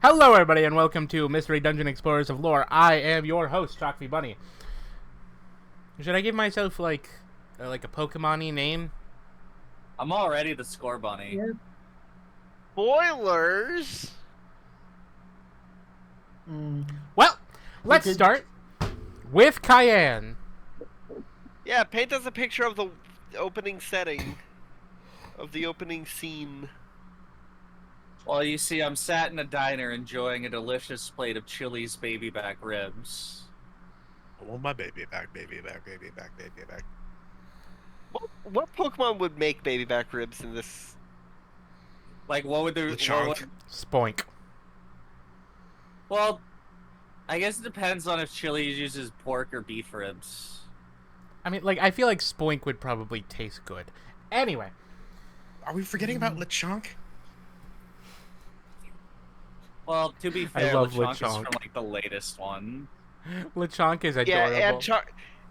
Hello, everybody, and welcome to Mystery Dungeon Explorers of Lore. I am your host, Chalky Bunny. Should I give myself like a Pokemon-y name? I'm already the score bunny. Yeah. Spoilers. Well, let's start with Cayenne. Yeah, paint us a picture of the opening setting, of the opening scene. Well, you see, I'm sat in a diner enjoying a delicious plate of Chili's baby back ribs. I want my baby back, baby back, baby back, baby back. What Pokemon would make baby back ribs in this? Like, what would the... Lechonk. Spoink. Well, I guess it depends on if Chili's uses pork or beef ribs. I mean, I feel like Spoink would probably taste good. Anyway. Are we forgetting about Lechonk? Well, to be fair, love Lechonk is Lechonk. from, like, the latest one. Lechonk is adorable. Yeah,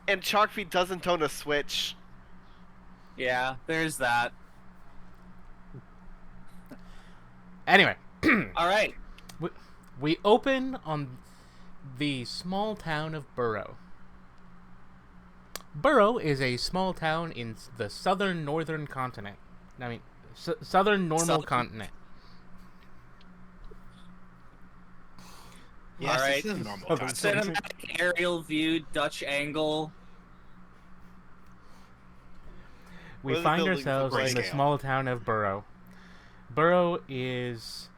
and Chalkfeet doesn't own a Switch. Yeah, there's that. Anyway. Alright. We open on the small town of Burrow. Burrow is a small town in the northern continent. I mean, southern normal continent. Yes, Alright. this is a normal Southern concept. Cinematic aerial view, Dutch angle. We What are the find buildings ourselves look in the like? small town of Burrow. Burrow is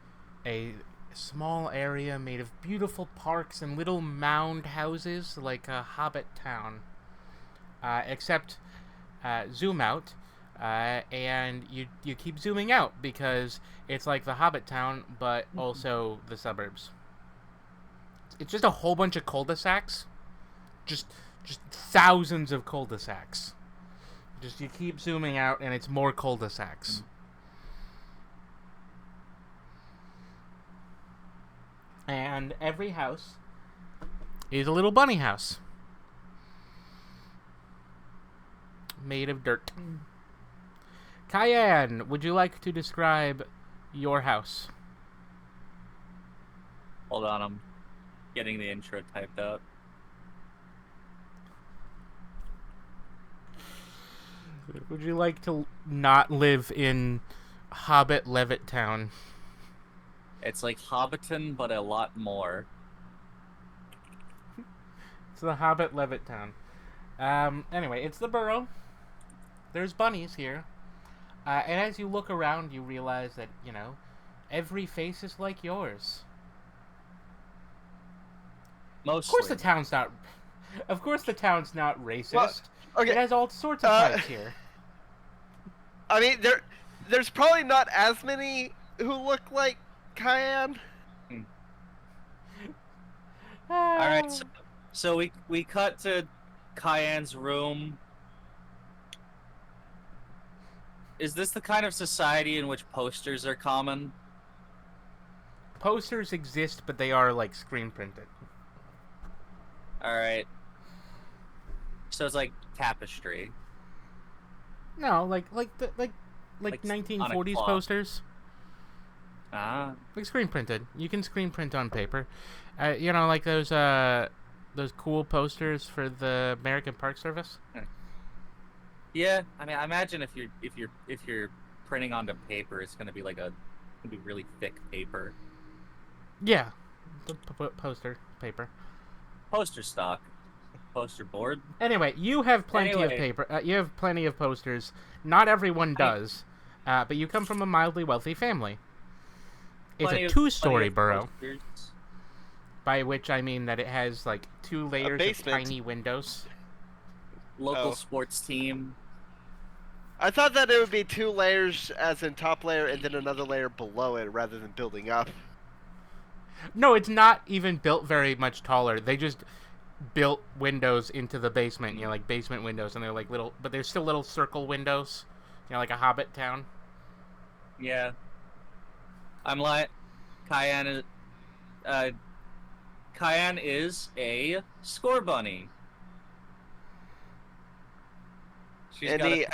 a small area made of beautiful parks and little mound houses like a hobbit town. Except zoom out, and you keep zooming out because it's like the hobbit town, but also the suburbs. It's just a whole bunch of cul-de-sacs. Just thousands of cul-de-sacs. Just you keep zooming out, and it's more cul-de-sacs. And every house is a little bunny house. Made of dirt. Cayenne, would you like to describe your house? Hold on, I'm getting the intro typed up. Would you like to not live in Hobbit Levitt Town? It's like Hobbiton, but a lot more. It's the Hobbit Levitt Town. Anyway, it's the Burrow. There's bunnies here. And as you look around, you realize that, every face is like yours. Mostly. Of course the town's not racist. Well, okay, It has all sorts of types here. I mean, there's probably not as many who look like Cayenne. Alright, so we cut to Cayenne's room. Is this the kind of society in which posters are common? Posters exist, but they are screen printed. Alright. So it's like tapestry. No, like Like on a 1940s cloth. posters. Ah. Like screen printed. You can screen print on paper. Like those cool posters for the American Park Service. Yeah, I mean, I imagine if you're printing onto paper, it's gonna be really thick paper. Yeah, the poster paper. Poster stock, poster board. Anyway, you have plenty of Anyway. paper. You have plenty of posters. Not everyone does, but you come from a mildly wealthy family. It's Plenty a of- two-story plenty of burrow, posters. by which I mean that it has 2 layers of basement. tiny windows. Local Oh. sports team. I thought that it would be 2 layers, as in top layer, and then another layer below it, rather than building up. No, it's not even built very much taller. They just built windows into the basement, basement windows, and they're little, but they're still little circle windows, like a hobbit town. Yeah. I'm like, Cayenne is a score bunny. And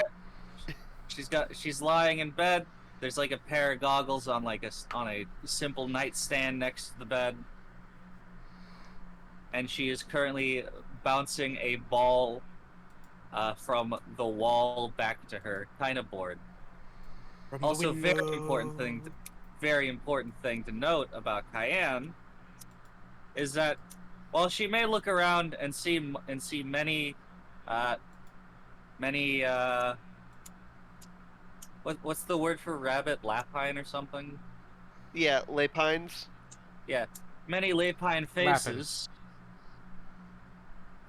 She's lying in bed There's like a pair of goggles on on a simple nightstand next to the bed, and she is currently bouncing a ball from the wall back to her, kind of bored. From Also, the window. very important thing to note about Cayenne is that while she may look around and see many, uh, many what's the word for rabbit? Lapine or something? Yeah, Lapines. Yeah, many lapine Lappin'. faces,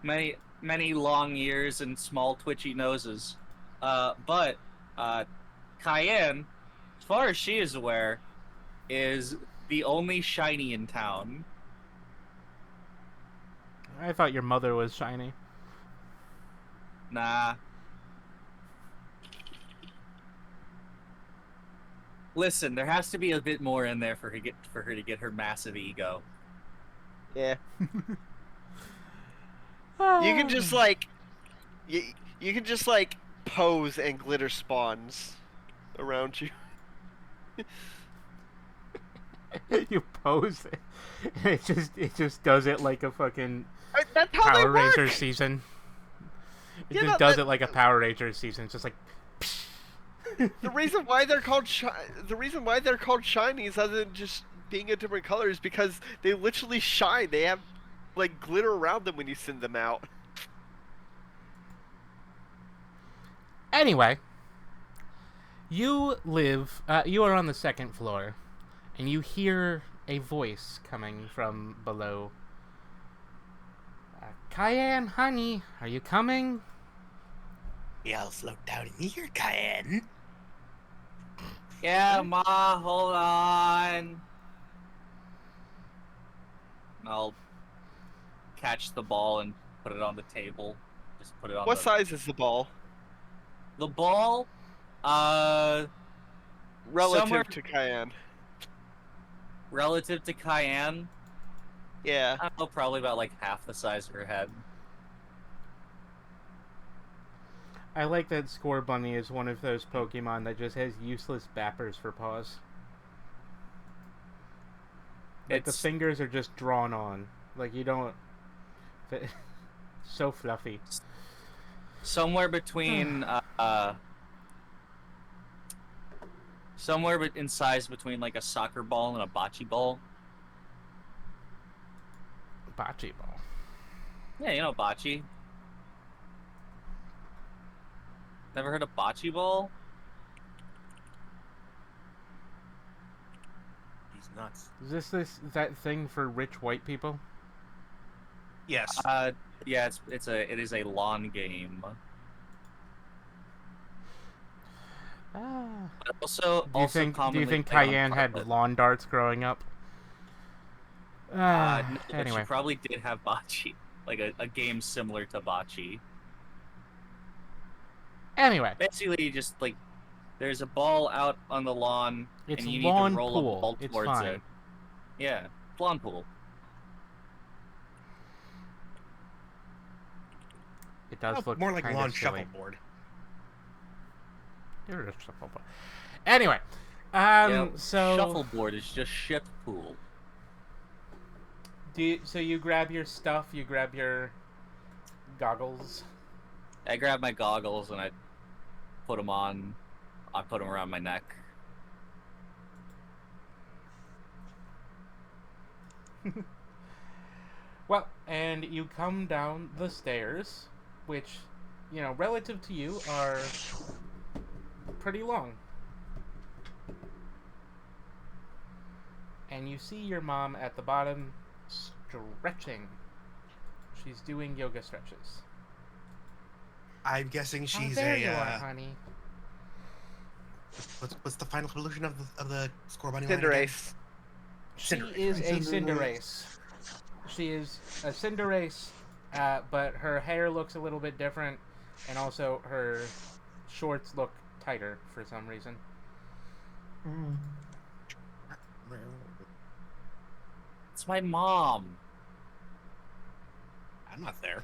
many long ears and small twitchy noses. But Cayenne, as far as she is aware, is the only shiny in town. I thought your mother was shiny. Nah. Listen, there has to be a bit more in there for her to get her massive ego. Yeah. You can just like, you can just like pose and glitter spawns around you. You pose it. It just does it like a fucking That's how Power they work. Ranger season. It Yeah, just no, does that- it like a Power Ranger season. It's just like The reason why they're called shinies, other than just being a different color, is because they literally shine. They have like glitter around them when you send them out. Anyway, you are on the second floor, and you hear a voice coming from below. Cayenne, honey, are you coming? Yeah, I'll float down in here, Cayenne. Yeah, Ma, hold on. I'll catch the ball and put it on the table. Just put it on What size is the ball the ball. relative Somewhere- to Cayenne? Relative to Cayenne, Yeah. I don't know, probably about like half the size of her head. I like that Score Bunny is one of those Pokemon that just has useless bappers for paws. Like the It's fingers are just drawn on. Like you don't. So fluffy. somewhere between in size between like a soccer ball and a bocce ball. Bocce ball. Yeah, you know bocce. Never heard of bocce ball? He's nuts. Is this that thing for rich white people? Yes. Yeah, it is a lawn game. But also Do you think commonly played on Cayenne had carpet. lawn darts growing up? No, but Anyway, she probably did have bocce, like a game similar to bocce. anyway, Basically, you just like there's a ball out on the lawn, it's and you need lawn to roll pool. a ball It's towards fine. it. Yeah, lawn pool. It does look more like kind lawn of silly. shuffleboard. You're a shuffleboard. Anyway, Yeah, so shuffleboard is just shit pool. so you grab your stuff, you grab your goggles. I grab my goggles and I put them on. I put them around my neck. Well, and you come down the stairs, which, relative to you, are pretty long. And you see your mom at the bottom stretching. She's doing yoga stretches. I'm guessing she's there a. you are, honey. What's the final conclusion of the Score Bunny line again? Cinderace. She Cinderace. is a Cinderace. She is a Cinderace, but her hair looks a little bit different, and also her shorts look tighter for some reason. It's my mom. I'm not there.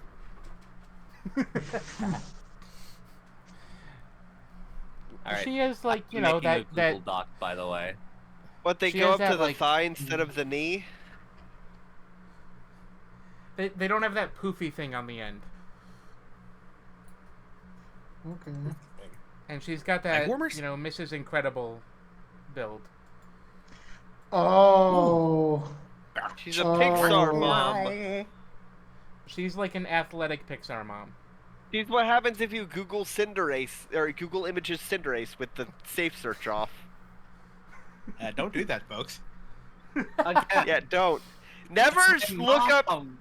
All right. She has like I'm making a that Google Doc, by the way. But they She go has up to that, the like- thigh instead of the knee. they don't have that poofy thing on the end, Okay. and she's got that warmers? Mrs. Incredible build. Oh. She's a Oh. Pixar mom. She's like an athletic Pixar mom. She's what happens if you Google Cinderace or Google Images Cinderace with the safe search off. Don't do that, folks. Again, Yeah, don't. Never it's my look up. mom.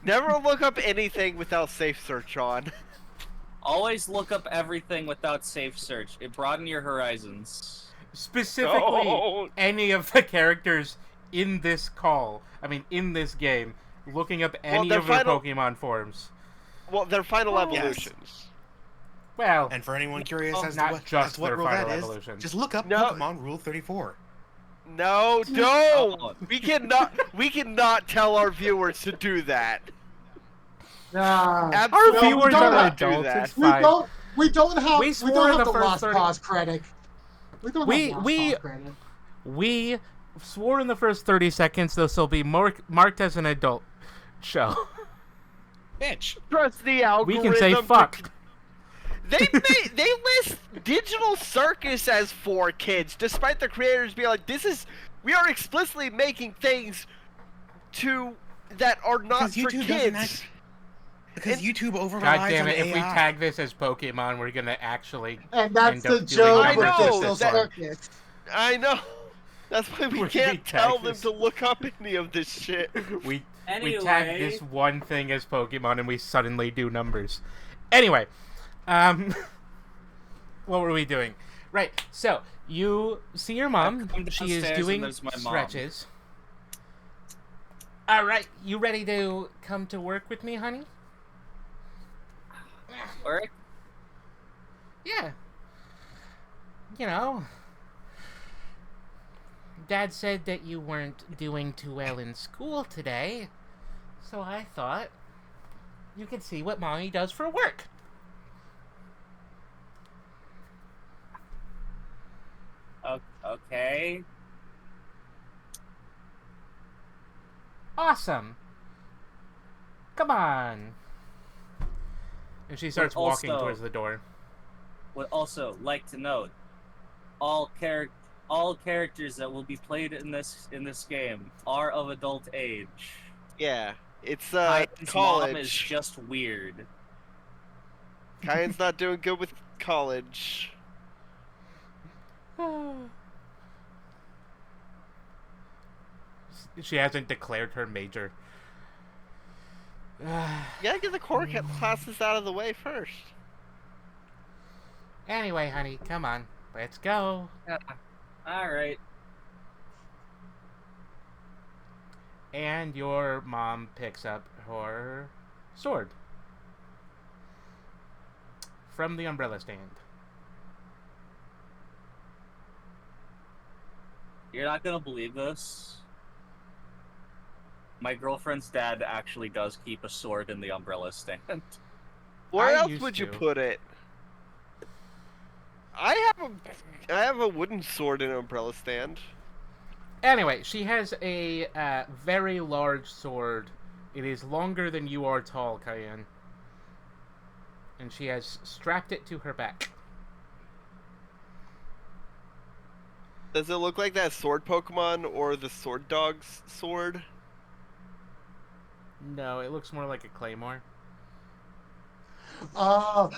Never look up anything without safe search on. Always look up everything without safe search. It broaden your horizons. Specifically, Don't. any of the characters in this in this game, looking up any their of their final- Pokemon forms. Well, their final Oh. Yes. evolutions. Well, And for anyone curious as to not what, just as to what their rule final that is, evolution. just look up No. Pokemon Rule 34. No, don't. We cannot tell our viewers to do that. Nah. our Absolutely viewers don't are have do adults. that. It's fine. We don't have We we swore don't in have the the first Lost 30 Cause credit. We don't We- have Lost we- Cause credit. We swore in the first 30 seconds this will be marked as an adult show. Bitch. Trust the We algorithm. can say fuck. They list Digital Circus as for kids, despite the creators being like, we are explicitly making things that are not Because for YouTube doesn't kids. Because And- YouTube overrides God damn it, on if we AI. tag this as Pokemon, we're gonna actually And that's end the up doing joke I with know, Digital that- Circus. I know. That's why we We're can't gonna tell tag them this. to look up any of this shit. we Anyway. tag this one thing as Pokemon and we suddenly do numbers. Anyway, what were we doing? Right, so you see your mom. I've come She is downstairs and doing there's my mom. stretches. All right, you ready to come to work with me, honey? Work? Yeah. Dad said that you weren't doing too well in school today, so I thought you could see what Mommy does for work. Okay. Awesome. Come on. And she starts walking also- towards the door. Would also like to note, all characters that will be played in this game are of adult age. Yeah, it's Kyan's college. mom is just weird. Kyan's not doing good with college. She hasn't declared her major. Yeah, get the core classes out of the way first. Anyway, honey, come on. Let's go. Alright. And your mom picks up her sword from the umbrella stand. You're not gonna believe this. My girlfriend's dad actually does keep a sword in the umbrella stand. Where I else used would you to. put it? I have a wooden sword in an umbrella stand. Anyway, she has a very large sword. It is longer than you are tall, Cayenne. And she has strapped it to her back. Does it look like that sword Pokemon or the sword dog's sword? No, it looks more like a claymore. Oh,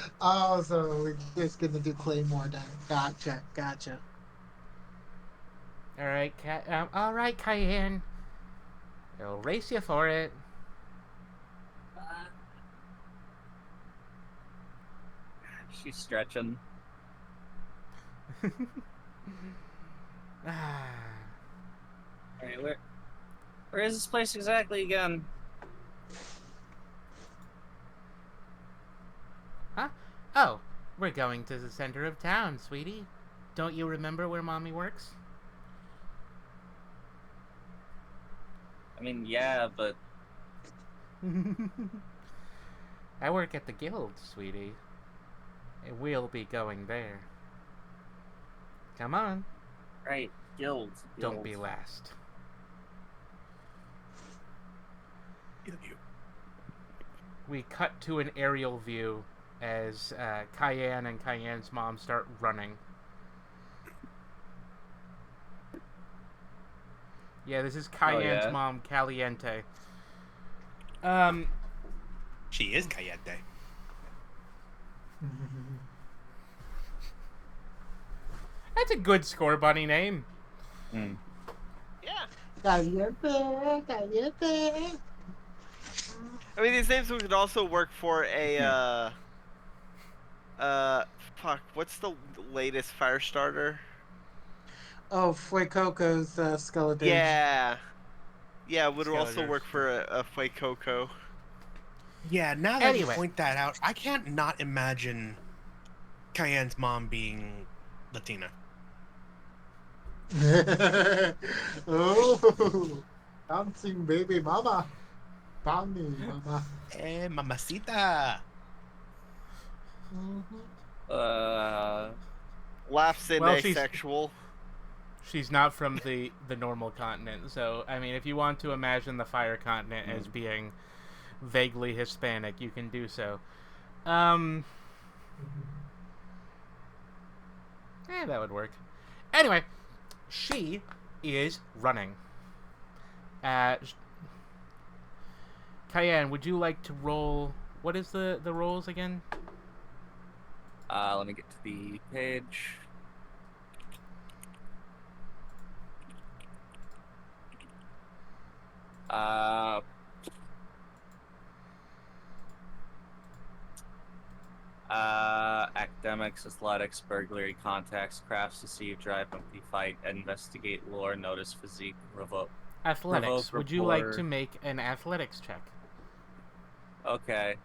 so we're just gonna do Claymore then. Gotcha. All right, Cayenne. I'll race you for it. She's stretching. Alright, where is this place exactly again? Huh? Oh, we're going to the center of town, sweetie. Don't you remember where Mommy works? I mean, yeah, but I work at the guild, sweetie. And we'll be going there. Come on. Right. Guilds. Don't be last. You. We cut to an aerial view as Cayenne and Cayenne's mom start running. Yeah, this is Cayenne's yeah? mom, Caliente. She is Cayette. That's a good score bunny name. Mm. Yeah. Caliente, caliente. I mean, these names could also work for a fuck. What's the latest fire starter? Oh, Fuecoco's skeleton. Yeah. Yeah, it would also Skeletors. work for a Fuecoco. Yeah, now that Anyway. you point that out, I can't not imagine Cayenne's mom being Latina. Oh, bouncing baby mama. Bounty mama. Mamacita. Laughs in Well, asexual. She's not from the normal continent, so I mean, if you want to imagine the fire continent as being vaguely Hispanic, you can do so. Yeah, that would work. Anyway, she is running. Cayenne, would you like to roll? What is the rolls again? Let me get to the page. Academics, athletics, burglary, contacts, crafts, deceive, drive, empty, fight, investigate, lore, notice, physique, revoke. Athletics. Provoke, Would you like rapport. to make an athletics check? Okay.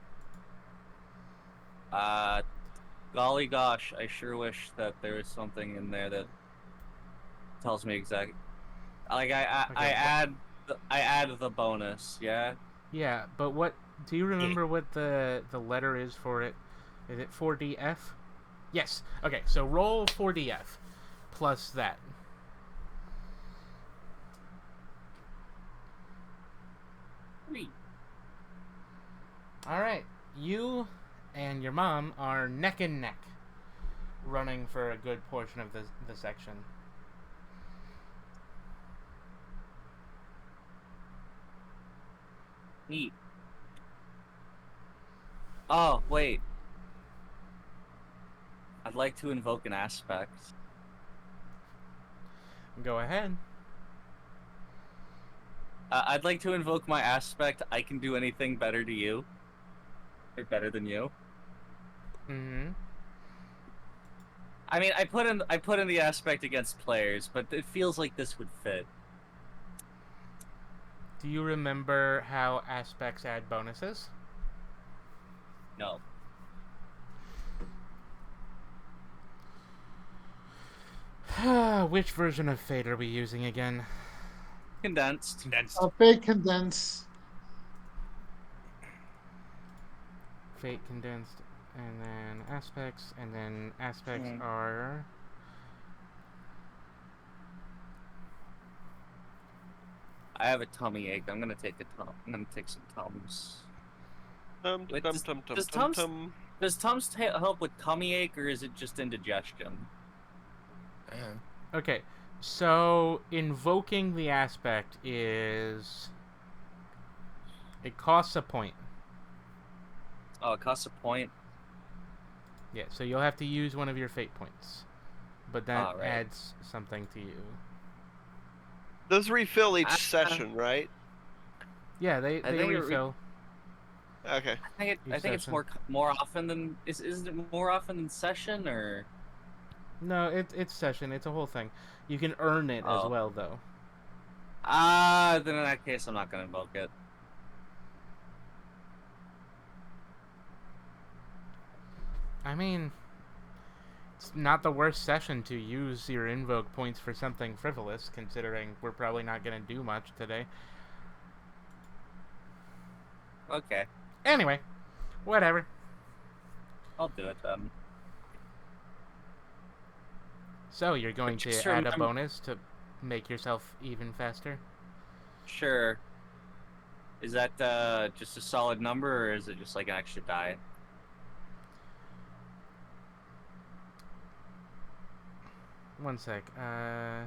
Golly gosh, I sure wish that there was something in there that tells me exactly. Like I Okay, add the bonus, yeah. Yeah, but what do you remember what the letter is for it? Is it 4DF? Yes. Okay, so roll 4DF plus that. All right. You and your mom are neck and neck running for a good portion of the section. Neat. Oh, wait. I'd like to invoke an aspect. Go ahead. I'd like to invoke my aspect. I can do anything better to you. Or better than you. Mm-hmm. I mean, I put in the aspect against players, but it feels like this would fit. Do you remember how aspects add bonuses? No. Which version of Fate are we using again? Condensed. A fake condense. Fate condensed, and then aspects, Mhm. are... I have a tummy ache. I'm gonna take some Tums. Wait, does Tums help with tummy ache, or is it just indigestion? Okay, so invoking the aspect is... It costs a point. Oh, it costs a point. Yeah, so you'll have to use one of your fate points. But that Right. adds something to you. Those refill each session, right? Yeah, they think it refill. Okay. I think it's session. more often than is it more often than session or? No, it's session. It's a whole thing. You can earn it as Oh. well, though. Then in that case, I'm not gonna invoke it. I mean, it's not the worst session to use your invoke points for something frivolous, considering we're probably not going to do much today. Okay, Anyway, whatever. I'll do it then. So you're going just to add a remember- bonus to make yourself even faster? Sure. Is that just a solid number, or is it just like an extra die? One sec. Yeah,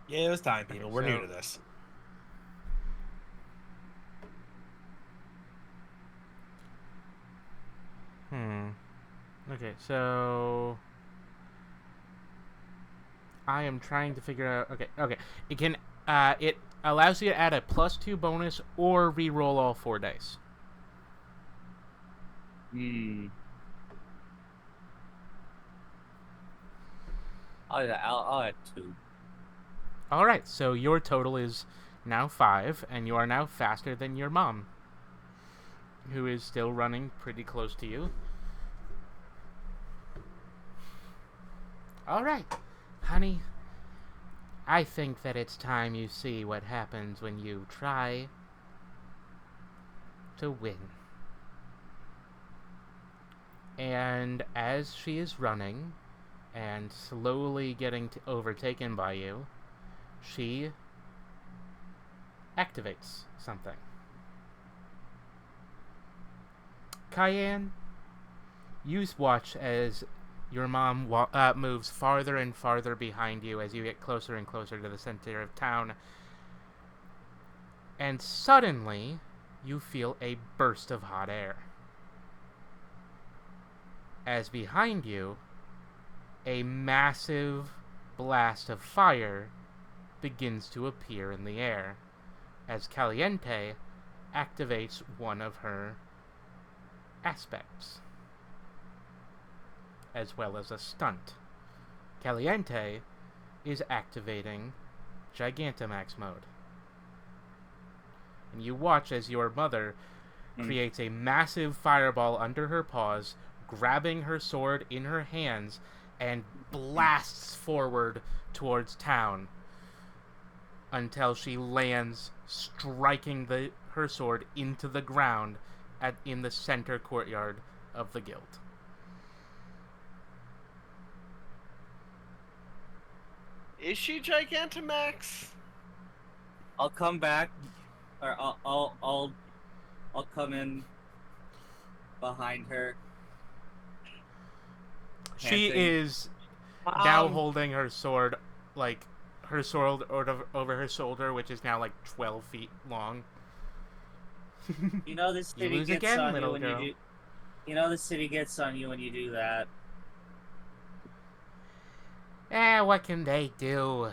it was time, people. We're new So- to this. Okay, so I am trying to figure out. Okay. It can. It allows you to add a +2 bonus or re-roll all 4 dice. Hmm. I'll add 2. All right, so your total is now 5, and you are now faster than your mom, who is still running pretty close to you. All right, honey. I think that it's time you see what happens when you try to win. And as she is running and slowly getting overtaken by you, she activates something. Cayenne, you watch as your mom moves farther and farther behind you as you get closer and closer to the center of town. And suddenly, you feel a burst of hot air. As behind you, a massive blast of fire begins to appear in the air as Caliente activates one of her aspects, as well as a stunt. Caliente is activating Gigantamax mode. And you watch as your mother creates a massive fireball under her paws, grabbing her sword in her hands, and blasts forward towards town until she lands, striking her sword into the ground in the center courtyard of the guild. Is she Gigantamax? I'll come back, or I'll come in behind her. She Panting. is now Mom! holding her sword, like, her sword over her shoulder, which is now, like, 12 feet long. You know this You city lose gets again, on you little when girl. you do. You know the city gets on you when you do that. What can they do?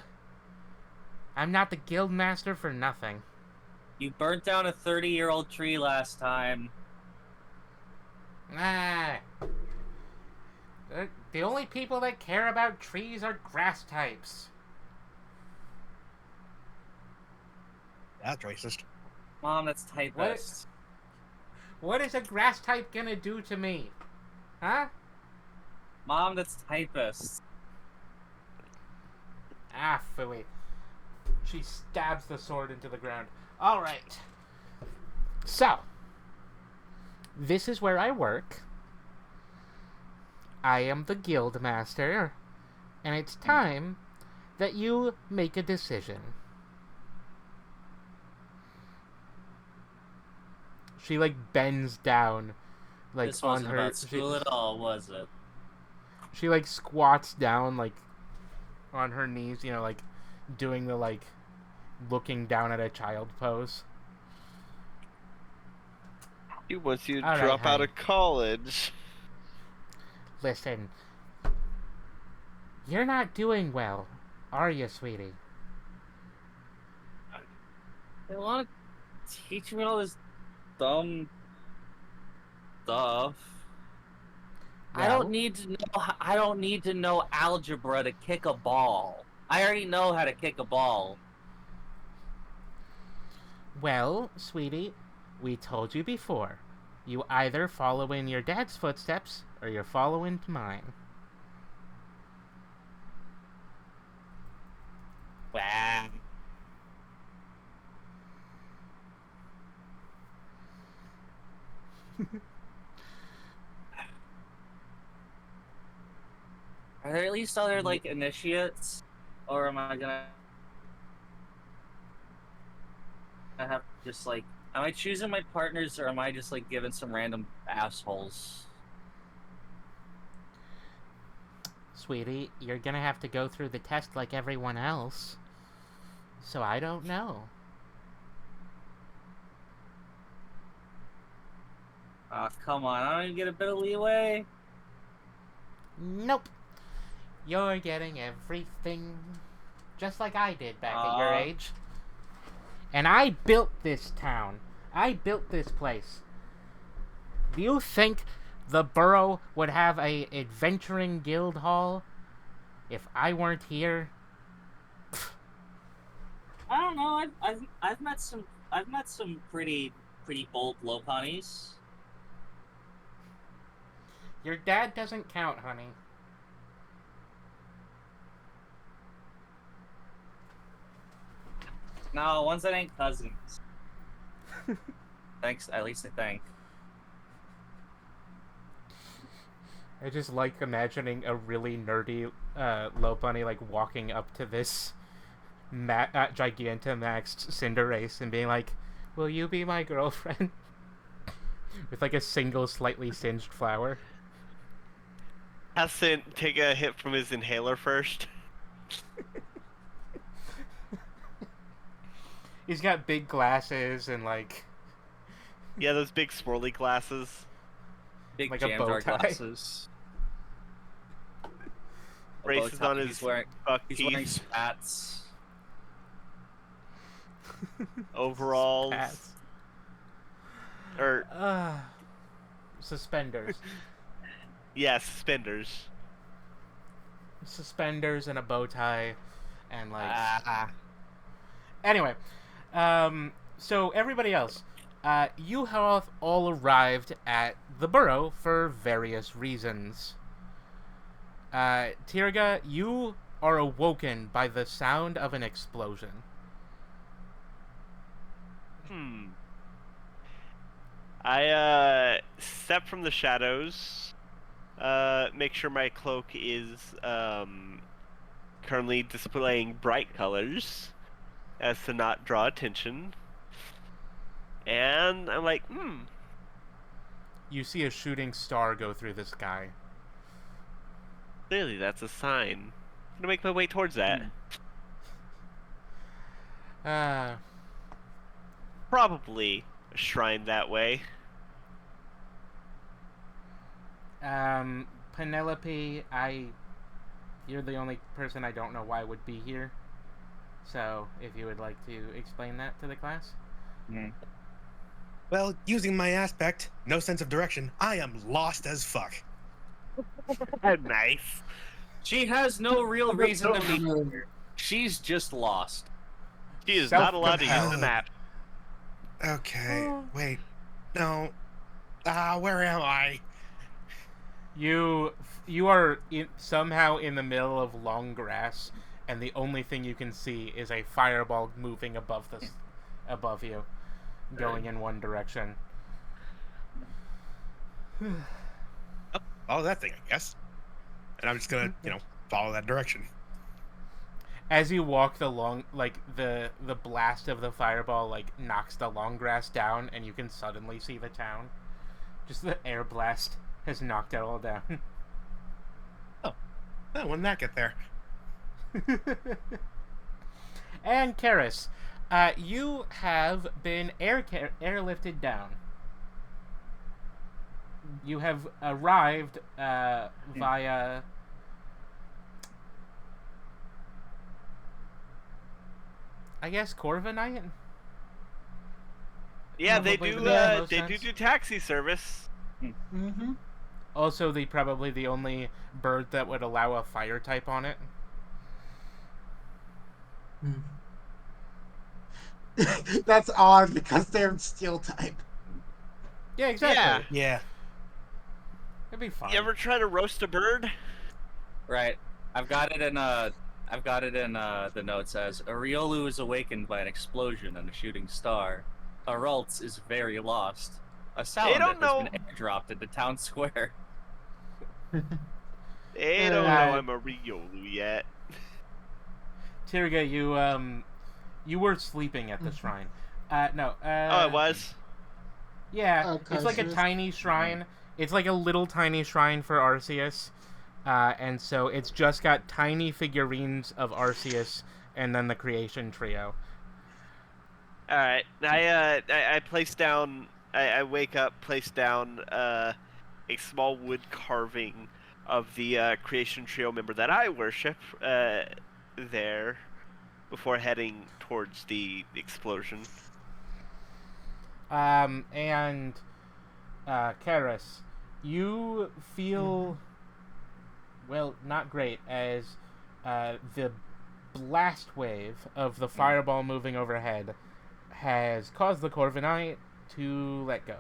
I'm not the guild master for nothing. You burnt down a 30-year-old tree last time. Ah. The only people that care about trees are grass types. That's racist. Mom, that's typist. What is a grass type gonna do to me? Huh? Mom, that's typist. Ah, phooey. She stabs the sword into the ground. Alright. So, this is where I work. I am the guild master. And it's time that you make a decision. She, like, bends down. Like, This on wasn't her... about school at all, was it? She, like, squats down, like, on her knees, you know, like, doing the, like, looking down at a child pose. He wants you to All right, drop out honey. of college. Listen. You're not doing well, are you, sweetie? They want to teach me all this dumb stuff. I Well- don't need to know. I don't need to know algebra to kick a ball. I already know how to kick a ball. Well, sweetie, we told you before. You either follow in your dad's footsteps, or you're following mine. Bah. Are there at least other like initiates, or am I gonna have just like? Am I choosing my partners, or am I just like giving some random assholes? Sweetie, you're gonna have to go through the test like everyone else. So I don't know. Come on, I don't even get a bit of leeway. Nope. You're getting everything just like I did back at your age. And I built this town. I built this place. Do you think the borough would have a adventuring guild hall if I weren't here? I don't know. I've met some pretty bold Lopanis. Your dad doesn't count, honey. No, ones that ain't cousins. Thanks, at least I think. I just like imagining a really nerdy Lopunny like walking up to this Gigantamaxed Cinderace and being like, "Will you be my girlfriend?" With like a single slightly singed flower. Has to take a hit from his inhaler first. He's got big glasses and like Yeah, those big swirly glasses. Big like a jam bow jar tie. glasses. A bow Braces tie. on his He's wearing teeth. spats. Overalls. Spats. Or Suspenders. yeah, suspenders. Suspenders and a bow tie and like Ah. anyway, so everybody else, you have all arrived at the borough for various reasons. Tirga, you are awoken by the sound of an explosion. I step from the shadows, make sure my cloak is currently displaying bright colors as to not draw attention. And I'm like, You see a shooting star go through the sky. clearly that's a sign. I'm gonna make my way towards that. Probably a shrine that way. Penelope, you're the only person I don't know why would be here. So, if you would like to explain that to the class. Well, using my aspect, no sense of direction, I am lost as fuck. Nice. She has no real reason to be here. She's just lost. She is not allowed to use the Self-compelled. map. Okay, wait. No. Where am I? You are somehow in the middle of long grass, and the only thing you can see is a fireball moving above you, going in one direction. Follow that thing, I guess. And I'm just gonna, follow that direction. As you walk the blast of the fireball knocks the long grass down, and you can suddenly see the town. Just the air blast has knocked it all down. Oh, when did that get there? And Karis, you have been airlifted down. You have arrived via. I guess Corviknight? Yeah, they Probably do. the most They sense. do taxi service. Mm-hmm. Also, probably the only bird that would allow a fire type on it. That's odd because they're steel type. Yeah, exactly. Yeah. It'd be fine. You ever try to roast a bird? Right. I've got it in the note says Ariolu is awakened by an explosion and a shooting star. Araltz is very lost. A salamander don't know. has been airdropped into town square. They don't know I'm a Ryolu yet. Tirga, you were sleeping at the shrine. No. Oh, it was? Yeah, Okay, it's like so a tiny shrine. It's like a little tiny shrine for Arceus. And so it's just got tiny figurines of Arceus and then the creation trio. Alright. I place down... I wake up, place down a small wood carving of the creation trio member that I worship there before heading towards the explosion. And Karis, you feel well, not great as the blast wave of the fireball moving overhead has caused the Corviknight to let go.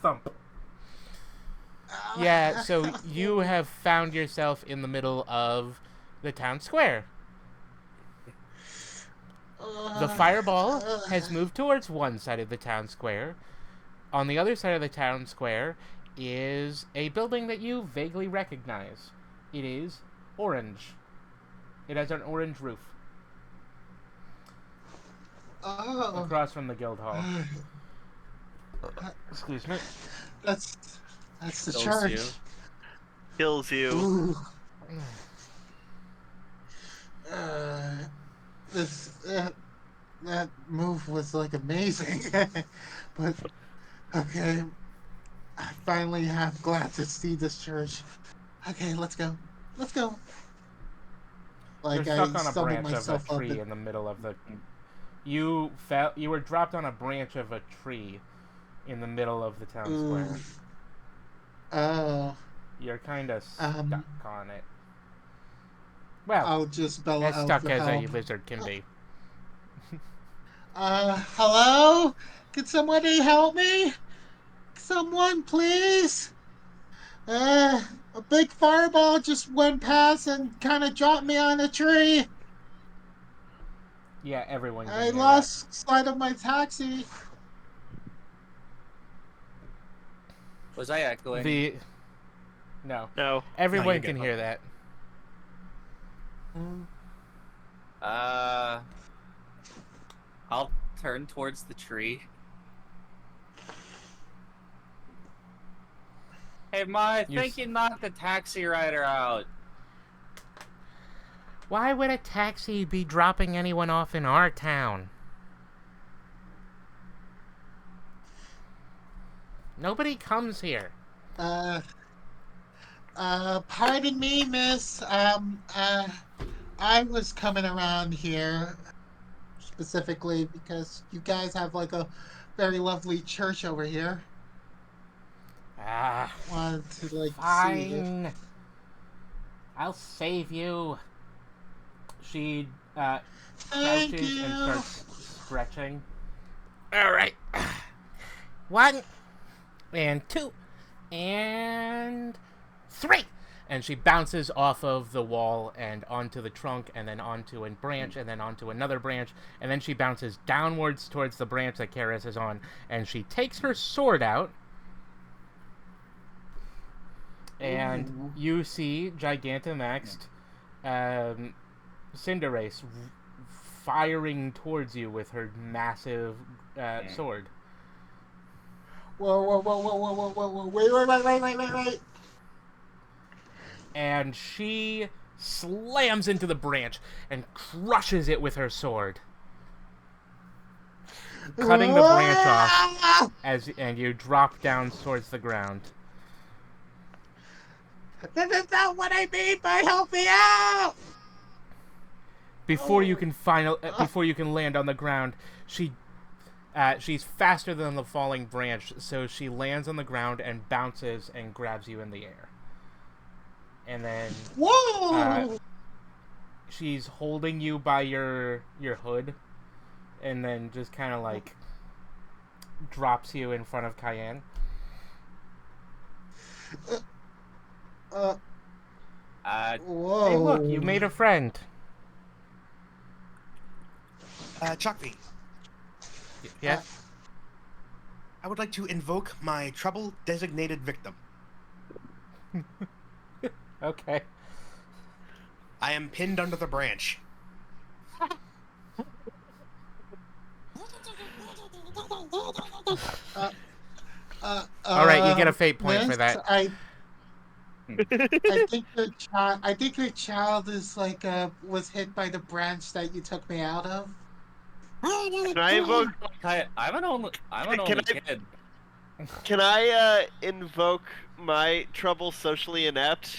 Thump. Yeah, so you have found yourself in the middle of the town square. The fireball has moved towards one side of the town square. On the other side of the town square is a building that you vaguely recognize. It is orange. It has an orange roof. Across from the guild hall. Excuse me. That's the Kills church. you. Kills you. Ooh. That move was like amazing, but okay. I finally am glad to see this church. Okay, let's go. Let's go. Like You're stuck I on a stumbled branch of a myself up. tree in the middle of the. You fell. You were dropped on a branch of a tree in the middle of the town square. Oh. You're kind of stuck on it. I'll Well, just bellow as out stuck for as a help. lizard can be. Hello? Can somebody help me? Someone, please? A big fireball just went past and kind of dropped me on a tree. Yeah, everyone can I hear lost sight of my taxi. Was I echoing? No. No. Everyone you're can good. hear that. I'll turn towards the tree. Hey, Ma, I think you knocked the taxi rider out. Why would a taxi be dropping anyone off in our town? Nobody comes here. Pardon me, miss. I was coming around here specifically because you guys have like a very lovely church over here. Ah, Wanted to like see it. fine. I'll save you. She Thank crouches you. and starts stretching. All right. 1 and 2 and 3. And she bounces off of the wall and onto the trunk and then onto a branch and then onto another branch. And then she bounces downwards towards the branch that Karis is on. And she takes her sword out. And you see Gigantamaxed Cinderace firing towards you with her massive sword. Whoa. Wait. And she slams into the branch and crushes it with her sword, cutting the branch off and you drop down towards the ground. This is not what I mean by help me out! Before you can land on the ground, she's faster than the falling branch, so she lands on the ground and bounces and grabs you in the air. And then Whoa! She's holding you by your hood, and then just kind of like drops you in front of Cayenne. Whoa. Hey, look, you made a friend. Chucky. Yeah. I would like to invoke my trouble designated victim. Okay. I am pinned under the branch. All right, you get a fate point for Miss, that. I think your child is like was hit by the branch that you took me out of. Can I invoke? I'm an only Can I- kid. Can I invoke my trouble socially inept?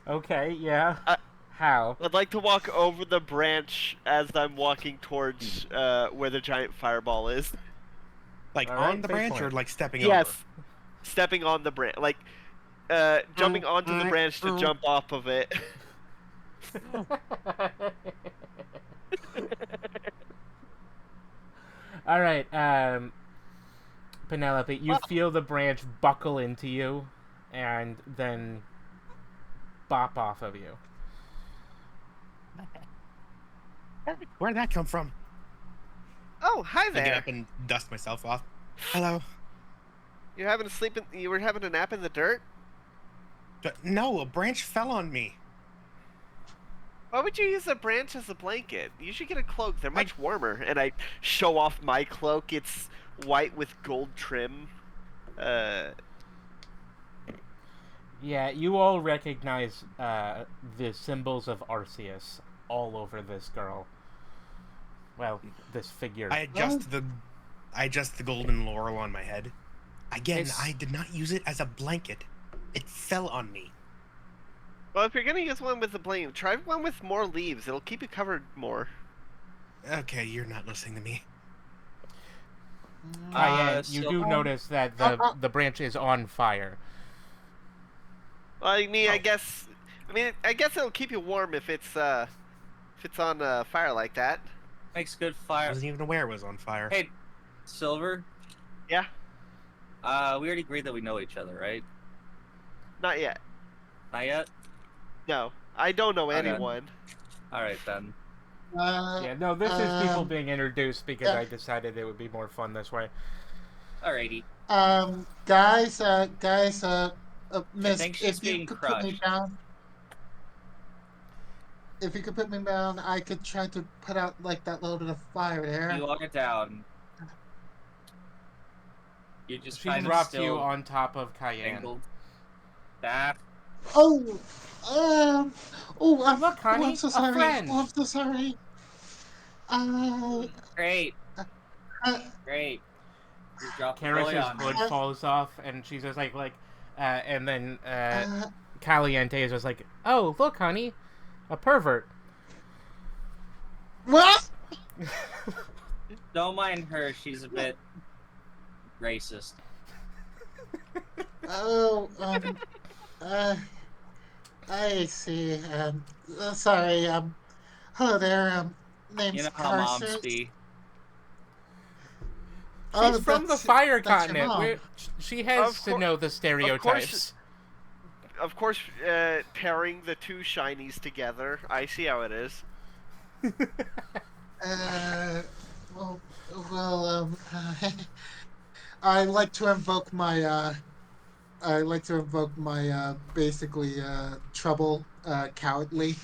Okay, yeah. I- How? I'd like to walk over the branch as I'm walking towards where the giant fireball is. Like All on right, the fate branch point. or like stepping Yes, stepping on the branch, like jumping onto the I- branch to jump off of it. All right, Penelope, you feel the branch buckle into you, and then bop off of you. over? Where did that come from? Oh, hi I get there. up and dust myself off. Hello. You're having a you were having a nap in the dirt? No, a branch fell on me. Why would you use a branch as a blanket? You should get a cloak. They're much warmer. And I show off my cloak. It's white with gold trim. Yeah, you all recognize the symbols of Arceus all over this girl. Well, this figure. I adjust the golden laurel on my head. Again, It's- I did not use it as a blanket. It fell on me. Well, if you're gonna use one with a blanket, try one with more leaves. It'll keep you covered more. Okay, you're not listening to me. Cayenne, you so- do notice that the branch is on fire. Well, I mean, Oh. I guess it'll keep you warm if it's on fire like that. Makes good I fire. wasn't even aware it was on fire. Hey, Silver. Yeah, We already agreed that we know each other, right? not yet. Not yet. No, I don't know Okay. anyone. All right then. Yeah, no, this is people Um, being introduced because yeah. I decided it would be more fun this way. Alrighty. Guys, Miss, think she's if you being could put me crushed. down, if you could put me down, I could try to put out like that little bit of fire there. You are down. You just She kind of dropped still you on top of Cayenne. angled. That. Oh, Look, honey, I'm so a sorry. friend. Oh, I'm so sorry. Great. Uh, Great. You dropped the Karis's boy on hood me. falls off, and she's just and then uh, Caliente is just like, oh, look, honey, a pervert. what? Don't mind her. She's a bit racist. Oh, I see. Sorry. Hello there. Name's You know how moms Carson. be. She's from the fire that's your continent. mom. She has Of to cour- know the stereotypes. Of course, pairing the two shinies together. I see how it is. Well, I like to invoke my, basically, trouble, cowardly,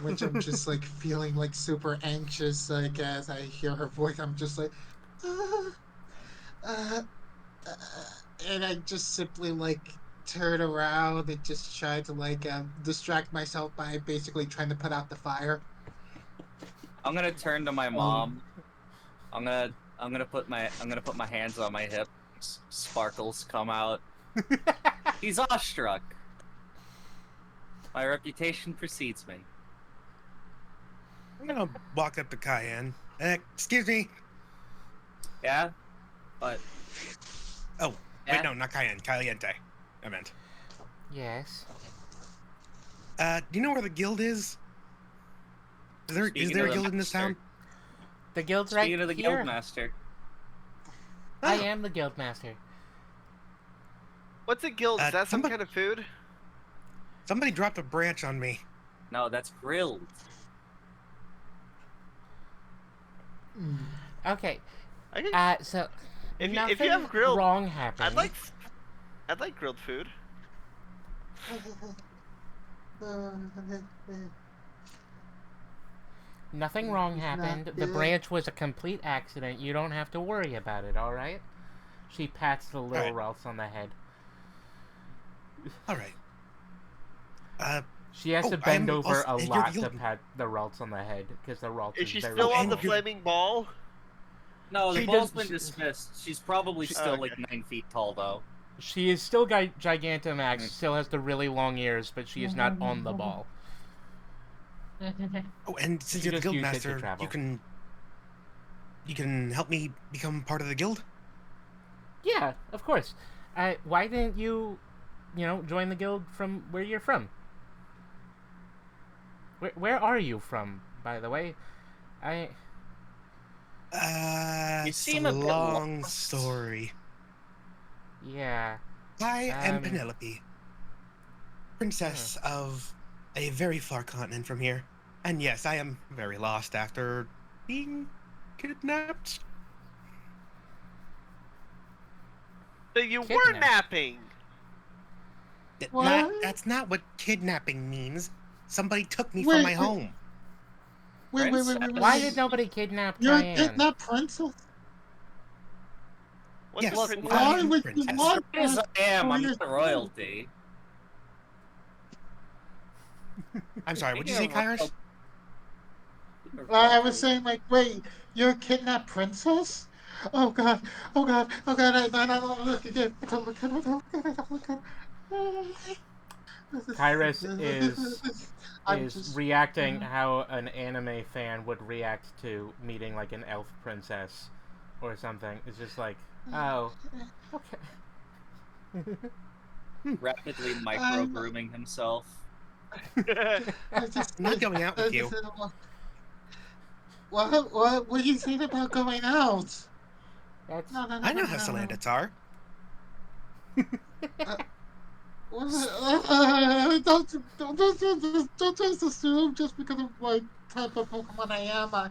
which I'm just, like, feeling, like, super anxious, like, as I hear her voice, I'm just like, uh, uh, uh, and I just simply, like, turn around and just try to, like, distract myself by basically trying to put out the fire. I'm gonna turn to my mom. I'm gonna put my hands on my hip. Sparkles come out. He's awestruck. My reputation precedes me. I'm gonna walk up to Cayenne. Excuse me. Yeah, but Oh, Yeah? wait, no, not Cayenne. Caliente. I meant. Yes. Do you know where the guild is? Is there Speaking a of the guild in this master. town? The guild's right speaking of the here. guildmaster, I Oh. am the guildmaster. What's a guild? Is that some somebody- kind of food? Somebody dropped a branch on me. no, that's grilled. Hmm. Okay. I can, So if nothing you have grilled, wrong happened. I'd like grilled food. Nothing wrong It's not happened. The good. branch was a complete accident. You don't have to worry about it, alright? She pats the little Alright. Ralphs on the head. All right. She has Oh, to I bend am over also- a you're lot to guilty. pat the Ralphs on the head, because the Ralphs Is she very still on the And you're- flaming ball? No, the She ball's does- been dismissed. She's probably still Okay. like 9 feet tall, though. She is still Gigantamax, still has the really long ears, but she is not on the ball. Oh, and since You you're the just guild use it to master, travel. you can help me become part of the guild. Yeah, of course. Why didn't you, join the guild from where you're from? Where are you from, by the way? You It's seem a a bit long lost. story. Yeah. I am Um, Penelope, princess of a very far continent from here. And yes, I am very lost after being kidnapped. So you were Kidnapped. napping. What? That's not what kidnapping means. Somebody took me Wait, from my wait. home. Wait. Why did nobody kidnap You're a Diane? kidnapped princess? What's Yes. the Look, princess? Why am would you princess. want As I am, I'm for not the yourself? royalty. I'm sorry, what'd you say, Kairos? I was saying, like, wait, you're a kidnapped princess? Oh god, I look again. Don't look at. Kairos I'm is just reacting how an anime fan would react to meeting like an elf princess or something. It's just like, oh, okay. Rapidly micro-grooming himself. I just I'm not going out with you. What do you think about going out? That's No, I know how Salandits are. Don't just assume just because of what type of Pokemon I am, I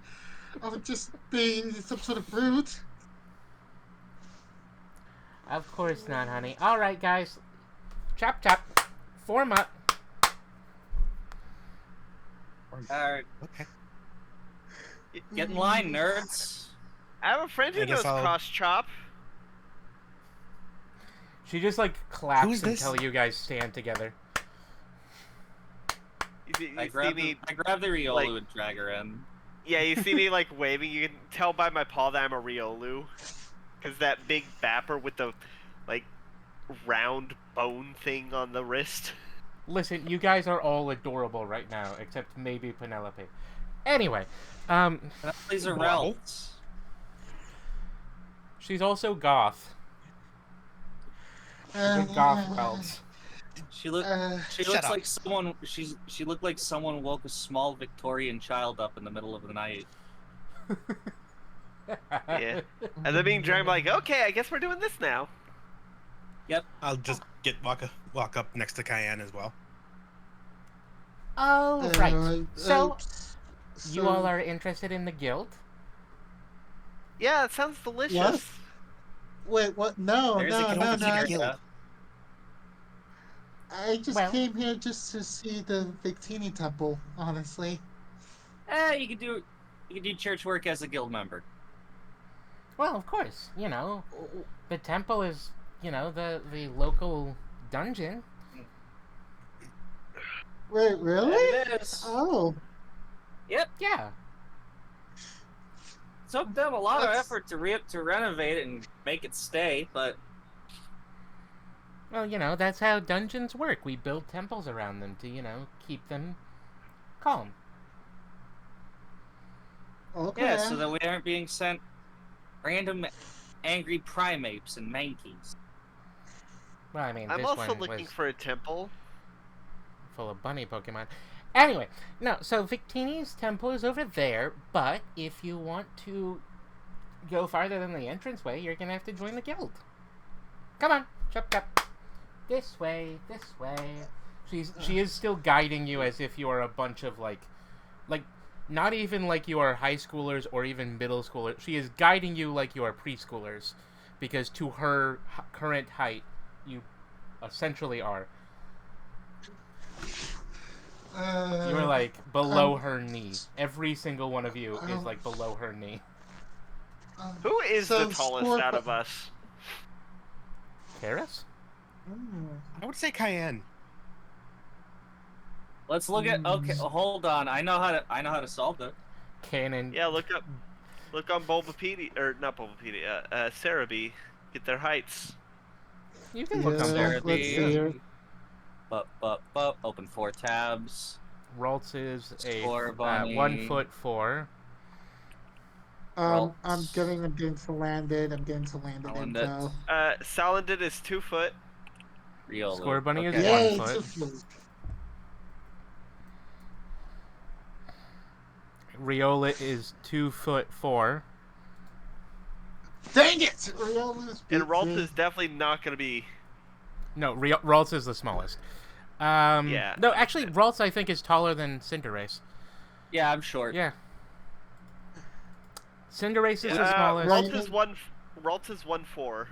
would just be some sort of brute. of course not, honey. All right, guys, chop, form up. Alright, Okay. get in line, nerds. I have a friend who I guess knows I'll- cross chop. She just like claps Who's this? until you guys stand together. You I see grab me, the Riolu like- and drag her in. yeah, you see me like waving. You can tell by my paw that I'm a Riolu, because that big bapper with the like round bone thing on the wrist. Listen, you guys are all adorable right now, except maybe Penelope. Anyway, These are Wow. Ralphs. she's also goth. She's a goth elves. She look. She Shut looks up. like someone. She looked like someone woke a small Victorian child up in the middle of the night. Yeah. And then being dragged like, okay, I guess we're doing this now. I'll just walk up next to Cayenne as well. Oh, right. So, you so- all are interested in the guild? Yeah, it sounds delicious. What? Wait, what? No. There's a don't guild think you here. guild. I just Well- came here just to see the Victini Temple, honestly. You could do church work as a guild member. Well, of course. The temple is, the local dungeon. Wait, really? It is. Oh. Yeah. Took them a lot of That's- effort to renovate it and make it stay, but Well, that's how dungeons work. We build temples around them to, keep them calm. Okay. yeah, so that we aren't being sent random angry primates and mankeys. Well, I mean, I'm this also one looking was for a temple. full of bunny Pokemon. Anyway, no, so Victini's temple is over there, but if you want to go farther than the entranceway, you're gonna have to join the guild. Come on, chop. This way, this way. She is still guiding you as if you are a bunch of like not even like you are high schoolers or even middle schoolers. She is guiding you like you are preschoolers, because to her current height, you essentially are. You are like below her knee. Every single one of you is like below her knee. Who is the so tallest out of us? Karis? I would say Cayenne. Let's look at. Okay, hold on. I know how to solve it. Canon. Yeah, look on Bulbapedia, or not Bulbapedia, Cerebi. Get their heights. You can look on Yeah, both. let's see here. But. Open 4 tabs. Ralts is a Score bunny. 1'4". I'm Ralts. getting against the landed. I'm getting to landed Salandit. info. Salandit is 2 foot. Riolu. Score bunny is Okay. 1 Yay, foot. 2 foot. Riolet is 2'4". Dang it! Riola's And beat Ralt me. is definitely not going to be. No, Ralts is the smallest. Yeah. No, actually, Ralts I think is taller than Cinderace. Yeah, I'm short. Yeah. Cinderace is the Uh, smallest. Ralt is 1'4".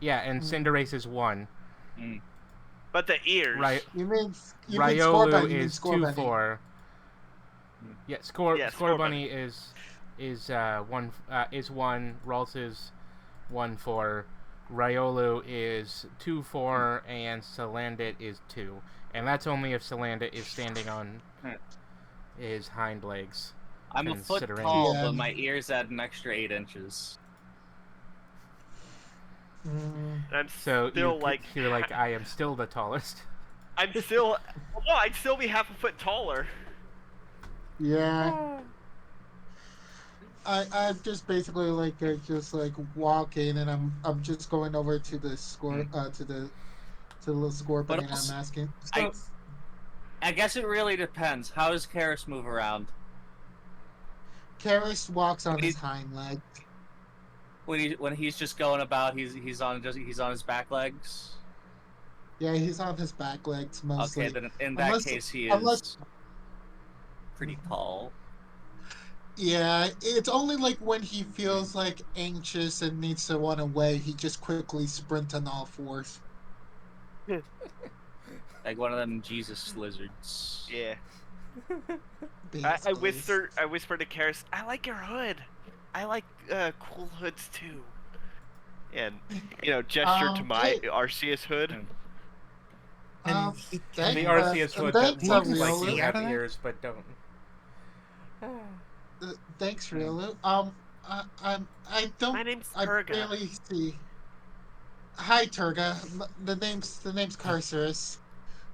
Yeah, and Cinderace is 1. Mm. But the ears. Right. You mean Riolu Scorbunny? You mean is Scorbunny. 2'4". Yeah, Yeah, Scorbunny is 1 Ralts is 1'4". Riolu is 2'4", and Salandit is 2. And that's only if Salandit is standing on his hind legs. I'm a foot Considering- tall, Yeah. but my ears add an extra 8 inches. Mm, And I'm So still like. you're like, I am still the tallest. I'm still. Well, I'd still be half a foot taller. yeah. I'm just basically like just like walking, and I'm just going over to the score to the little Scorbunny, But and I'm also- asking. I guess it really depends. How does Karis move around? Karis walks on his hind leg. When he's just going about, he's on his back legs. Yeah, he's on his back legs mostly. Okay, then in that Unless- case, he unless- is pretty tall. Yeah, it's only like when he feels like anxious and needs to run away, he just quickly sprint on all fours. Like one of them Jesus lizards. Yeah. I Basically. whisper to Karis, I like your hood. I like cool hoods too. And gesture to my hey. Arceus hood. Um, The thank- Arceus hood that thanks, looks Riolu. like Riolu. you have Out of that? ears but don't. Thanks, Riolu. I don't. My name's I Turga. barely see. Hi, Turga. The name's Carcerus.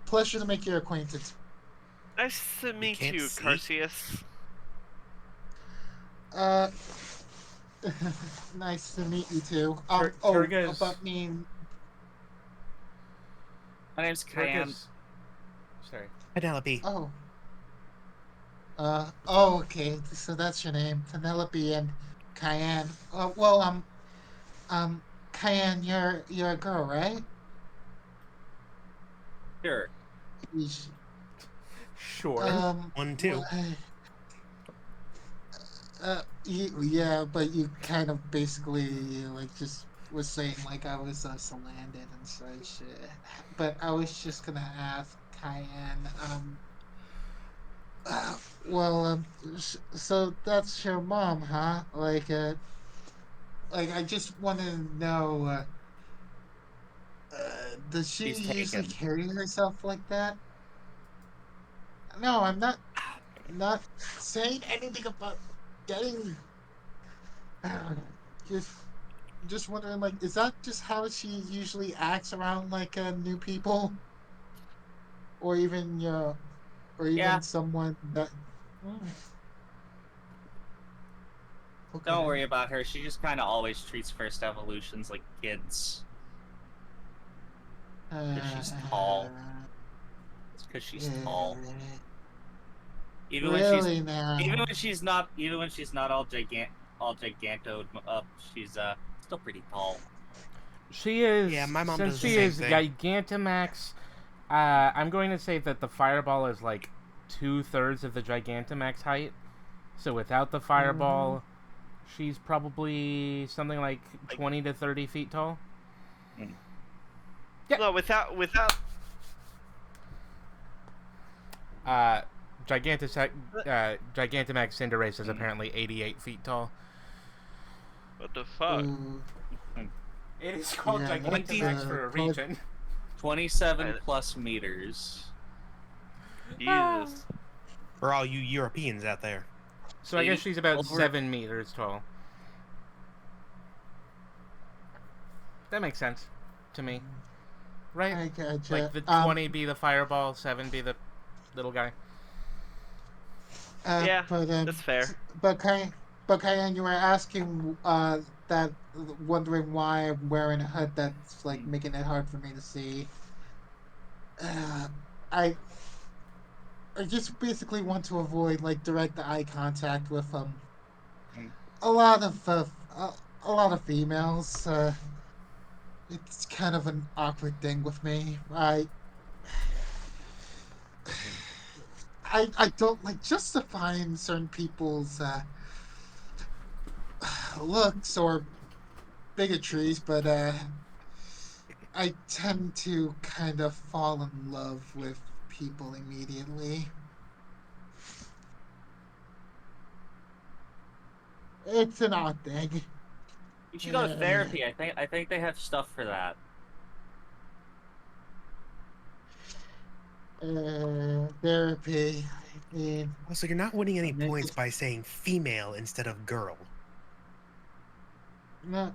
Pleasure to make your acquaintance. Nice to meet can't you, see. Carcius. Nice to meet you too. Turga's- But mean. My name's Cayenne. Sorry. Penelope. Oh. Okay. So that's your name, Penelope and Cayenne. Cayenne, you're a girl, right? Sure. Sure. 1, 2. Yeah, but you kind of basically like just was saying like I was Salandit and such. But I was just gonna ask Cayenne. So that's your mom, huh? Like I just want to know. Does she She's usually taken. carry herself like that? No, I'm not saying anything about getting. Just wondering, like, is that just how she usually acts around like new people, or even Yeah. someone that. Okay. Don't worry about her. She just kind of always treats first evolutions like kids. she's tall. It's because she's tall. Even Really now? when she's not all gigantoed up, she's still pretty tall. She is. Yeah, my mom since does the she same is thing. Gigantamax, I'm going to say that the fireball is like 2/3 of the Gigantamax height. So without the fireball, she's probably something like 20 to 30 feet tall. Yeah. No, without. Gigantamax Cinderace is apparently 88 feet tall. What the fuck? Ooh, It is called yeah, Gigantamax for a probably- reason. 27 plus meters. Jesus. For all you Europeans out there. So I guess she's about Over- 7 meters tall. That makes sense to me. Right? I gotcha. Like the 20 be the fireball, 7 be the little guy. Yeah, but, that's fair. But Cayenne, you were asking that, wondering why I'm wearing a hood that's like making it hard for me to see. I just basically want to avoid like direct eye contact with a lot of a lot of females. It's kind of an awkward thing with me. I don't like justifying certain people's looks or bigotries, but I tend to kind of fall in love with people immediately. It's an odd thing. You should go to therapy. I think they have stuff for that. Therapy. I mean, Also, you're not winning any Mental- points by saying female instead of girl. no,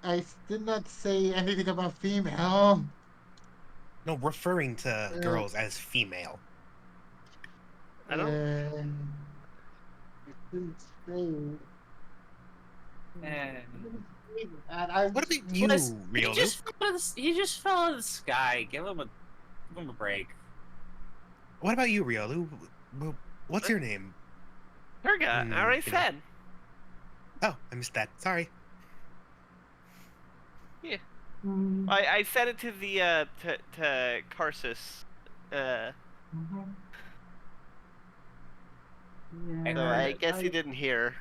I did not say anything about female. No, referring to girls as female. I don't. I didn't say. And I What about you, Listen, he Ryobu? just fell out of the sky. Give him a break. What about you, Ryobu? What's your name? Perga, I already you know. said. Oh, I missed that. Sorry. I said it to the to Karsus. I So heard I it. guess he didn't hear.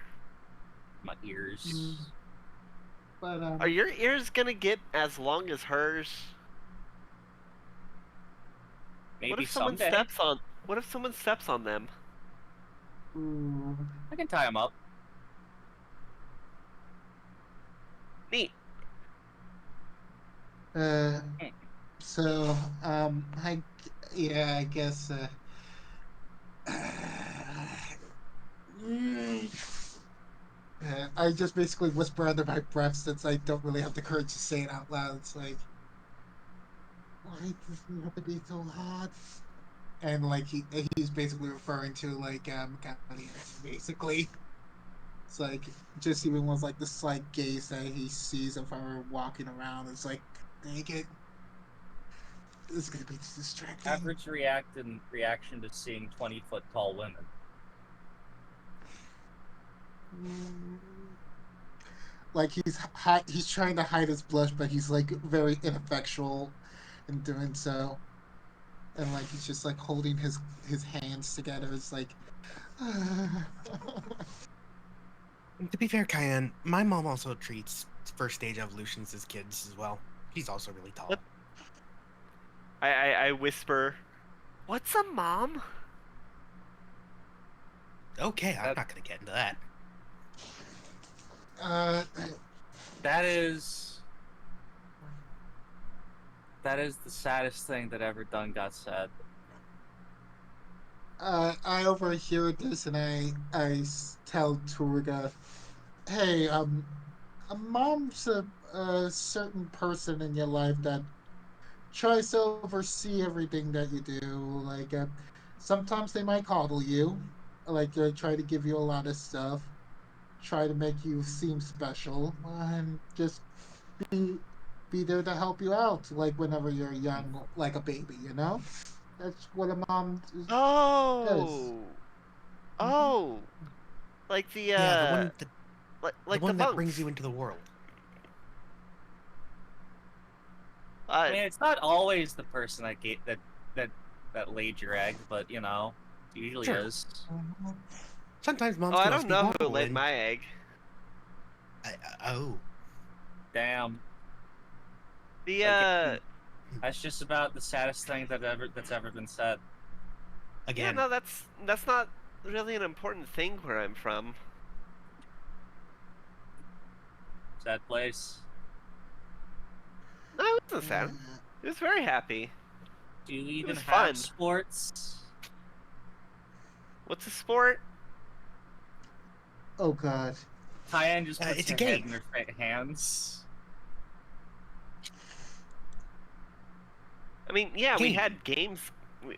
My ears. But Are your ears gonna get as long as hers? Maybe What if someone someday. steps on? What if someone steps on them? I can tie him up. Neat. So I guess I just basically whisper under my breath since I don't really have the courage to say it out loud. It's like, why does it have to be so hard? And like he's basically referring to like basically. It's like just even with like the slight gaze that he sees of her walking around, it's like, dang it. This is gonna be distracting. Average reaction to seeing 20-foot tall women. Like he's trying to hide his blush, but he's like very ineffectual in doing so. And like he's just like holding his hands together. It's like To be fair, Cayenne, my mom also treats first stage evolutions as kids as well. She's also really tall. What? I whisper, "What's a mom?" Okay, I'm not gonna get into that. That is the saddest thing that ever done got said. I overhear this and I tell Turga, hey, a mom's a certain person in your life that tries to oversee everything that you do. Like, sometimes they might coddle you, like try to give you a lot of stuff, try to make you seem special, and just be there to help you out. Like whenever you're young, like a baby, you know. That's what a mom does. Oh, like the Yeah, the one, like the one that monks. brings you into the world. I mean, it's not always the person that laid your egg, but you know. Usually Sure. is. Sometimes moms Oh, I can also don't be know who horrible. laid And, my egg. oh, Damn. The Again, that's just about the saddest thing that's ever been said. yeah, again. no, that's not really an important thing where I'm from. Sad place. No, it wasn't sad. It was very happy. Do you even was have fun. sports? What's a sport? Oh god. Cayenne just puts It's a her head game. in her hands. I mean, yeah, we Game. had games.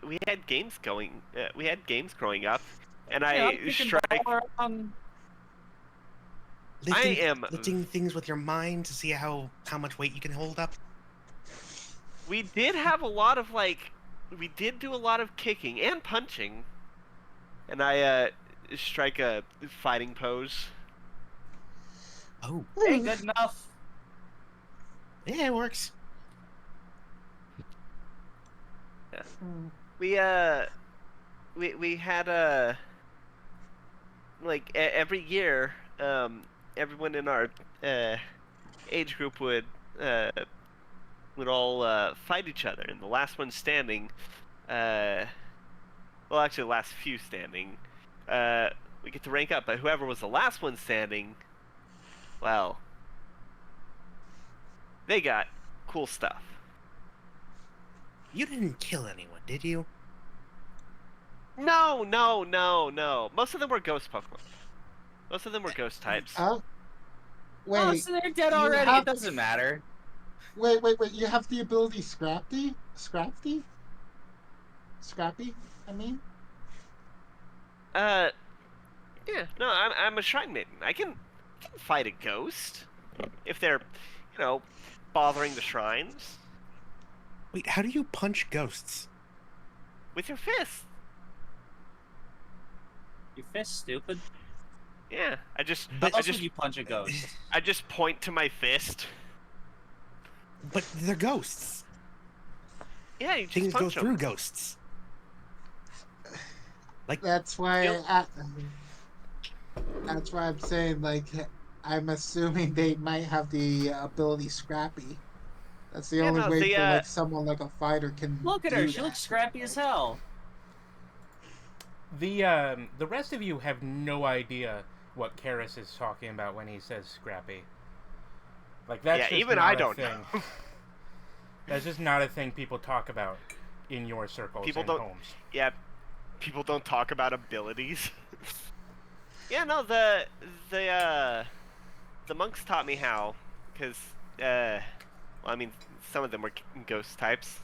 We had games going. We had games growing up, and Yeah, I'm I kicking strike. the ball around. Lifting things with your mind to see how much weight you can hold up. We did have a lot of we did do a lot of kicking and punching, and I strike a fighting pose. Oh, Hey, good enough. yeah, it works. We we had every year, everyone in our age group would all fight each other, and the last one standing, well, actually, the last few standing, we get to rank up. But whoever was the last one standing, well, they got cool stuff. You didn't kill anyone, did you? No, no, no, no. Most of them were ghost Pokemon. Most of them were ghost types. Wait, Oh, so they're dead you already. have- It doesn't matter. wait. You have the ability Scrappy? Scrappy? I mean? Yeah, no, I'm a Shrine Maiden. I can fight a ghost if they're, bothering the shrines Wait, how do you punch ghosts? with your fist. Your fist stupid. Yeah, I just How else would you punch a ghost? I just point to my fist. But they're ghosts. Yeah, you just Things go punch through them. ghosts. Like That's why. Yep. That's why I'm saying, I'm assuming they might have the ability Scrappy. That's the Yeah, only no, way the, for someone like a fighter can. Look at do her. She that. looks scrappy as hell. The rest of you have no idea what Karis is talking about when he says scrappy. Like that's Yeah, just even not I a don't thing. know. That's just not a thing people talk about in your circles People and don't- homes. Yeah, people don't talk about abilities. Yeah, no, the monks taught me how, because well, I mean, some of them were ghost types.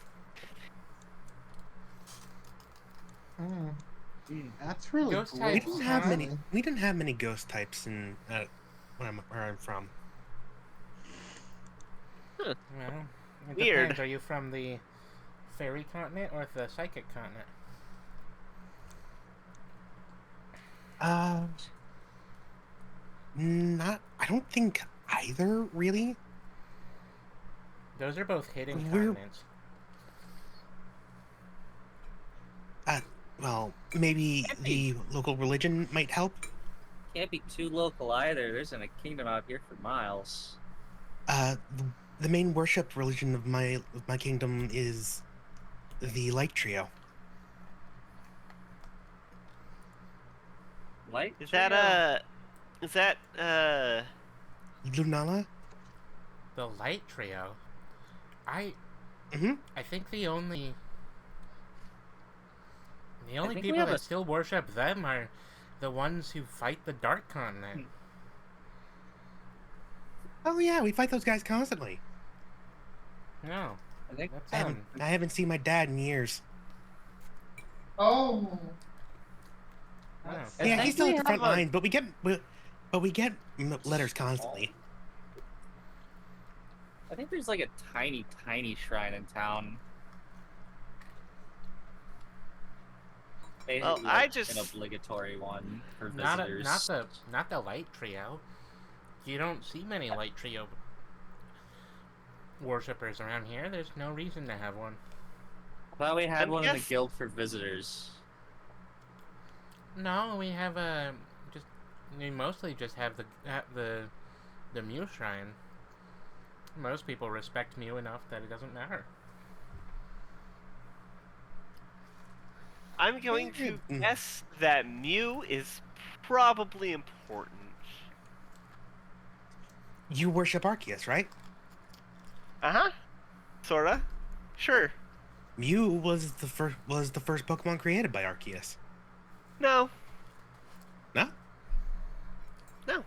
That's really Ghost cool. types, huh? We didn't have many ghost types in where I'm from. Well, it Weird. depends. Are you from the fairy continent or the psychic continent? Not. I don't think either really. Those are both hidden We're- continents. Well, maybe the local religion might help. Can't be too local either. There isn't a kingdom out here for miles. The main worship religion of my kingdom is the Light Trio. Light? Is trio? that Lunala. The light trio. I Mm-hmm. think the only think we people have that a- still worship them are the ones who fight the Dark Continent. Oh yeah, we fight those guys constantly. No, I think that's I haven't seen my dad in years. Oh. no. I Yeah, think he's still we at the front have a- line, but we get letters constantly. I think there's like a tiny, tiny shrine in town. Well, Basically, I like, just- an obligatory one for Not visitors. not the light trio. You don't see many light trio worshippers around here. There's no reason to have one. I thought we had I'm one in the guess- guild for visitors. No, we have just we mostly just have the Mew Shrine. Most people respect Mew enough that it doesn't matter. I'm going to guess that Mew is probably important. You worship Arceus, right? Uh-huh. Sorta. Sure. Mew was the first Pokemon created by Arceus. No. No? No.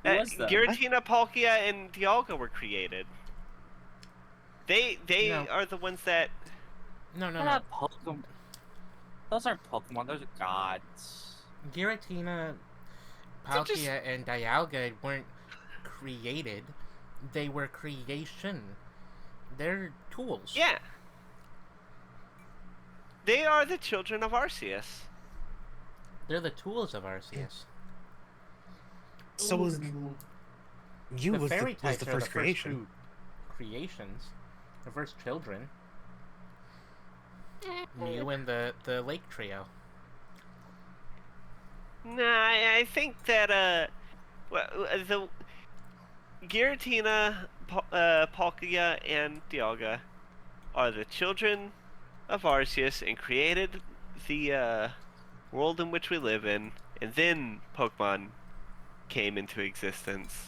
Who was that? Giratina, Palkia, and Dialga were created. They No. are the ones that... No, They're not Pokemon. Those aren't Pokemon. Those are gods. Giratina, They're just- Palkia, and Dialga weren't created. They were creation. They're tools. Yeah. They are the children of Arceus. They're the tools of Arceus. So was Mew The was fairy the, was types the are first the creation. first two creations. The first children. Mew and the Lake Trio. Nah, I think that, the Giratina, Palkia, and Dialga are the children of Arceus and created the, world in which we live in, and then Pokemon came into existence.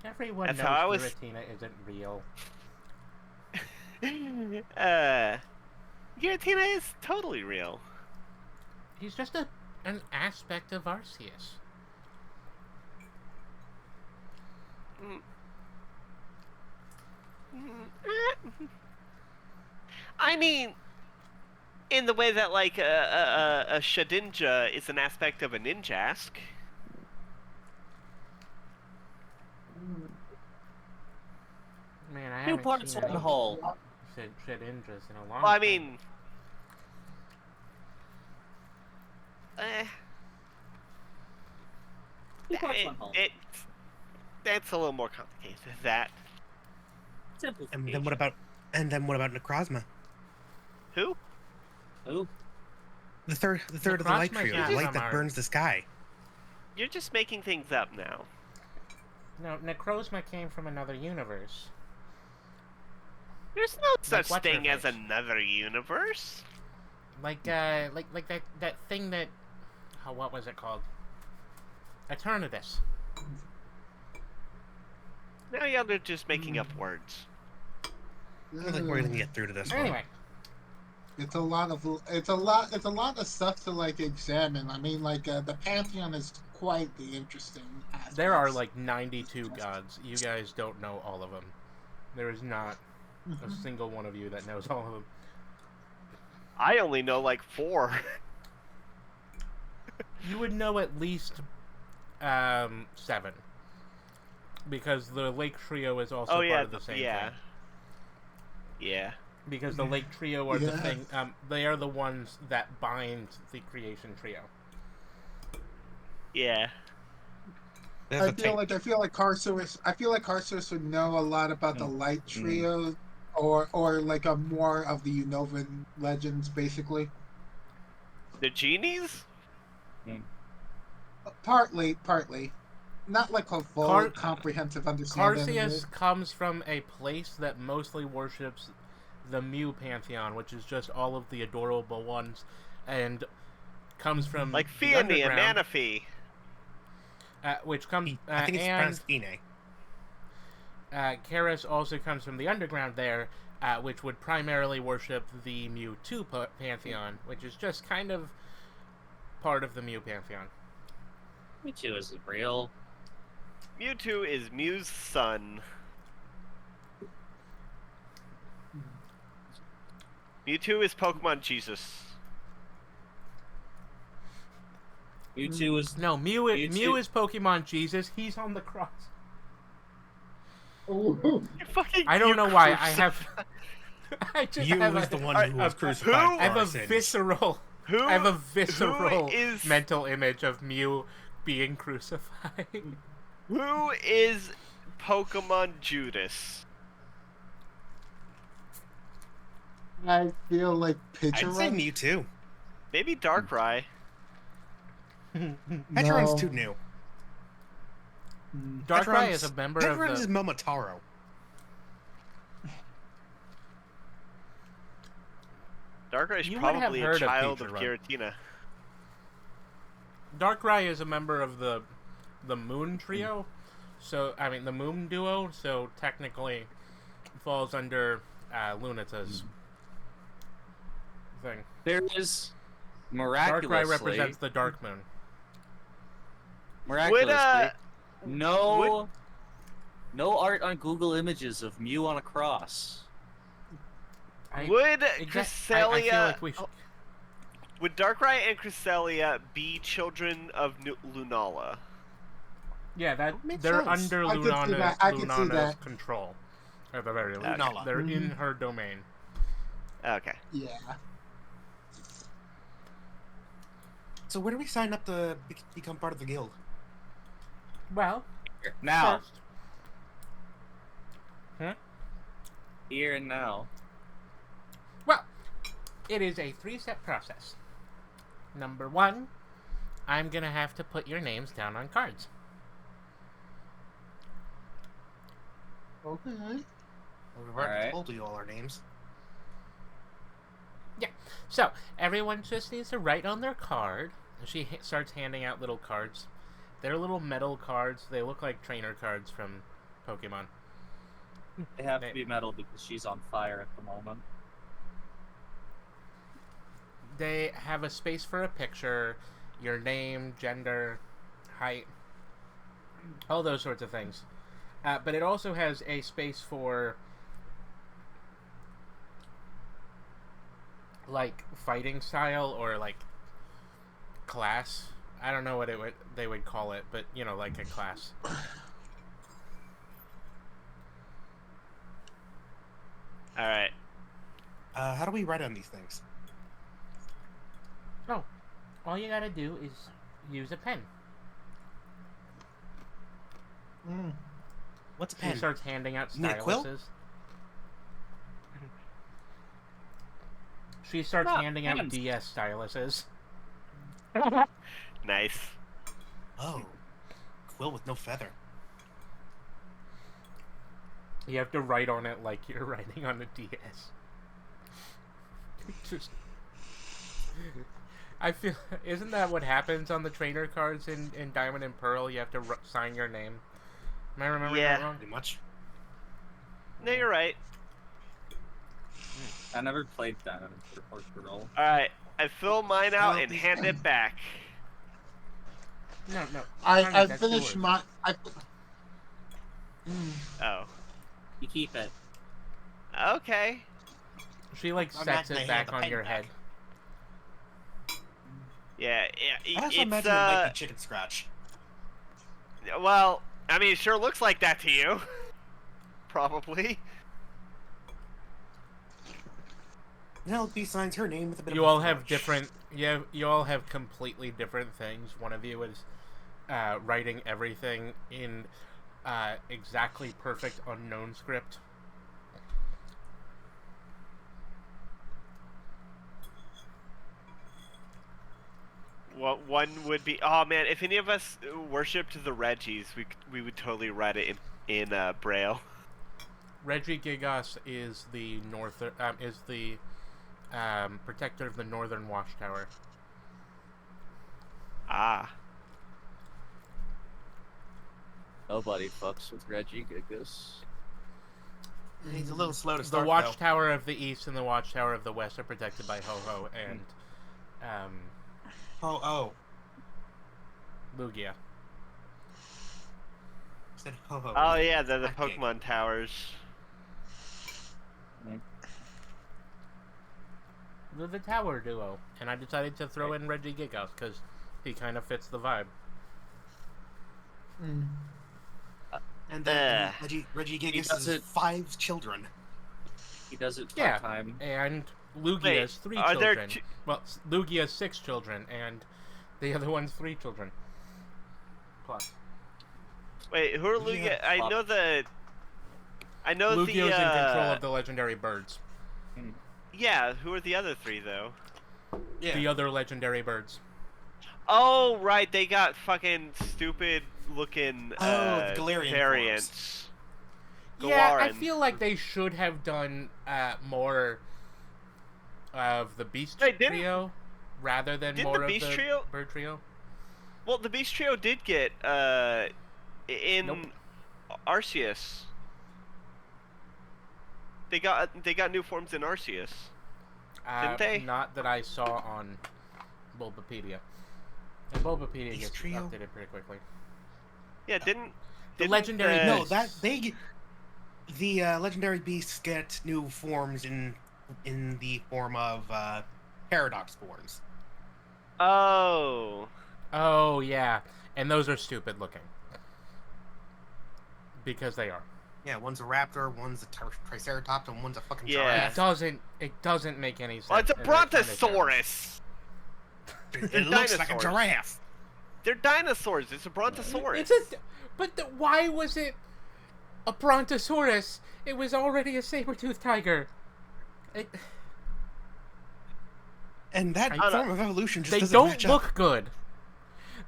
Everyone That's knows how I was- Giratina isn't real. Giratina is totally real. He's just an aspect of Arceus. I mean, in the way that, like, a Shedinja is an aspect of a Ninjask. Man, I Two haven't parts, seen one any whole. Shedinjas in a long Well, I time. mean... Two parts, one whole. That's a little more complicated than that. And then what about Necrozma? Who? Ooh. The third of the light Necrozma trio, is the light from that our- burns the sky. You're just making things up now. No, Necrozma came from another universe. There's no such what's thing her as face? another universe. Like that thing that... Oh, what was it called? Eternatus. Now y'all are just making up words. I don't think we're gonna get through to this one. Anyway, It's a lot of stuff to like examine. I mean, like the pantheon is quite the interesting aspect. there are like 92 gods. You guys don't know all of them. There is not a single one of you that knows all of them. I only know like 4. You would know at least 7. Because the Lake Trio is also part of the same yeah. thing. Yeah. Because the Lake Trio are the Yeah. thing. They are the ones that bind the Creation Trio. Yeah. There's I a feel thing. like Carcerus would know a lot about the light trio, or like a more of the Unovan legends, basically. The genies? Partly, not like a full Car- comprehensive understanding. of Carseus it. comes from a place that mostly worships the Mew pantheon, which is just all of the adorable ones, and comes from Like the Fione and underground, Manaphy. which comes I think it's and pronounced Ine. Karis also comes from the underground there, which would primarily worship the Mewtwo pantheon, which is just kind of part of the Mew pantheon. Mewtwo isn't real. Mewtwo is Mew's son. Mewtwo is Pokemon Jesus. Mewtwo is No, Mew Mewtwo- is Pokemon Jesus. He's on the cross. Ooh. You fucking I don't Mew know why I crucified- have. I just You have was a, the one Alright, who was who- crucified I for have our a sins. visceral. Who? I have a visceral is- mental image of Mew being crucified. Who is Pokemon Judas? I feel like Picture I'd say Run. Mewtwo. Maybe Darkrai. Picture Run's No. too new. Darkrai is a member of Petron's is the. Momotaro. Darkrai's You would have probably a heard of child Picture of Run. Giratina. Darkrai is a member of the Moon Trio, so I mean the Moon Duo. So technically, falls under Lunata's thing. There is Darkrai miraculously, represents the Dark Moon. miraculously, Would, no art on Google Images of Mew on a cross. would I feel Cresselia... like we should, Would Darkrai and Cresselia be children of Lunala? yeah, Makes they're sense. under I can see that. I can see Lunana's that. control, at the very least. Lunala. They're in her domain. Okay. Yeah. So where do we sign up to become part of the guild? Well, Now, first, huh? here and now. Well, it is a 3-step process. Number 1, I'm gonna have to put your names down on cards. Okay. We've already Alright. told you all our names. So, everyone just needs to write on their card. She starts handing out little cards. They're little metal cards. They look like trainer cards from Pokemon. They have to be metal because she's on fire at the moment. They have a space for a picture, your name, gender, height, all those sorts of things. But it also has a space for like fighting style or like class. I don't know what they would call it, but you know, like a class. All right. How do we write on these things? Oh, all you gotta do is use a pen. What's a She pen? starts handing out You need a quill? styluses. She starts Ah, handing out pens. DS styluses. Nice. Oh, quill with no feather. You have to write on it like you're writing on a DS. Just, I feel, isn't that what happens on the trainer cards in Diamond and Pearl? You have to sign your name. Am I remembering Yeah. that wrong? Pretty much. No, you're right. I never played that for Pearl. All right. I fill mine out Well, and hand it back. No. I that's finished yours. my. Oh. You keep it. Okay. She like I'm sets not it gonna hand back the on pen your back. head. Yeah. I also It's imagine it might be chicken scratch. well, I mean, it sure looks like that to you. Probably. Penelope signs her name with a bit You of a all have flourish. different. You all have completely different things. One of you is writing everything in exactly perfect unknown script. What one would be? Oh man, if any of us worshipped the Reggies, we would totally write it in Braille. Reggie Gigos is the protector of the Northern Watchtower. Ah. Nobody fucks with Reggie Gigas. He's a little slow to The start, Watchtower of the East and the Watchtower of the West are protected by Ho-Ho and though. Oh. Lugia. Said ho-ho. Oh yeah, they're the That gig. Pokemon towers. They're the Tower Duo, and I decided to throw in Reggie Gigos because he kind of fits the vibe. And Reggie He Gigas does has it- 5 children. He does it Yeah. part-time. And Lugia Wait, has 3 are there children. two- Well, Lugia has 6 children, and the other one's 3 children. Plus. Wait, who are Yeah, Lugia? I know the. I know Lugia's the. in control of the legendary birds. Yeah, who are the other 3 though? Yeah. The other legendary birds. Oh, right, they got fucking stupid looking Oh, the Galarian variants. Yeah, I Galaran. feel like they should have done more of the beast Wait, didn't- trio rather than didn't more the of beast the trio- bird trio. Well, the Beast Trio did get in Nope. Arceus. They got new forms in Arceus. Didn't they? Not that I saw on Bulbapedia. And Bulbapedia Beast gets trio? updated pretty quickly. Yeah, didn't legendary No, beasts. that they get, the legendary beasts get new forms in the form of paradox forms. Oh. Oh yeah, and those are stupid looking. Because they are. Yeah, one's a raptor, one's a triceratops, and one's a fucking Yeah. It doesn't make any sense. Well, it's a and they're kinda brontosaurus. giraffe. It looks like a dinosaurs. giraffe. They're dinosaurs. It's a brontosaurus. Why was it a brontosaurus? It was already a saber-toothed tiger. And that I don't form of evolution just They doesn't don't match look up. good.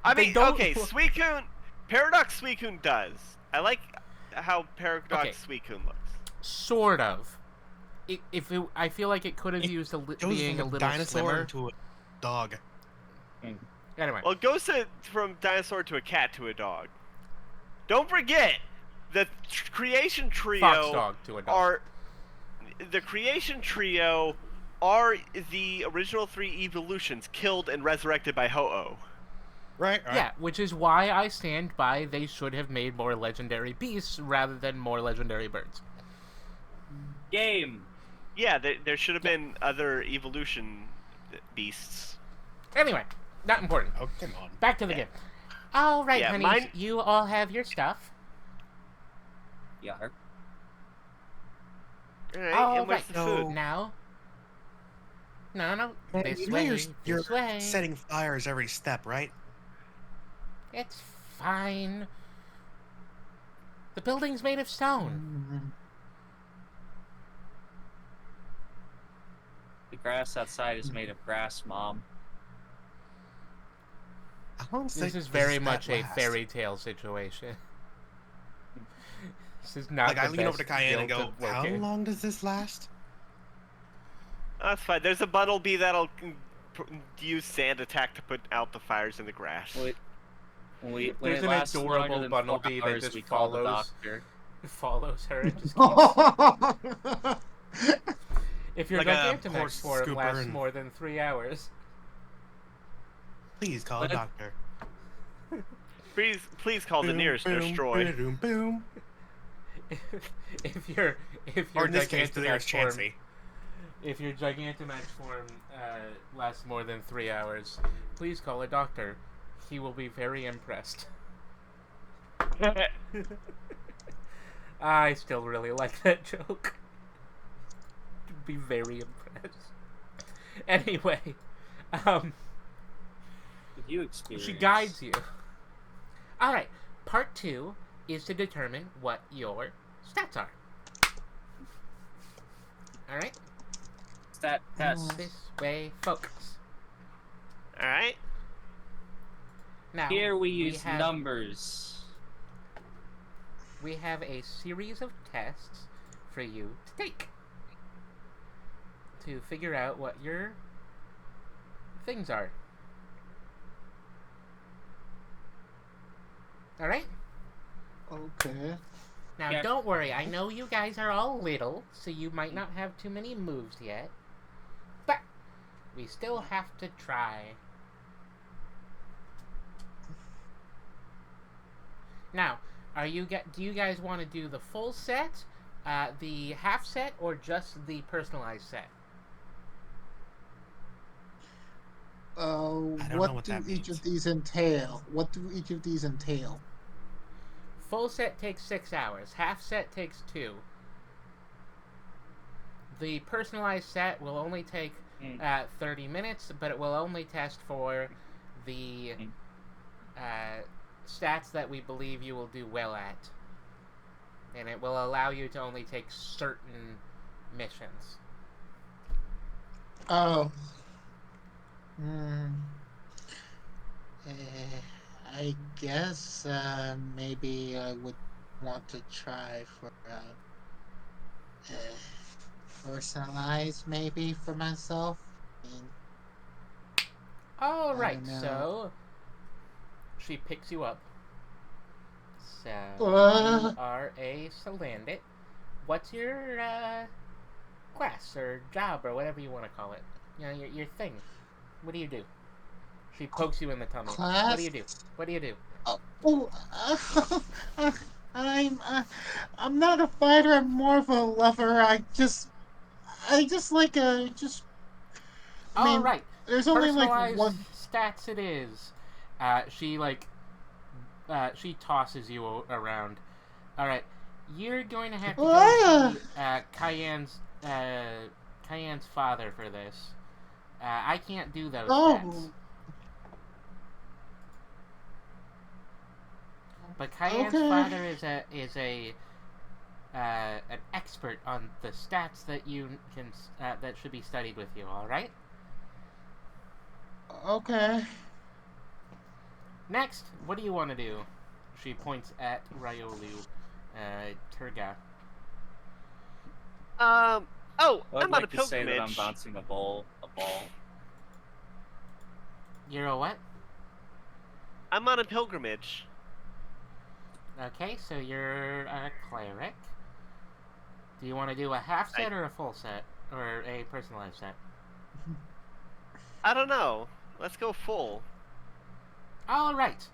I They mean, don't okay, look- Suicune, Paradox Suicune does. I like how Paradox Okay. Suicune looks. Sort of. I feel like it could have It used Goes being a from a little dinosaur slimmer. into a dog. Anyway, Well, it goes from dinosaur to a cat to a dog. Don't forget, the Creation Trio fox dog to a dog. are the Creation Trio are the original 3 evolutions killed and resurrected by Ho-Oh. Right? Yeah, which is why I stand by they should have made more legendary beasts rather than more legendary birds. Game. Yeah, there should have been other evolution beasts. Anyway, not important. Oh, come on. Back to the game. All right, Yeah, honeys, mine- you all have your stuff. Yeah. Alright, All and where's right, the so- food? now. No, Man, this you know way, you're this way. setting fires every step, right? It's fine. The building's made of stone. The grass outside is made of grass, Mom. How long This is very much a fairy tale situation. This is not Like, the I lean over to best Cayenne and build go, to how locate. long does this last? That's fine. There's a Bunnelby that'll use sand attack to put out the fires in the grass. When There's it an lasts longer adorable than 4 Bunnelby that hours, just we call the follows. doctor. Follows her and just keeps... Oh, If your Like a Gigantamax horse form scooper lasts and- more than 3 hours. Please call a What? doctor. Please call the nearest nurse droid. Boom, boom. if your Or in this case, the Gigantamax nearest form, Chansey. if your Gigantamax form lasts more than 3 hours, please call a doctor. He will be very impressed. I still really like that joke. Be very impressed. Anyway, Did you experience? she guides you. All right, part 2 is to determine what your stats are. All right, Stat test. this way, focus. Alright. Now Here we use have, numbers. We have a series of tests for you to take to figure out what your things are. All right. okay. Now, Yeah. don't worry. I know you guys are all little, so you might not have too many moves yet. But we still have to try. Now, do you guys want to do the full set, the half set, or just the personalized set? I don't know What what do that each means. of these entail? What do each of these entail? Full set takes 6 hours. Half set takes 2. The personalized set will only take 30 minutes, but it will only test for the stats that we believe you will do well at. And it will allow you to only take certain missions. Oh. Hmm. Eh, I guess maybe I would want to try for personalized maybe for myself. I mean, All I right, don't know. so she picks you up. So you Uh, are a Salandit. What's your class or job or whatever you want to call it? You know, your thing. What do you do? She pokes you in the tummy. What do class? you do? What do you do? Oh, oh uh, I'm I'm not a fighter. I'm more of a lover. I just like just. I All mean, right, there's only like personalized one. stats. It is. She like she tosses you around. All right, you're going to have to go Ah! see Cayenne's father for this. I can't do those stats. Oh, But Cayenne's okay, father is a an expert on the stats that you can that should be studied with you. All right. okay. Next, what do you want to do? She points at Ryolu, Turga. Um. Oh, I would I'm on a like to say that I'm pilgrimage. bouncing a ball. A ball. You're a what? I'm on a pilgrimage. Okay, so you're a cleric. Do you want to do a half I set or a full set or a personalized set? I don't know. Let's go full. All right.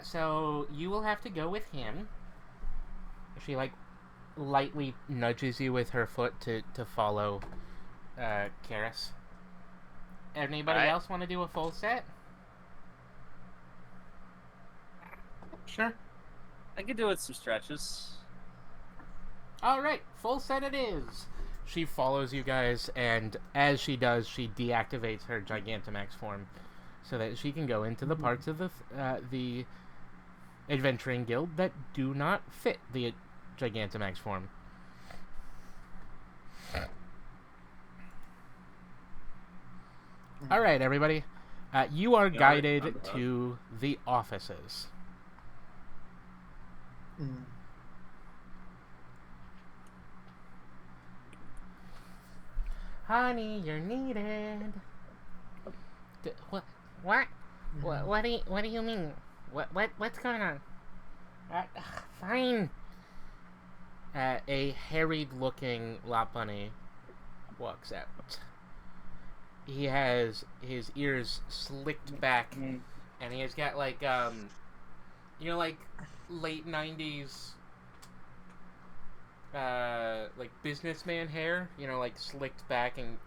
So you will have to go with him. She like lightly nudges you with her foot to follow Karis. All Anybody right. else want to do a full set? Sure. I could do it some stretches. All right, full set it is. She follows you guys, and as she does, she deactivates her Gigantamax form, so that she can go into the parts of the adventuring guild that do not fit the Gigantamax form. All right, everybody. You are You already guided remember that. to the offices. Mm. Honey, you're needed. What? What? Mhm. What do you mean? What's going on? Fine. A harried-looking Lopunny walks out. He has his ears slicked back, Mm. and he has got like like late '90s like businessman hair. You know, like slicked back and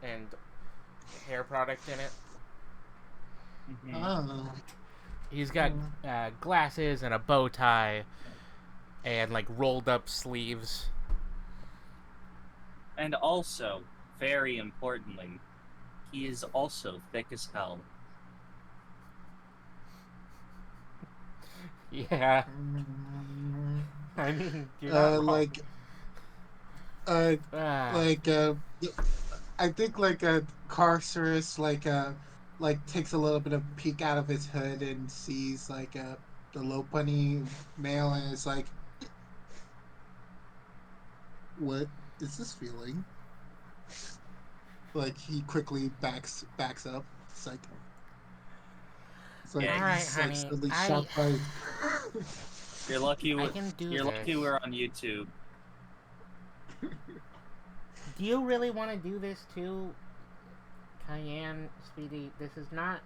hair product in it. Mhm. Oh. He's got glasses and a bow tie and like rolled up sleeves. And also, very importantly, he is also thick as hell. Yeah, Mm. I mean you're not wrong. Uh, Ah, like I think like a Carcerus like takes a little bit of peek out of his hood and sees like the low bunny male and is like, what is this feeling? Like he quickly backs up. It's like Yeah, all right, he's like honey. suddenly I shocked by. you're lucky. I can do You're lucky this. we're on YouTube. Do you really want to do this too, Cayenne, sweetie? This is not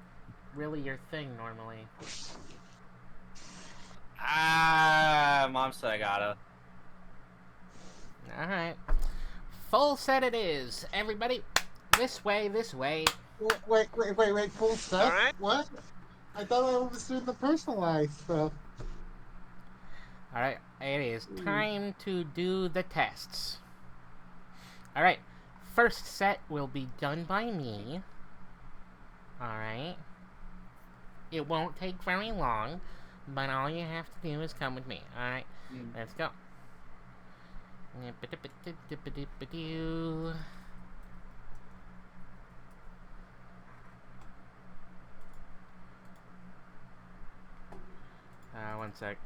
really your thing normally. Mom said I gotta. All right, full set it is. Everybody, this way, this way. Wait, full All set? right. What? I thought I was doing the personalized stuff. All right, it is time to do the tests. All right, first set will be done by me. All right. It won't take very long, but all you have to do is come with me. All right, let's go. one sec.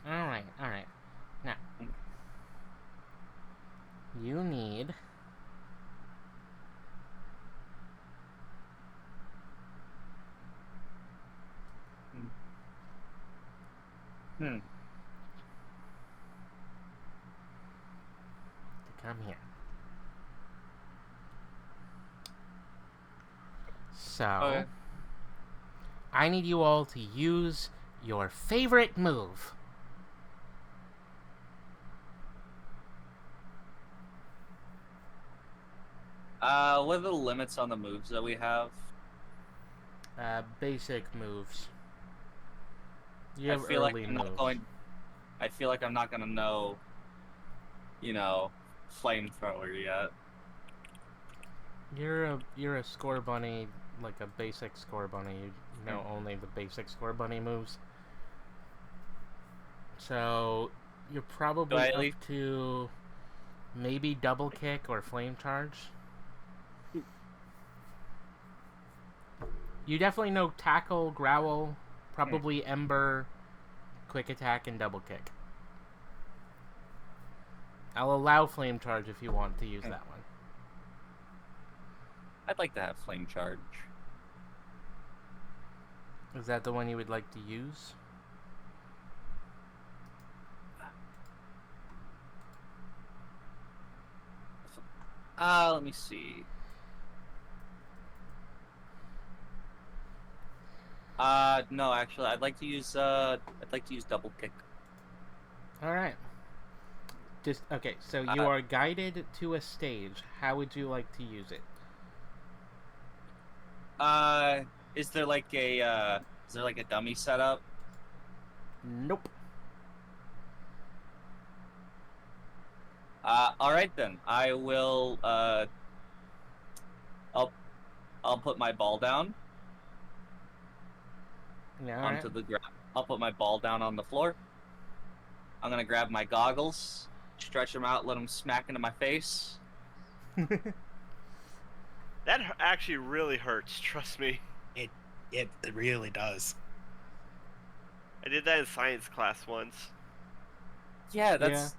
Alright. Now, you need... Hmm. to come here. So, Okay. I need you all to use your favorite move. What are the limits on the moves that we have? Basic moves. You I have feel like early I'm moves. not going. I feel like I'm not gonna know, flamethrower yet. You're a score bunny, like a basic score bunny. You know only the basic score bunny moves. So you're probably I up leave? to maybe double kick or flame charge. You definitely know tackle, growl, probably ember, quick attack, and double kick. I'll allow flame charge if you want to use that one. I'd like to have flame charge. Is that the one you would like to use? Let me see. No, actually, I'd like to use double kick. All right. Just okay. So you are guided to a stage. How would you like to use it? Is there like a dummy setup? Nope. All right then. I will. I'll put my ball down Yeah. All onto the ground. I'll put my ball down on the floor. I'm gonna grab my goggles, stretch them out, let them smack into my face. right. That actually really hurts. Trust me. It really does. I did that in science class once. Yeah, that's.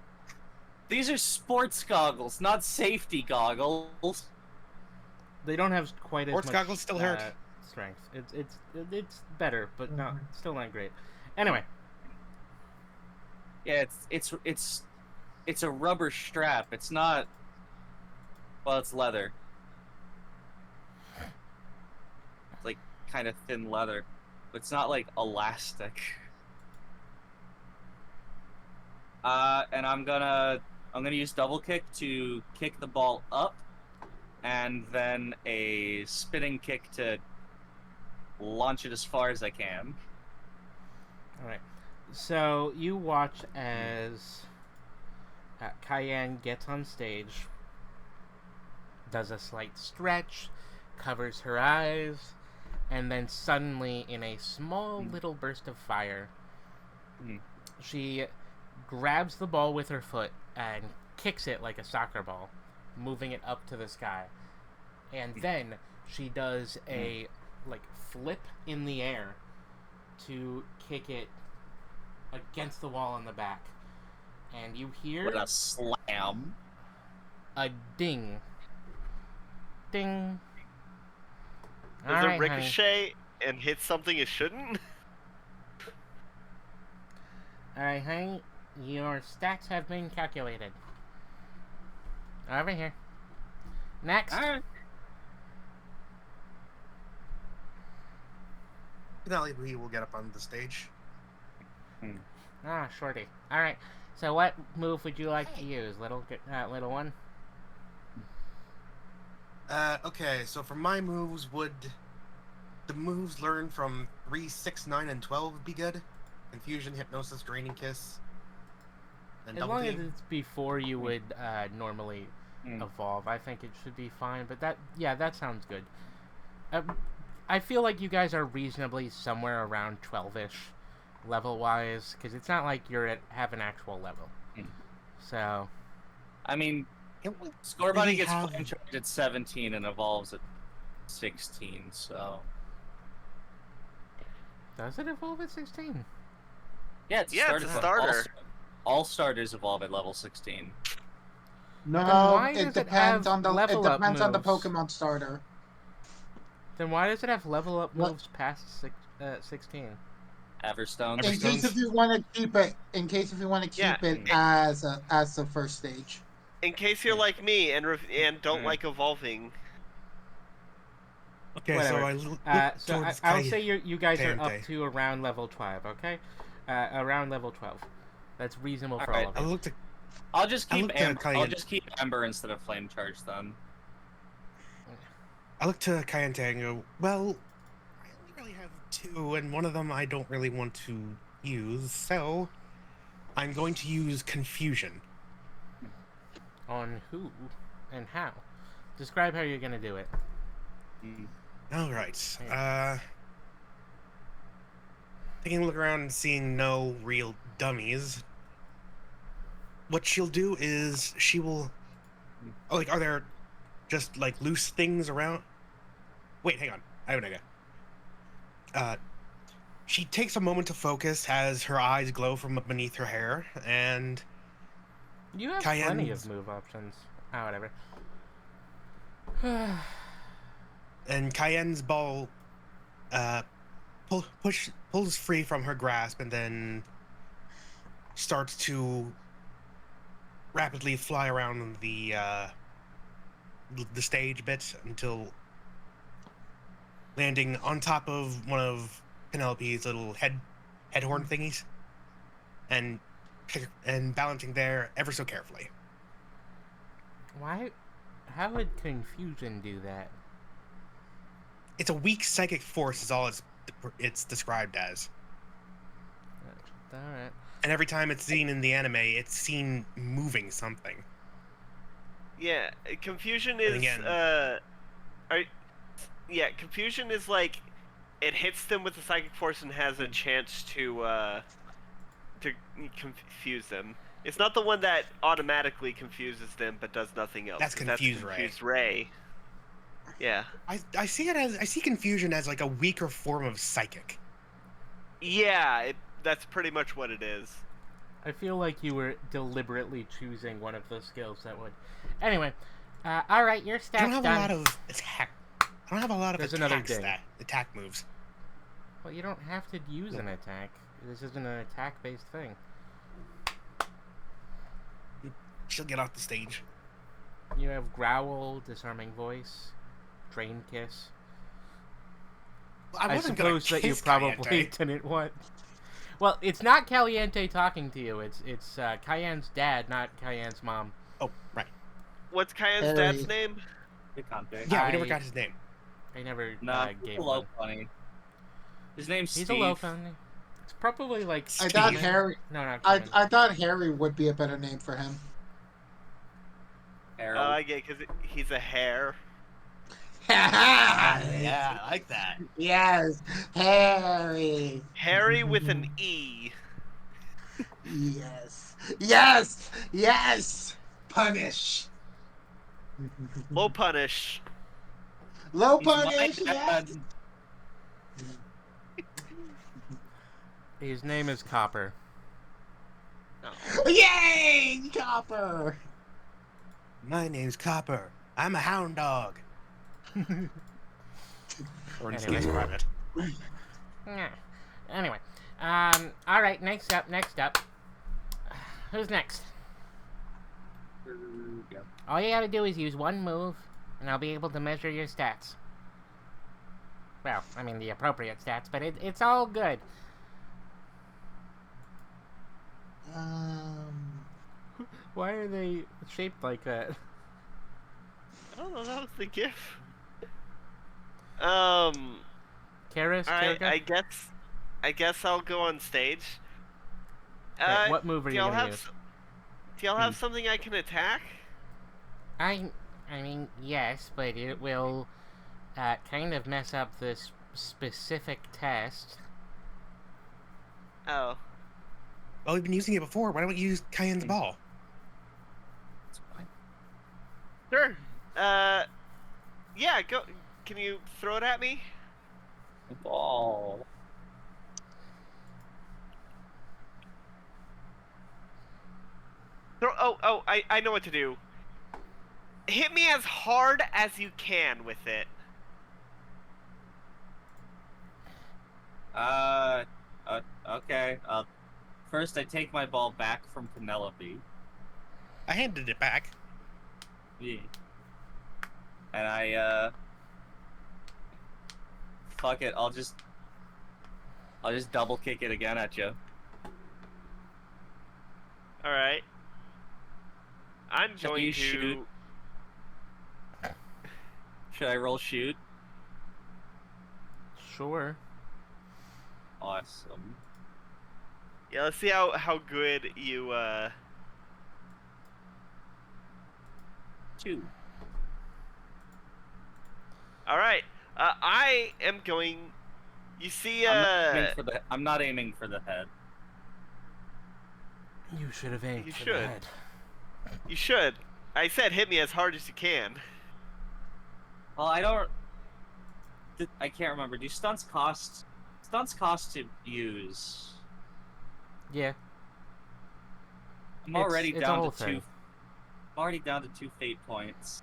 These are sports goggles, not safety goggles. They don't have quite as Sports much goggles still hurt. Strength. It's better, but not still not great. Anyway. Yeah, it's a rubber strap. It's not. Well, it's leather. It's like kind of thin leather, but it's not like elastic. And I'm gonna use double kick to kick the ball up, and then a spinning kick to launch it as far as I can. All right. So you watch as Cayenne gets on stage, does a slight stretch, covers her eyes, and then suddenly, in a small little burst of fire, she grabs the ball with her foot and kicks it like a soccer ball, moving it up to the sky. And then she does a flip in the air to kick it against the wall in the back. And you hear With a slam. a ding. Ding. Does All it right, honey. ricochet and hit something it shouldn't? Alright, honey. Your stats have been calculated. Over here. Next. Alright. Finale, we will get up on the stage. Ah, shorty. Alright. So what move would you like to use, little one? Okay, so for my moves, would the moves learned from 3, 6, 9, and 12 be good? Confusion, Hypnosis, Draining Kiss, and As Double long as Team? it's before you would normally evolve, I think it should be fine. But that sounds good. I feel like you guys are reasonably somewhere around 12-ish level-wise, because it's not like have an actual level. So, I mean, Don't we Score Bunny really gets have- flame charged at 17 and evolves at 16, so... Does it evolve at 16? Yeah, it's Yeah, it's a starter. All starters evolve at level 16. Then No, why it does it depends have on the level up moves? Pokemon starter. Then why does it have level up What? moves past 16? Everstone. In case if you want to keep it, Yeah. as the first stage. In case you're like me and don't like evolving. Okay, Whatever. so I look So towards I'll Kai- say you guys are up Kayente. to around level 12, okay? Around level 12. That's reasonable for Alright, all of I you. looked at I'll just I keep looked at Ember. I'll Cayenne. just keep Ember instead of Flame Charge then. Kayente and go, well, I only really have two, and one of them I don't really want to use, so I'm going to use Confusion. On who and how? Describe how you're gonna do it. Alright, taking a look around and seeing no real dummies, what she'll do is she will... Oh, like, are there just, like, loose things around? Wait, hang on. I have an idea. She takes a moment to focus as her eyes glow from beneath her hair, and You have plenty Cayenne's- of move options. Ah, whatever. Cayenne's ball pulls free from her grasp and then starts to rapidly fly around the stage bit until landing on top of one of Penelope's little head horn thingies and balancing there ever so carefully. Why? How would confusion do that? It's a weak psychic force is all it's described as. Alright. And every time it's seen in the anime, it's seen moving something. Yeah, confusion And is again- confusion is like it hits them with the psychic force and has a chance to confuse them. It's not the one that automatically confuses them but does nothing else. That's 'cause Confuse Ray. Confuse Ray. Yeah. I see confusion as like a weaker form of psychic. Yeah, that's pretty much what it is. I feel like you were deliberately choosing one of the skills that would. Anyway, alright, your stats I don't have done. a lot of attack. I don't have a lot of There's another attack moves. Well, you don't have to use an attack. This isn't an attack-based thing. She'll get off the stage. You have Growl, Disarming Voice, Drain Kiss. I I wasn't gonna suppose that you kiss probably Kayente. didn't want. Well, it's not Caliente talking to you. It's Cayenne's dad, not Cayenne's mom. Oh, right. What's Cayenne's Harry. dad's name? Yeah, we never I- got his name. I never Nah, gave he's a low one. funny. His name's He's Steve. a low funny. It's probably like. I thought Steve. Harry. No, not I Steven. I thought Harry would be a better name for him. Harold. I get because he's a hare. Yeah, I like that. Yes, Harry. Harry with an E. Yes. Yes. Yes. Punish. Low punish. Low He's my punish. dad. Yes. His name is Copper. Yay, Copper. My name's Copper. I'm a hound dog. Or in Anyway. Steve's private. Yeah. Anyway, all right. Next up. Who's next? All you gotta do is use one move, and I'll be able to measure your stats. Well, I mean the appropriate stats, but it's all good. Why are they shaped like that? I don't know. That was the GIF. Karis, Alright, Kirka? I guess I'll go on stage. Wait, what move are do you y'all gonna have use? Do y'all have something I can attack? I mean, yes, but it will kind of mess up this specific test. Oh. Well, we've been using it before. Why don't we use Cayenne's ball? Sure. Yeah. Go. Can you throw it at me? Ball. Throw. Oh. I know what to do. Hit me as hard as you can with it. Okay. First I take my ball back from Penelope. I handed it back. Yeah. And fuck it, I'll just double kick it again at you. All right. I'm Shall going you to. shoot? Should I roll shoot? Sure. Awesome. Yeah. Let's see how good you. 2. All right. I am going. You see. I'm not aiming for the head. You should have aimed You for should. the head. You should. I said hit me as hard as you can. Well, I can't remember. Do stunts cost to use? Yeah. I'm already it's a down whole to thing. 2. I'm already down to 2 fate points.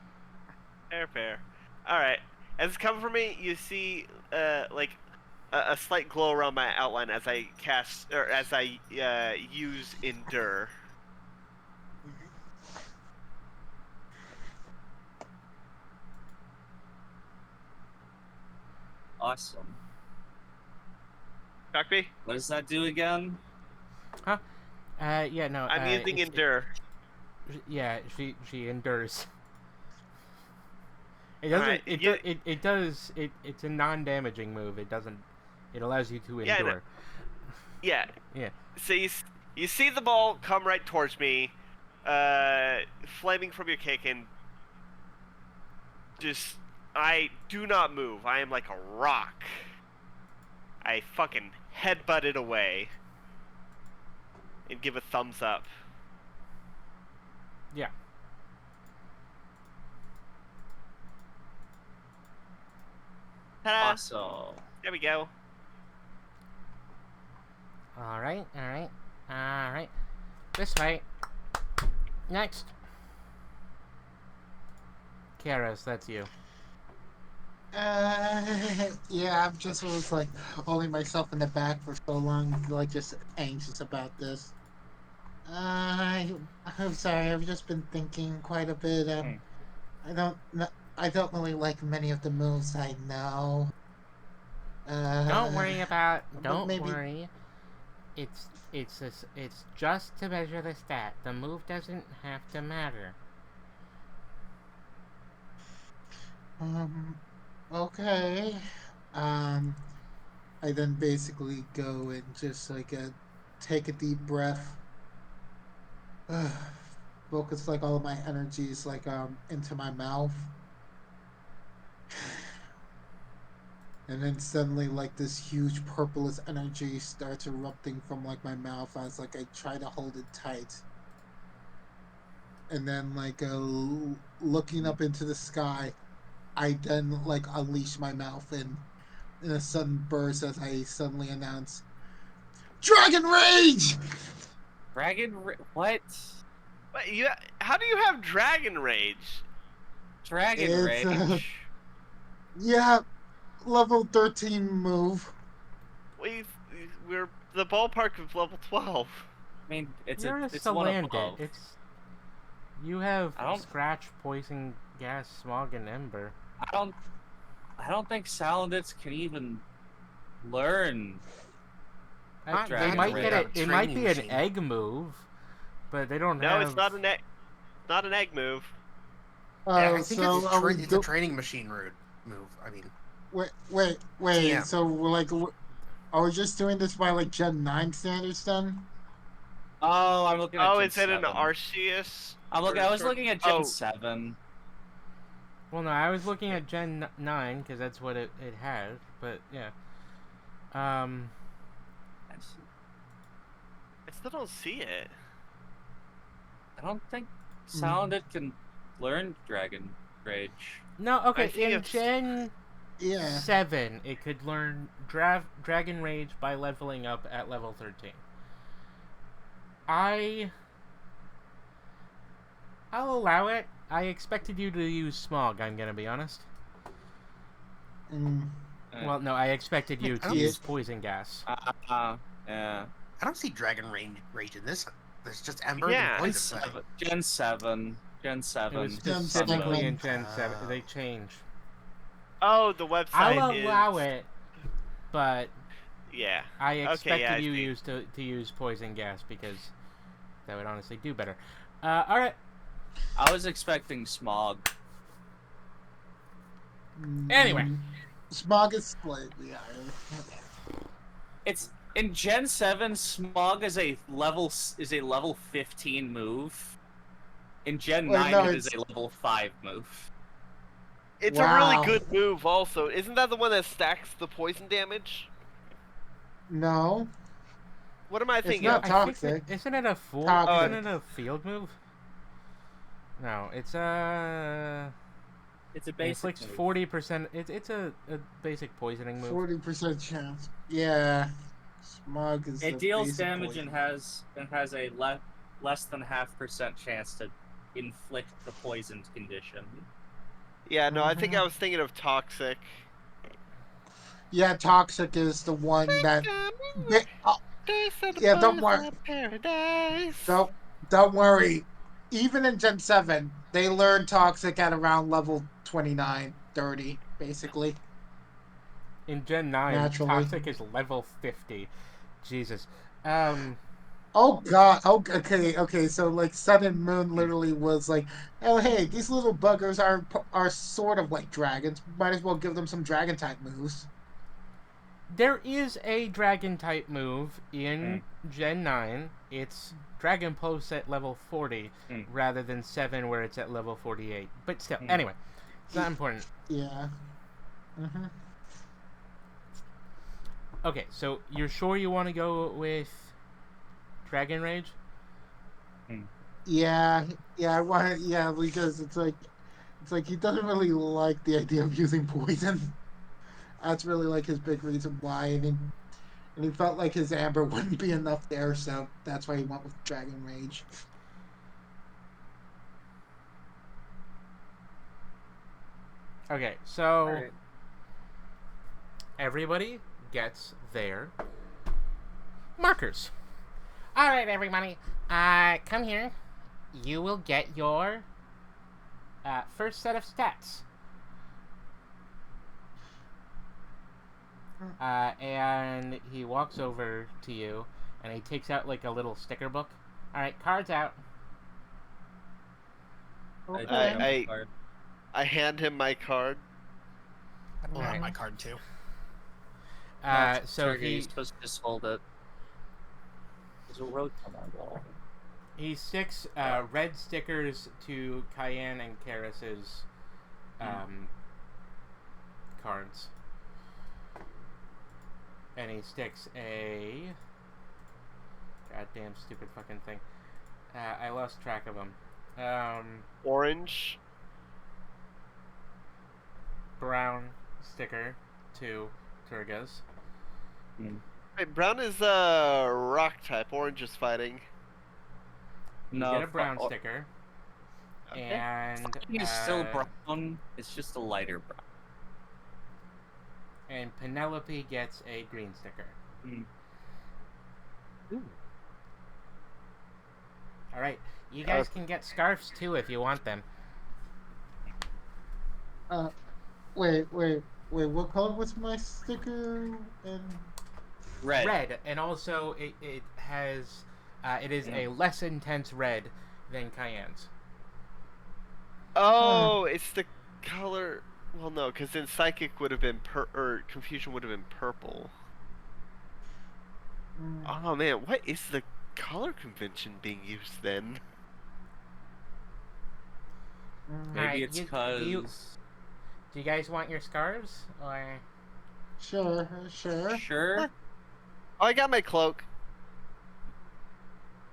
Fair. All right. As it's coming for me, you see, like, a slight glow around my outline as I cast or as I use endure. Awesome. Cockby? What does that do again? Huh? Yeah, no. I'm using it's- endure. yeah, she endures. It Alright, doesn't. It does. It's a non-damaging move. It doesn't. It allows you to Yeah, endure. Yeah. Yeah. So you see the ball come right towards me, flaming from your kick, and just I do not move. I am like a rock. I fucking headbutt it away and give a thumbs up. Yeah. Ta-da! Awesome. There we go. All right. All right. All right. This way. Next. Karos, that's you. Yeah, I've just was like holding myself in the back for so long, like just anxious about this. I'm sorry, I've just been thinking quite a bit. I don't kn- I don't really like many of the moves I know. Don't worry about. but Don't maybe worry. It's just to measure the stat. The move doesn't have to matter. um okay. Um I then basically go and just like take a deep breath. Focus like all of my energies like into my mouth. And then suddenly like this huge purplish energy starts erupting from like my mouth as like I try to hold it tight. And then like looking up into the sky, I then like unleash my mouth and in a sudden burst as I suddenly announce Dragon Rage! What? Wait, how do you have Dragon Rage? Dragon It's Rage? yeah, level 13 move. We're the ballpark of level 12. I mean, it's You're a it's one Salandit. above. You have I don't- scratch, poison, gas, smog, and ember. I don't think Salandits can even learn. Not They Dragon might Rage. get Have it. a It might training be an machine. egg move, but they don't No, have. it's not an egg. Not an egg move. Yeah, Oh, I think so are we it's a training machine move. I mean, wait. TM. So we're like, are we just doing this by like Gen 9 standards then? Oh, I'm looking at Oh, Gen is it an 7. Arceus? I was looking at Gen 7. Well, no, I was looking at Gen 9 because that's what it had. But yeah. I still don't see it. I don't think Salandit can learned Dragon Rage. No, okay. I think In it's- Gen Yeah. 7, it could learn Dragon Rage by leveling up at level 13. I'll allow it. I expected you to use Smog, I'm gonna be honest. Mm, Well, no, I expected you I to don't- use Poison Gas. Yeah. I don't see Dragon Rage in this. There's just Ember Yeah. and Gen Poison. 7. Gen 7. Gen 7. It was Gen specifically 7. in Gen 7. They changed. Oh, the website I'll is... allow it, but Yeah. I expected yeah, I you see. to use Poison Gas because that would honestly do better. Alright. I was expecting Smog. Anyway. Smog is slightly higher. It's in Gen 7. Smog is a level 15 move. In Gen Wait, 9, no, it is it's- a level 5 move. It's Wow. a really good move also. Isn't that the one that stacks the poison damage? No, What am I it's thinking not of? I think toxic. isn't it a full? Toxic. Isn't it a field move? No, it's It's a it basic inflicts move. 40%. It's a basic poisoning move. 40% chance. Yeah. Smog is. It a deals basic damage poison. and has a less than 0.5% chance to inflict the poisoned condition. Yeah, no, I think Mhm. I was thinking of Toxic. Yeah, toxic is the one that. Yeah, don't worry. Paradise. Don't worry. Even in Gen 7, they learn toxic at around level 29, 30, basically. In Gen 9, Naturally. Toxic is level 50. Jesus. Oh god. Oh, okay. So like Sun and Moon literally was like, oh hey, these little buggers are sort of like dragons. Might as well give them some dragon type moves. There is a dragon type move in Gen 9. It's Dragon Pulse at level 40 rather than 7 where it's at level 48. But still, anyway, it's not important. Yeah. Mhm. Okay, so you're sure you want to go with Dragon Rage? Yeah. Yeah. I want it. Yeah, because it's like he doesn't really like the idea of using poison. That's really like his big reason why, and he felt like his amber wouldn't be enough there, so that's why he went with Dragon Rage. Okay, so Alright. everybody gets their markers. All right, everybody, come here. You will get your first set of stats. And he walks over to you, and he takes out like a little sticker book. All right, cards out. Okay. I hand him my card. I pull out Alright. my card too. So You're he supposed to just hold it. There's a road on that wall. he sticks red stickers to Cayenne and Karis's cards. And he sticks a goddamn stupid fucking thing. I lost track of them. Orange. Brown sticker to Turgas. Wait, brown is rock type. Orange is fighting. You No, get a brown fu- sticker. Okay. And Fucking is still brown. It's just a lighter brown. and Penelope gets a green sticker. All right, you guys can get scarves too if you want them. Wait. What color was my sticker? And Red. And also it has it is a less intense red than Cayenne's. Oh, it's the color. Well, no, because then psychic would have been or confusion would have been purple. Oh man, what is the color convention being used then? Maybe Alright, it's do because. you guys want your scarves or? Sure. Sure. Oh, I got my cloak.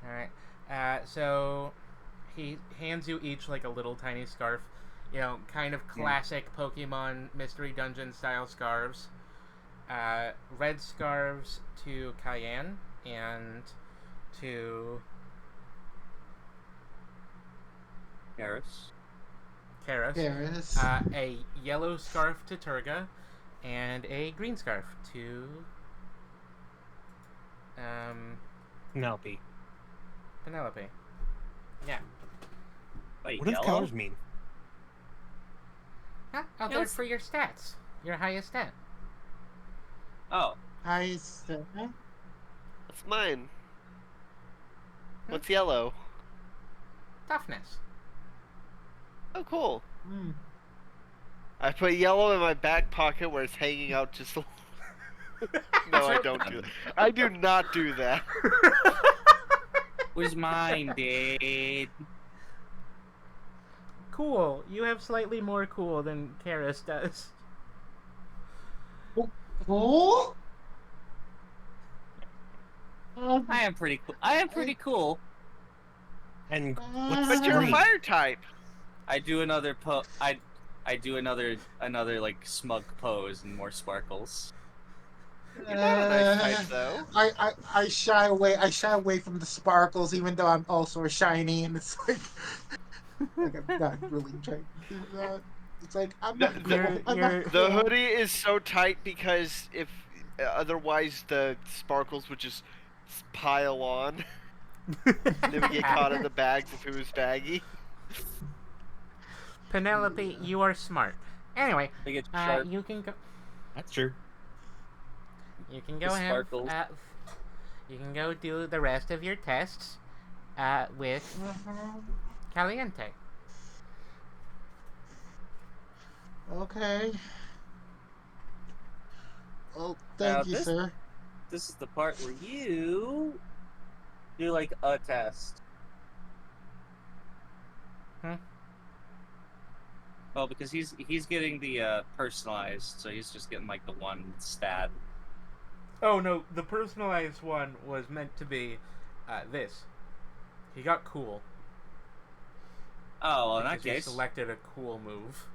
All right. So he hands you each like a little tiny scarf. You know, kind of classic Pokemon Mystery Dungeon style scarves. Red scarves to Cayenne and to Karis. Karis. Paris. A yellow scarf to Turga, and a green scarf to Penelope. Penelope. Yeah. Wait, What do the yellow? colors mean? Huh? Oh, they're for your stats. Your highest stat. Oh, I said, That's mine. What's yellow? Toughness. Oh, cool. hmm. I put yellow in my back pocket where it's hanging out just. No, I don't do that. I do not do that. was mine, dude. Cool. You have slightly more cool than Karis does. Cool? I am pretty cool. I am pretty cool. And But you're a green? fire type. I do another I do another like smug pose and more sparkles. You're not a nice type, though. I shy away. I shy away from the sparkles, even though I'm also shiny, and it's like I'm not really trying to do that. It's like I'm not cool. I'm not The cool. hoodie is so tight because if otherwise the sparkles would just pile on. They would get caught in the bags if it was baggy. Penelope, you are smart. Anyway, They get sharp. you can go. That's true. You can go The ahead. sparkles. You can go do the rest of your tests with Caliente. Okay. Oh, Now thank you, this- sir. This is the part where you do like a test. Hmm? Oh, because he's getting the personalized, so he's just getting like the one stat. Oh no, the personalized one was meant to be this. He got cool. Oh, well, in that because he case, selected a cool move.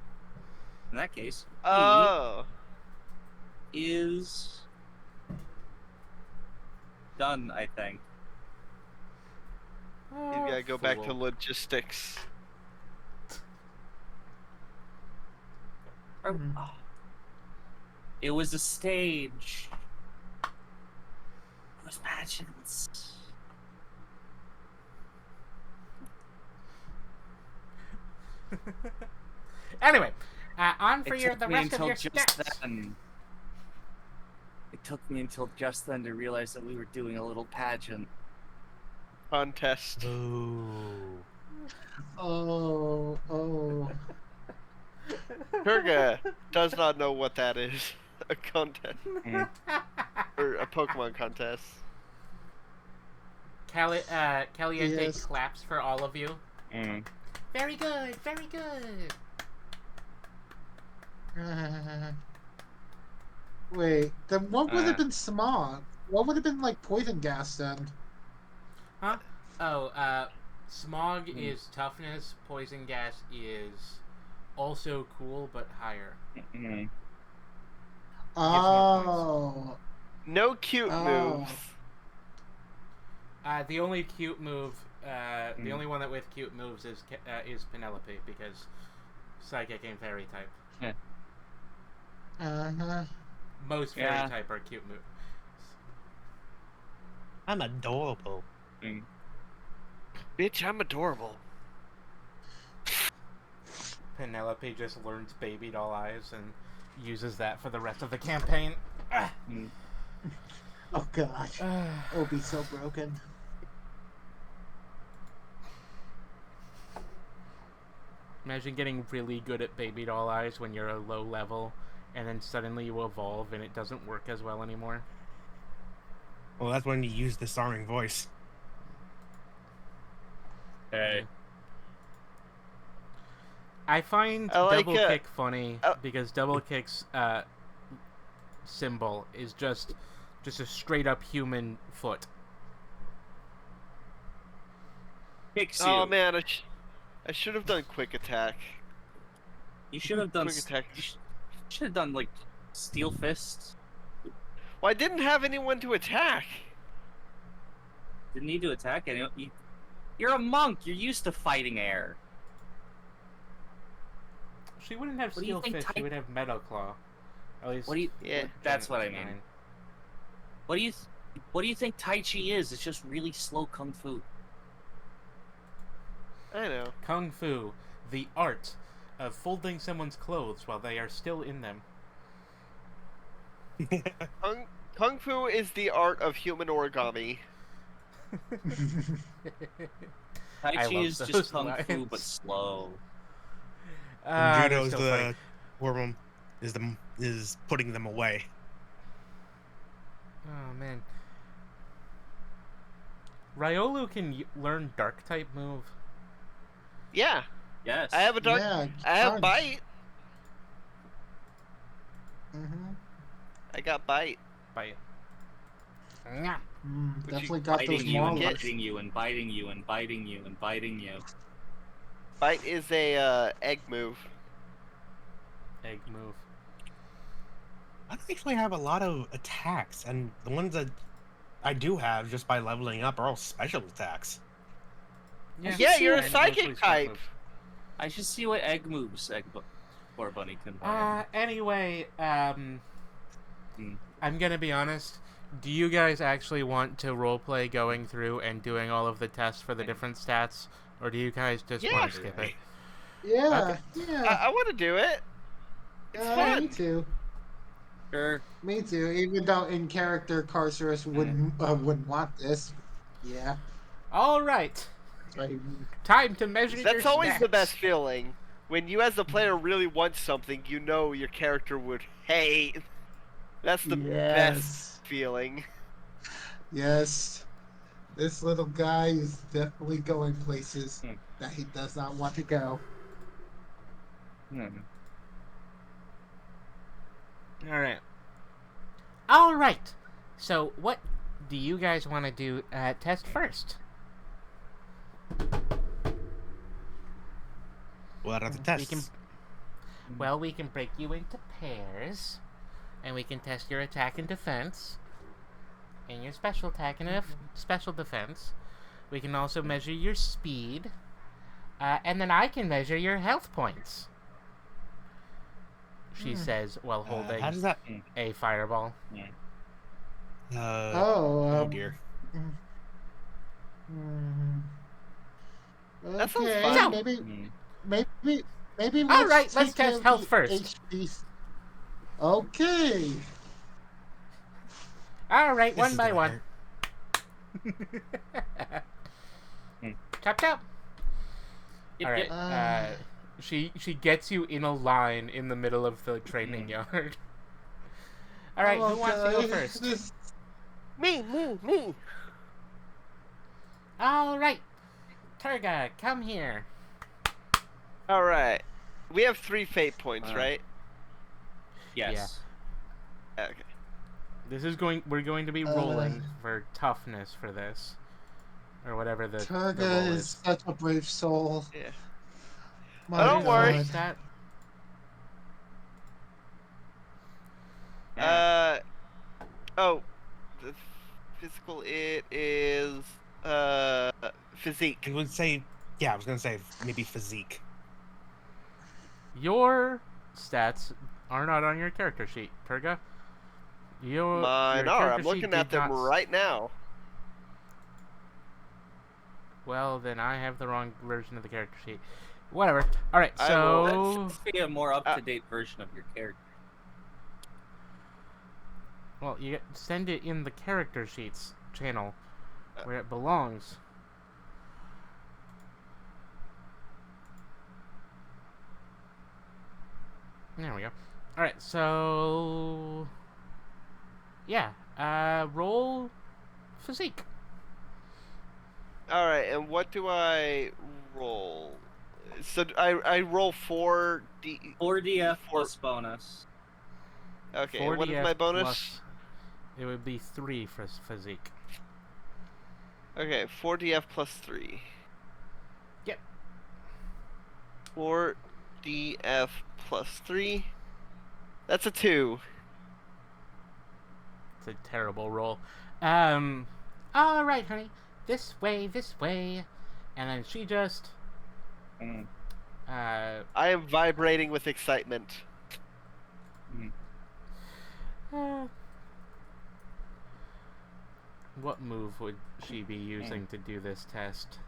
Oh. he is done. I think. You gotta go back to logistics. Mhm. Oh. It was a stage. It was pageants. Anyway, on for It the took me rest of until your just stats. then. It took me until just then to realize that we were doing a little pageant. Contest. Ooh. Oh. Turga does not know what that is. A contest. Mm. Or a Pokemon contest. Caliente Yes. claps for all of you. Mm. Very good, very good. Wait, then what would Uh. have been smog? What would have been like poison gas then? Huh? Oh, smog Mm. is toughness. Poison gas is also cool but higher. Mm. more Oh. No cute Oh. moves. The only cute move, the Mm. only one that with cute moves is Penelope because psychic and fairy type. Uh-huh. Most fairy Yeah. type are cute moves. I'm adorable. Mm. Bitch, I'm adorable. Penelope just learns baby doll eyes and uses that for the rest of the campaign. Ah. Mm. Oh gosh. Obi's so broken. Imagine getting really good at baby doll eyes when you're a low level, and then suddenly you evolve and it doesn't work as well anymore. Well, that's when you use the starring voice. Hey. I find I like double it. kick funny because double kick's symbol is just a straight up human foot. kicks you. Oh man, I should have done quick attack. You should have done. Quick attack. You should have done like steel fists. Well, I didn't have anyone to attack. Didn't need to attack anyone. You're a monk. You're used to fighting air. She wouldn't have What do you steel think fist. She would have metal claw. At least. What do you? Yeah. That's what I Janet- mean. What do you think Tai Chi is? It's just really slow kung fu. I know. Kung Fu, the art of folding someone's clothes while they are still in them. Kung Fu is the art of human origami. Tai I Chi love is those just kung fu lines. but slow. And they're Judo's still funny. the worm is putting them away. Oh man. Ryolu can learn dark type move. Yeah, Yes. I have a dark. Yeah, I have charge. bite. Mm-hmm. I got bite. Bite. Definitely got those biting you and marbles. biting you and biting you and biting you and biting you. Bite is a egg move. Egg move. I don't actually have a lot of attacks, and the ones that I do have just by leveling up are all special attacks. Yeah, you're a and psychic mostly spell type. moves. I should see what egg moves or bunny can buy. Anyway, Hmm. I'm gonna be honest. Do you guys actually want to roleplay going through and doing all of the tests for the different stats, or do you guys just Yeah. want to skip it? Yeah, yeah. I want to do it. It's fun. Me too. Sure. Me too. Even though in character Carcerus wouldn't want this. Yeah, All right, that's right. time to measure your That's always the stats. best feeling. When you, as the player, really want something, you know your character would hate. That's the best feeling. Yes. This little guy is definitely going places Hmm. that he does not want to go. All right. All right. So, what do you guys want to do? Test first. What are the We tests? can. Well, we can break you into pairs, and we can test your attack and defense, and your special attack and special defense. We can also measure your speed, and then I can measure your health points. She says while holding How does that? a fireball. Oh dear. That sounds Okay, fun. maybe. All right, let's take care test of health the first. HPs. Okay. All right, This one is by gonna one. hurt. Chop chop. Yep, All right. yep. She gets you in a line in the middle of the training yard. All right, who wants to go Okay, first? Me. All right, Turga, come here. All right. We have 3 fate points, right? Yes. Okay. This is we're going to be rolling for toughness for this, or whatever the roll Turga is is. such a brave soul. Yeah. My Don't worry. God. Stat. Oh, the physical it is physique. I would say, yeah, I was gonna say maybe physique. Your stats are not on your character sheet, Turga. Your Mine your are. character I'm sheet looking did at them not right now. Well, then I have the wrong version of the character sheet. Whatever. All right, I so Let's be a more up-to-date version of your character. well, send it in the character sheets channel where it belongs. There we go. All right, so yeah, roll physique. All right, and what do I roll? So I roll 4d. 4DF plus bonus. Okay, and what is 4DF my bonus? plus- it would be 3 for physique. Okay, 4df plus 3. 4DF plus 3. That's a 2. It's a terrible roll. All right, honey. This way, this way. And then she just, Mm. I am vibrating with excitement. uh, what move would she be using to do this test?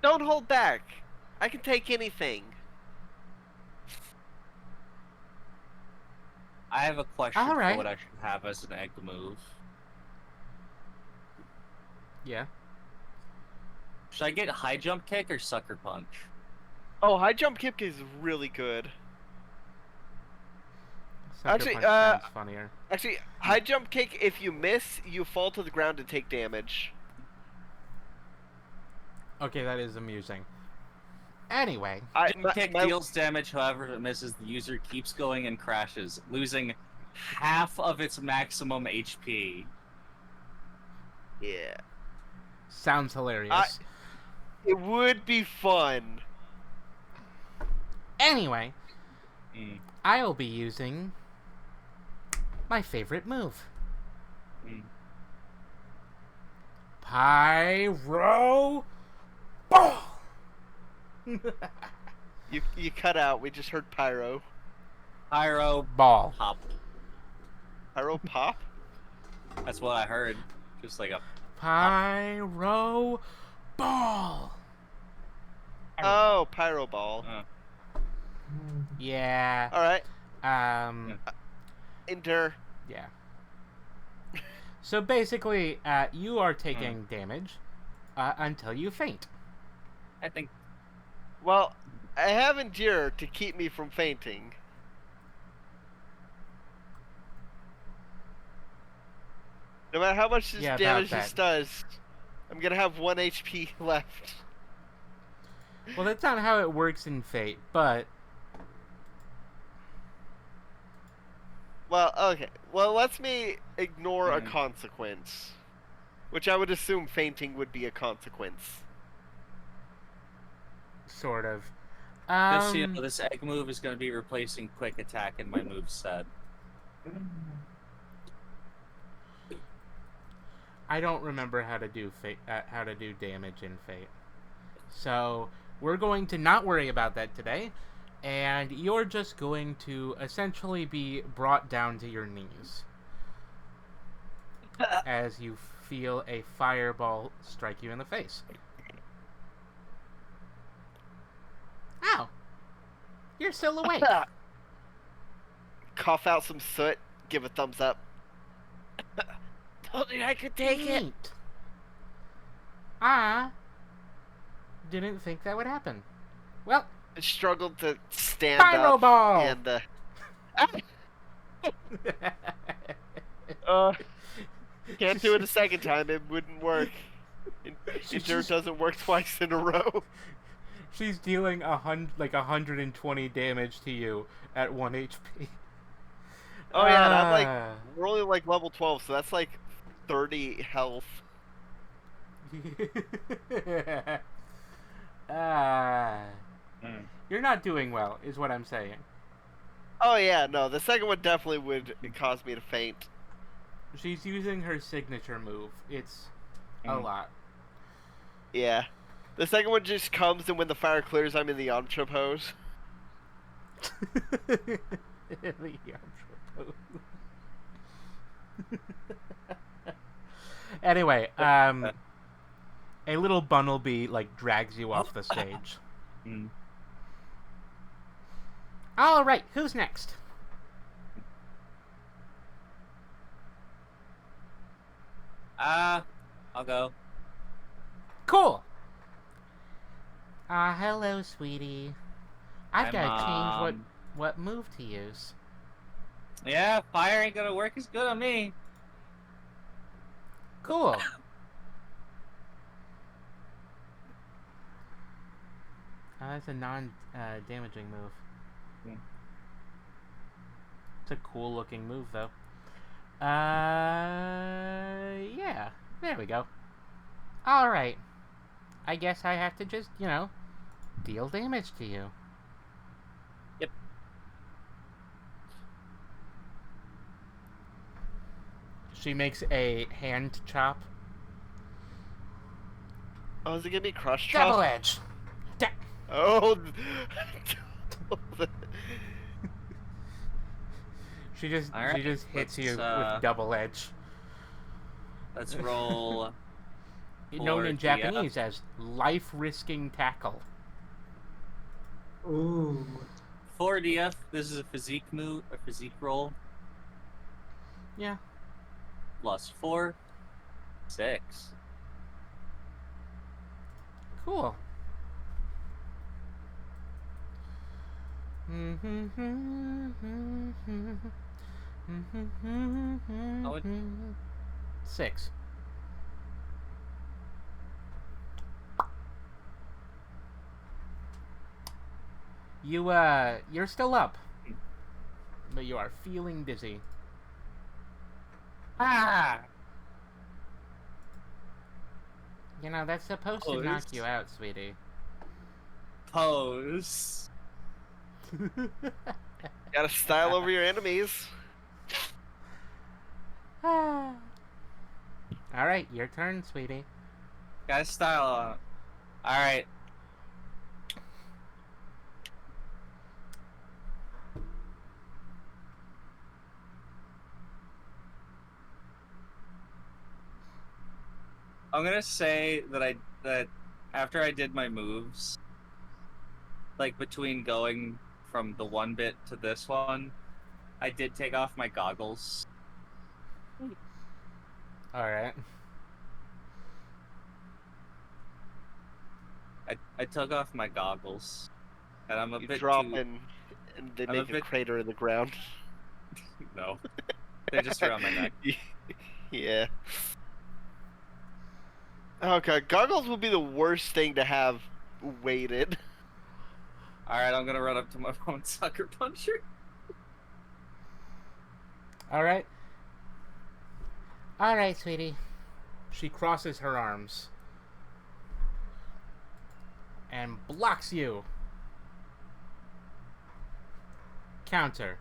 Don't hold back. I can take anything. I have a question All right. for what I should have as an egg move. Yeah. Should I get high jump kick or sucker punch? Oh, high jump kick is really good. Sucker Actually, punch sounds funnier. Actually, high jump kick, if you miss, you fall to the ground and take damage. Okay, that is amusing. Anyway, Jump kick deals damage, however, if it misses, the user keeps going and crashes, losing half of its maximum HP. Yeah. sounds hilarious. It would be fun. Anyway, Mm. I'll be using my favorite move. Mm. Pyro Ball! You cut out. We just heard pyro. Pyro Ball. pop. Pyro pop? That's what I heard. Just like a Pyro Ball! Oh, pyro ball. Yeah. Alright. Enter. Yeah. So basically, you are taking damage until you faint. I think Well, I have endure to keep me from fainting. No matter how much this Yeah, about damage that. this does, I'm gonna have 1 HP left. Well, that's not how it works in Fate, but Well, okay. Well, let's me ignore a consequence. Which I would assume fainting would be a consequence. sort of. this, this egg move is going to be replacing quick attack in my move set. I don't remember how to do how to do damage in Fate, so we're going to not worry about that today, and you're just going to essentially be brought down to your knees as you feel a fireball strike you in the face. Ow! You're still awake. Cough out some soot, give a thumbs up. Told you I could take it. Neat. I didn't think that would happen. Well, I struggled to stand Pyro up. Ball! And, can't do it a second time, it wouldn't work. Endure doesn't work twice in a row. She's dealing 120 damage to you at 1 HP. Oh yeah, and I'm like, we're only like level 12, so that's like 30 health. You're not doing well, is what I'm saying. Oh yeah, no, the second one definitely would cause me to faint. She's using her signature move. It's a lot. Yeah. The second one just comes, and when the fire clears, I'm in the Yamcha pose. Anyway, a little Bunnelby drags you off the stage. All right, who's next? I'll go. Cool. Hello, sweetie. I've got to change what move to use. Yeah, fire ain't gonna work as good on me. Cool. That's a non-damaging move. It's a cool-looking move, though. Yeah. There we go. Alright. I guess I have to just, deal damage to you. She makes a hand chop. Oh, is it gonna be crush Double chop? edge. Oh. She just All right, hits you let's with double edge. let's roll. Known in 4 DF. Japanese as life-risking tackle. Ooh. 4 DF. This is a physique move, a physique roll. Yeah. +4, 6. Cool. Oh, it- 6. You're still up, but you are feeling dizzy. Ah! You know, that's supposed to knock you out, sweetie. Pose. Gotta style over your enemies. Alright, your turn, sweetie. Got style on. All right. I'm gonna say that after I did my moves, like between going from the one bit to this one, I did take off my goggles. Alright. I took off my goggles, and I'm a You bit drop too. and they I'm a make a bit- crater in the ground. No, they're just around my neck. Yeah. Okay, goggles would be the worst thing to have weighted. All right, I'm gonna run up to my phone and sucker punch her. Alright. Alright, sweetie. She crosses her arms and blocks you. Counter.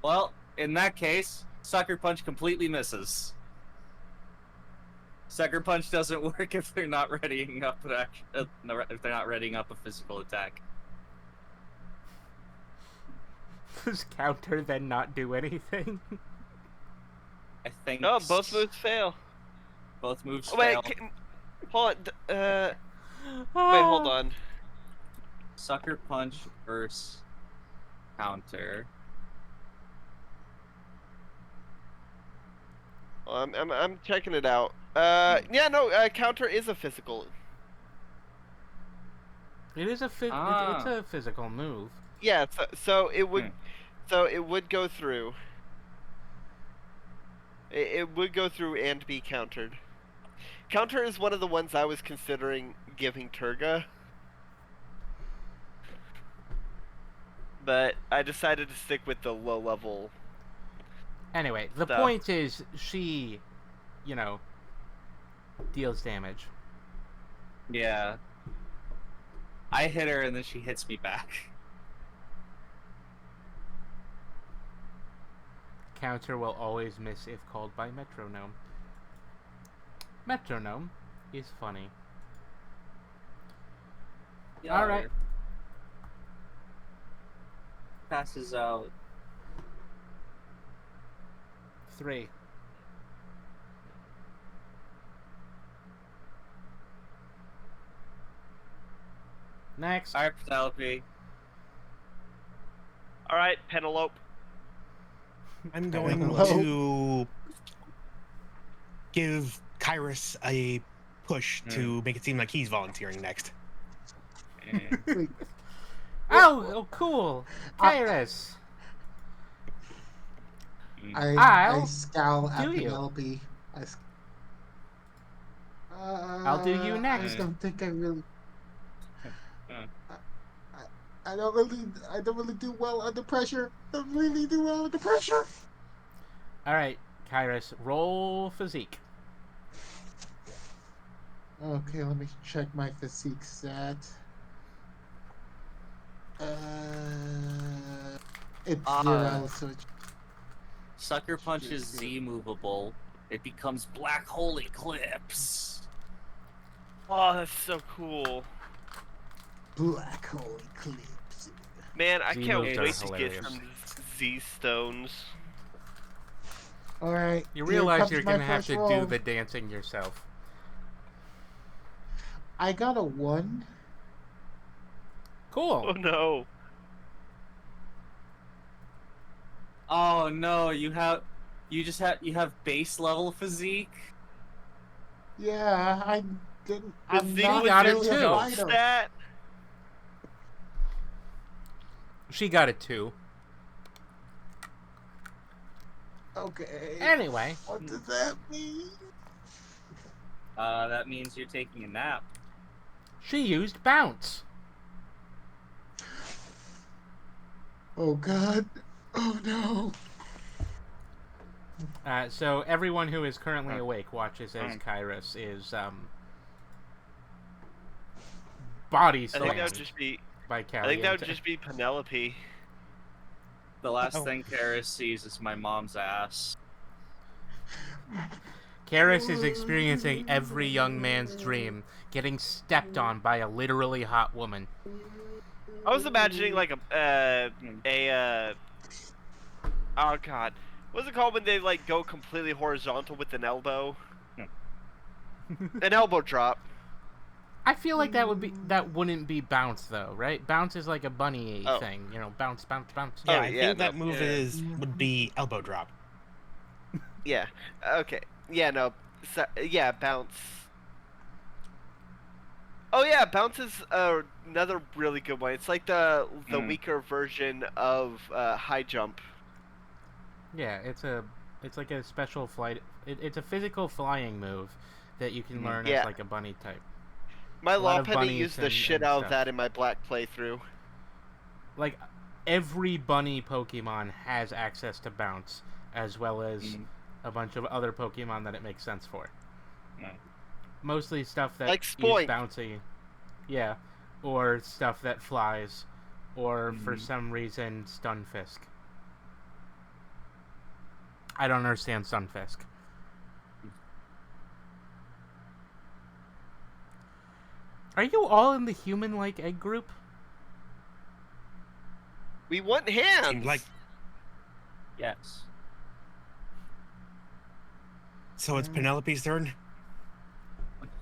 Well, in that case, sucker punch completely misses. Sucker punch doesn't work if they're not readying up if they're not readying up a physical attack. Does counter then not do anything? I think. No, both moves fail. Both moves Oh, wait, fail. hold on. Wait, hold on. Sucker punch versus counter. Well, I'm checking it out. Yeah, no, counter is a physical. It is a it's a physical move. Yeah, so it would, so it would go through. It would go through and be countered. Counter is one of the ones I was considering giving Turga, but I decided to stick with the low level. Anyway, the Stuff. point is she, deals damage. Yeah. I hit her and then she hits me back. Counter will always miss if called by metronome. Metronome is funny. Yeah, All right. Passes out. 3. Next. Alright, Penelope. All right, Penelope. I'm going Hello? to give Kyrus a push to make it seem like he's volunteering next. Eh. Wait, Oh, cool. Kyrus. I I'll scowl at do you. Penelope. I'll do you next. I just don't think I really. Uh. I don't really do well under pressure. I don't really do well under pressure. Alright, Kyrus, roll physique. Okay, let me check my physique stat. It's 0, so it's Sucker Punch is Z movable. It becomes Black Hole Eclipse. Oh, that's so cool. Black hole eclipse. Man, I can't Z-moves are wait to get hilarious. some Z stones. All right. You here realize comes you're my gonna have first to roll. do the dancing yourself. I got a 1. Oh Cool. no. Oh no, you have base level physique. Yeah, I didn't. I'm Physique not She got it really a too. fighter. Stat. She got it too. Okay. Anyway, What does that mean? That means you're taking a nap. she used bounce. Oh God. Oh no. So everyone who is currently awake watches as Kairos is body I think that would slammed just be. by I Caliente. think that would just be Penelope. The last Oh. thing Karis sees is my mom's ass. Karis is experiencing every young man's dream, getting stepped on by a literally hot woman. I was imagining like oh god, what's it called when they like go completely horizontal with an elbow? An elbow drop. I feel like that wouldn't be bounce though, right? Bounce is like a bunny Oh. thing, you know, bounce, bounce, bounce. Yeah, Oh, I yeah, think no, that move yeah. would be elbow drop. Yeah. Okay. Yeah. No. Yeah. Bounce. Oh yeah, bounce is another really good one. It's like the weaker version of high jump. Yeah, it's like a special flight. It's a physical flying move that you can learn Yeah. as like a bunny type. My A lot of Lopunny bunnies used the and shit out stuff. of that in my black playthrough. Like every bunny Pokemon has access to bounce, as well as a bunch of other Pokemon that it makes sense for. Mostly stuff that Like use Spoink. bouncy, yeah, or stuff that flies, or for some reason Stunfisk. I don't understand Stunfisk. Are you all in the human-like egg group? We want hands. Seemed like Yes. so. It's Penelope's turn.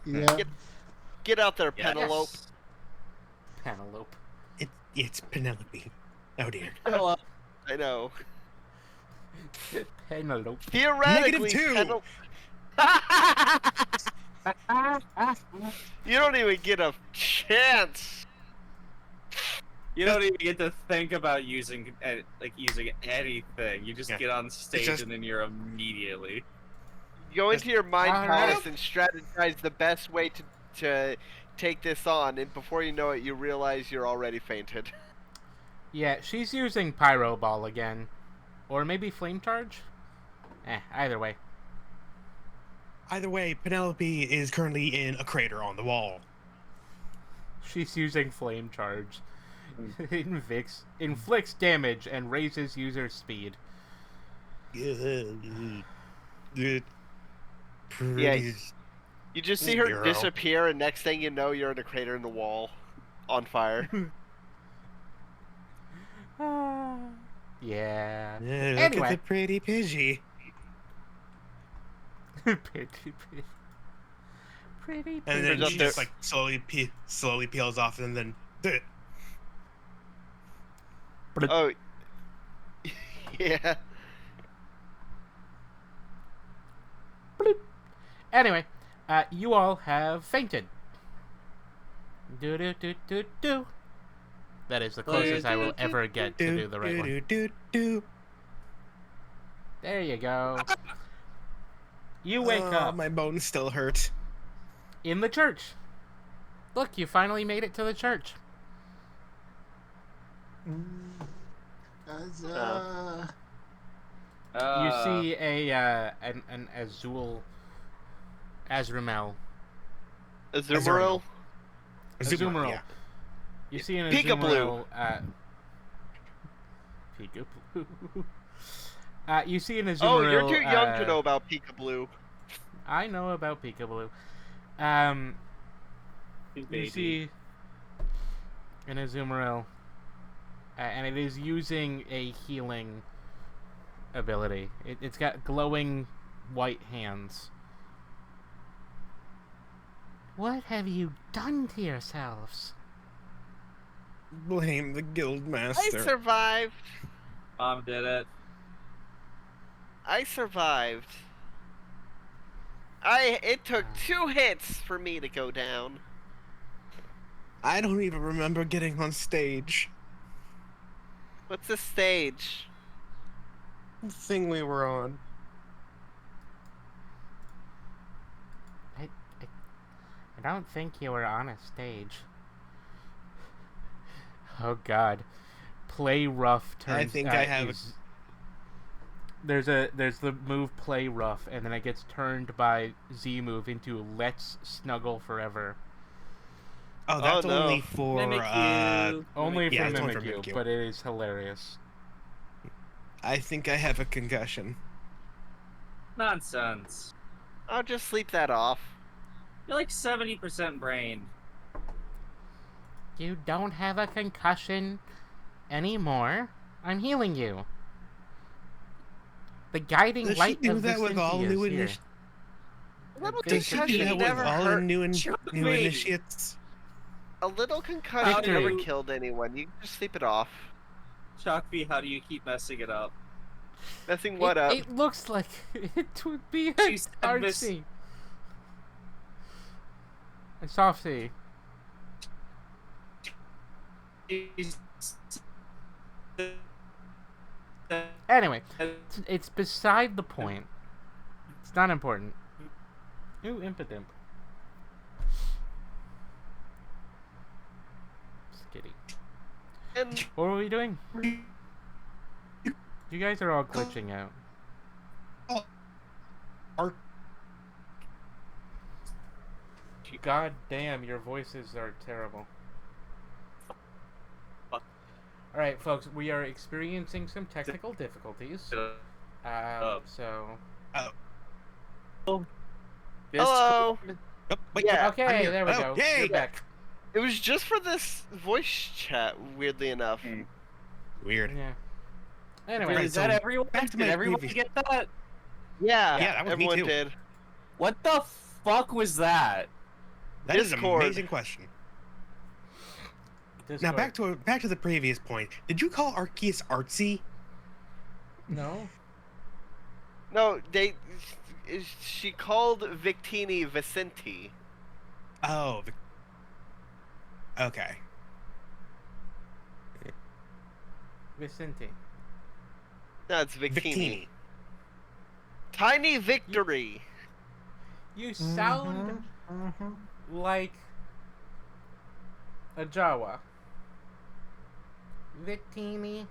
Yeah. Get out there, Yes. Penelope. Penelope. It's Penelope. Oh dear. Hello. I know. Penelope. Theoretically, -2. You don't even get a chance. You don't even get to think about using anything. You just Yeah. get on stage just- and then you're immediately. Go into your mind Alright. palace and strategize the best way to take this on, and before you know it, you realize you're already fainted. Yeah, she's using Pyro Ball again. Or maybe Flame Charge? Either way. Either way, Penelope is currently in a crater on the wall. She's using Flame Charge. Inflicts damage and raises user speed. Pretty You just see her Girl. disappear, and next thing you know, you're in a crater in the wall, on fire. Yeah. Look Anyway. at the pretty Pidgey. Pretty. And then Turns out she they're- just like slowly peels off, and then Oh. Yeah. Anyway, you all have fainted. Do do do do do. That is the closest I will ever get to do the right one. There you go. You wake up My bones still hurt. in the church. Look, you finally made it to the church. As, You see an Azumarill. Azumarill? Azumarill. Yeah. You see an Peekaboo. Azumarill. Peekaboo. You see an Azumarill. Oh, you're too young to know about Peekaboo. I know about Peekaboo. His You baby. see an Azumarill, and it is using a healing ability. It's got glowing white hands. What have you done to yourselves? Blame the guild I master. survived. Mom did it. I survived. It took 2 hits for me to go down. I don't even remember getting on stage. What's the stage? The thing we were on. I don't think you were on a stage. Oh God, play rough turns. I think I have. There's the move play rough, and then it gets turned by Z move into let's snuggle forever. Oh, that's Oh, no. only for Mimikyu. Only Yeah, for it's only for Mimikyu, Mimikyu. but it is hilarious. I think I have a concussion. Nonsense. I'll just sleep that off. You're like 70% brain. You don't have a concussion anymore. I'm healing you. The guiding Does she light do of that with all Vicinti new is here. initiates? A little Does she do concussion that with never all the hurt. new Shoot new me. initiates? A little concussion Victory. never killed anyone. You can just sleep it off. Chalkby, how do you keep messing it up? Messing what up? It looks like it would be She said artsy. A softy. Anyway, it's beside the point. It's not important. Ooh, impotent. Skitty. And What were we doing? You guys are all glitching out. Or God damn, your voices are terrible. Fuck. Alright, folks, we are experiencing some technical difficulties. So... hello. oh, wait, Yeah. I'm Okay, here. there we Oh, go. Yay! You're back. It was just for this voice chat, weirdly enough. Weird. Yeah. Anyway, Right, Is that so everyone? back to Did my everyone previous- get that? Yeah, Yeah, that was me everyone too. did. What the fuck was that? That is an Discord. amazing question. Now Discord. back to the previous point. Did you call Arceus artsy? No? No, she called Victini Vicenti. Oh, okay. Vicente. No, it's Victini. Victini. Tiny Victory. You sound like a Jawa. Victini.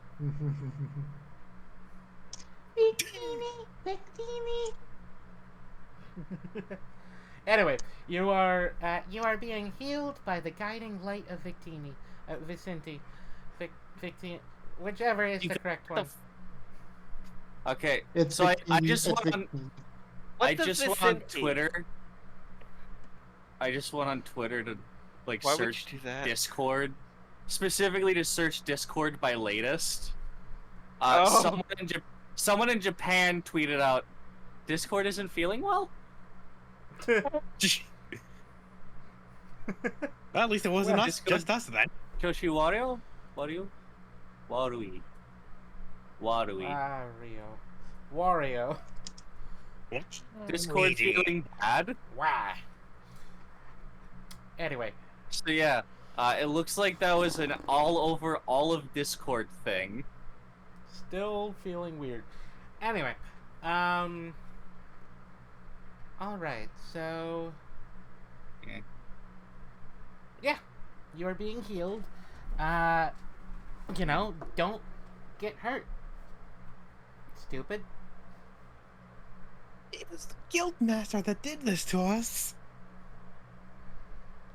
Anyway, you are being healed by the guiding light of Victini, Vicente, Victini, whichever is the correct one. Okay, It's so I Victini, just it's went on. Victini. What's I the just went on Vicenti? Twitter. I just went on Twitter to like Why would search you do that? Discord, specifically to search Discord by latest. Oh. Someone in Japan tweeted out, "Discord isn't feeling well." Well, at least it wasn't Well, us, Discord- just us then. Koshi Wario, Warui. Wario. Discord Luigi. feeling bad. Why? Anyway, So yeah, it looks like that was an all of Discord thing. still feeling weird. Anyway, alright, so... Yeah. Yeah, you are being healed. Don't get hurt. Stupid. It was the guild master that did this to us.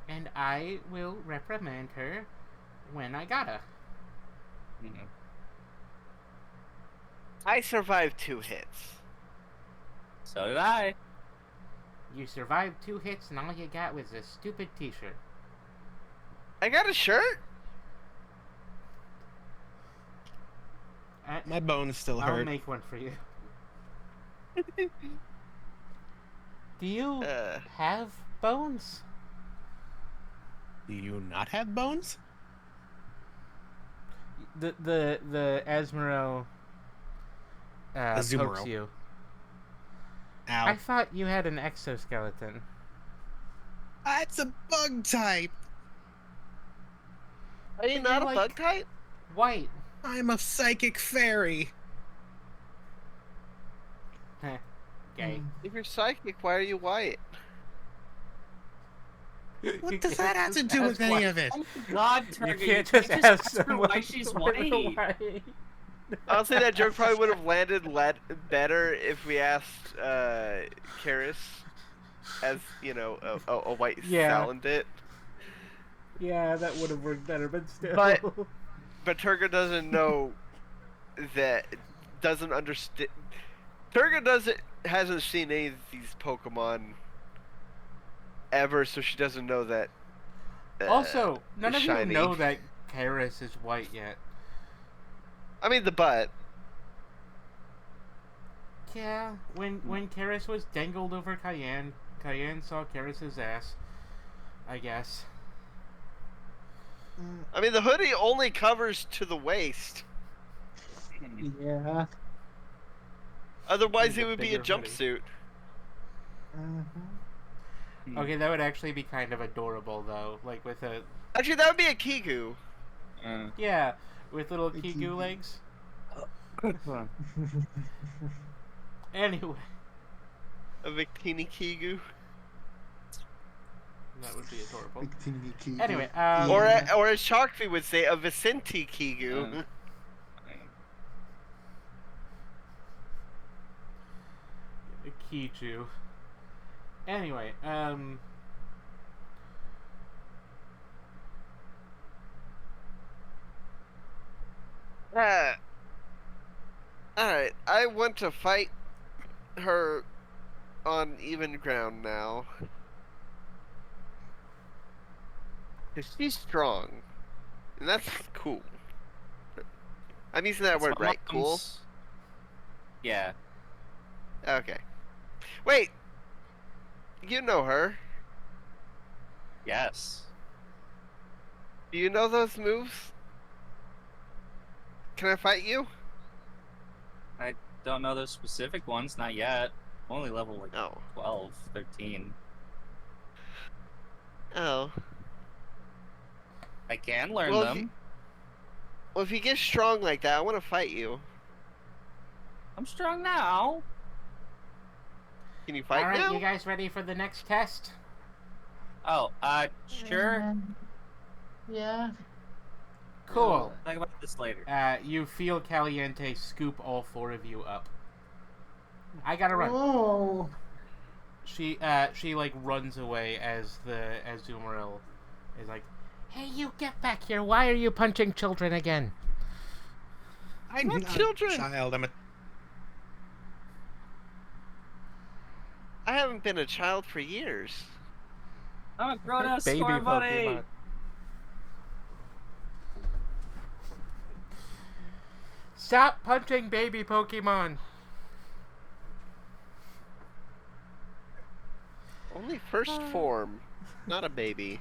And I will reprimand her when I gotta. I survived 2 hits. So did I. You survived 2 hits, and all you got was a stupid T-shirt. I got a shirt? My bones still I'll hurt. make one for you. Do you have bones? Do you not have bones? The Asmero Azumarill. pokes you. Ow. I thought you had an exoskeleton. It's a bug type. Are you But not a you're, bug type? White. I'm a psychic fairy. Gay. If you're psychic, why are you white? What does that have to do with any of it? Oh my God, You Turkey! can't just ask ask her someone why she's why white. they're white. Honestly, that joke probably would have landed better if we asked Karis as, you know, a white Yeah. Salandit. Yeah, that would have worked better, but still. But Turga doesn't know that, doesn't understand. Turga hasn't seen any of these Pokemon ever, so she doesn't know that. Also, none of shiny. you know that Karis is white yet. I mean, the butt. Yeah, when Karis was dangled over Cayenne, Cayenne saw Karis's ass, I guess. I mean, the hoodie only covers to the waist. Yeah. Otherwise, Need it a would be a bigger hoodie. jumpsuit. Okay, that would actually be kind of adorable, though. Like with a Actually, that would be a Kigu. yeah, with little The Kigu Kigu. legs. Anyway, A Victini Kigu. that would be adorable. Big teeny key. Anyway, Or, Yeah. or as Sharkfy would say, a Vicente Kigu. a Kiju. Anyway, Alright, I want to fight her on even ground now. Because she's strong. And that's cool. I'm using that word right, cool? Yeah. Okay. Wait! You know her. Yes. Do you know those moves? Can I fight you? I don't know those specific ones, not yet. I'm only level like Oh. 12, 13. Oh. I can learn Well, them. Well, if you get strong like that, I want to fight you. I'm strong now. Can you fight alright, now? you guys ready for the next test? Oh, sure. Yeah. Cool. Talk about this later. You feel Caliente scoop all 4 of you up. I gotta run. Oh. She like runs away as the Azumarill is like, "Hey, you get back here! Why are you punching children again?" I'm Not not children. a child. I'm a. I haven't been a child for years. I'm a grown-ass Baby score buddy. Pokemon. Stop punching baby Pokemon. Only first form, not a baby.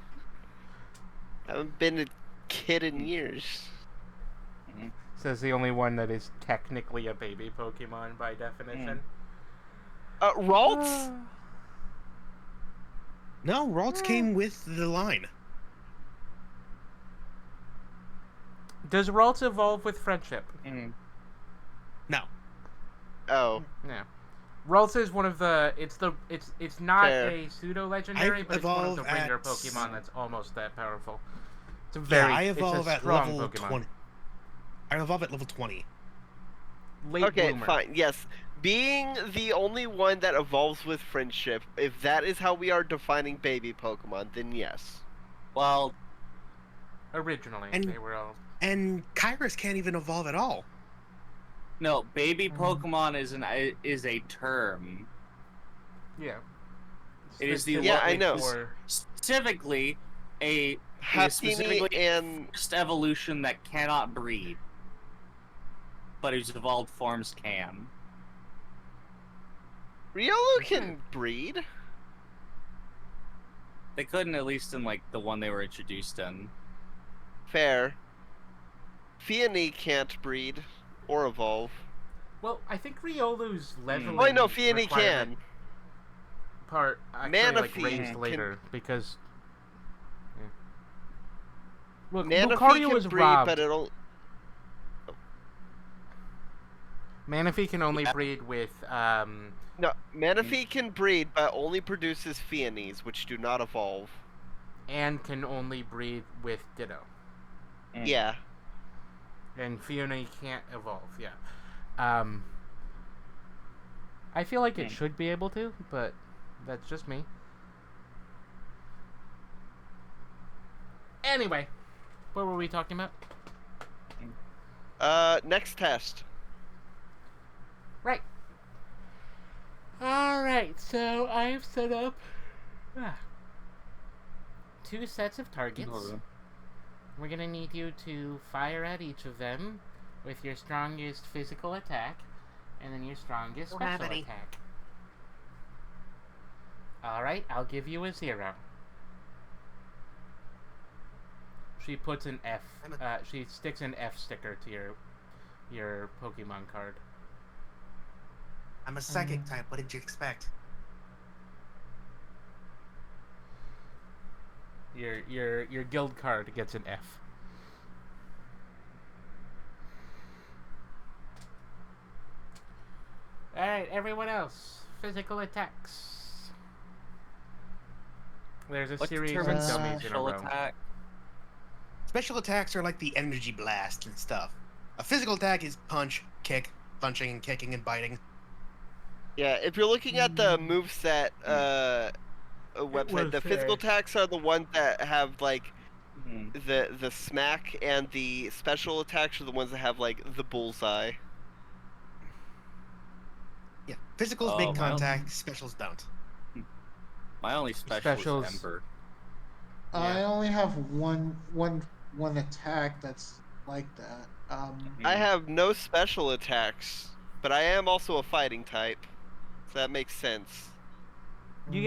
Haven't been a kid in years. Says the only one that is technically a baby Pokemon by definition. Ralts? No, Ralts came with the line. Does Ralts evolve with friendship? No. Oh. No. Ralts is one of the. It's not Fair. a pseudo legendary, I but it's one of the evolve ringer at- Pokemon that's almost that powerful. It's a very. I evolve it's a at strong level Pokemon. 20. I evolve at level 20. Late Okay, bloomer. fine. Yes. Being the only one that evolves with friendship, if that is how we are defining baby Pokemon, then yes. Well, Originally, And- they were all. And Kyrus can't even evolve at all. No, baby Pokemon is a term. Yeah. It is the Yeah, I know. specifically a it is Happiny specifically and first evolution that cannot breed, but whose evolved forms can. Riolu can breed. They couldn't, at least in like the one they were introduced in. Fair. Feony can't breed or evolve. Well, I think Riolu's leveling Oh, I know Feony requirement can. part actually like Manaphy raised can- later because. Yeah. Look, Manaphy Lucario can was breed, robbed. but it'll. Manaphy can only Yeah. breed with No, Manaphy can breed, but only produces Feonies, which do not evolve. and can only breed with Ditto. Mm. Yeah. And Fiona can't evolve. Yeah. I feel like it should be able to, but that's just me. Anyway, what were we talking about? Next test. Right. Alright, so I've set up 2 sets of targets. We're gonna need you to fire at each of them with your strongest physical attack and then your strongest Don't have special any. attack. Alright, I'll give you a 0. She puts an F. She sticks an F sticker to your Pokemon card. I'm a psychic type. What did you expect? Your guild card gets an F. Alright, everyone else. Physical attacks. There's a What's series the of term dummies in a special row. attack? Special attacks are like the energy blast and stuff. A physical attack is punch, kick, punching and kicking and biting. Yeah, if you're looking at the moveset website, the physical attacks are the ones that have like the smack, and the special attacks are the ones that have like the bullseye. Yeah, physicals Oh, make wow. contact, specials don't. My only special Specials. is Ember. I Yeah. only have one attack that's like that. I have no special attacks, but I am also a fighting type, so that makes sense. You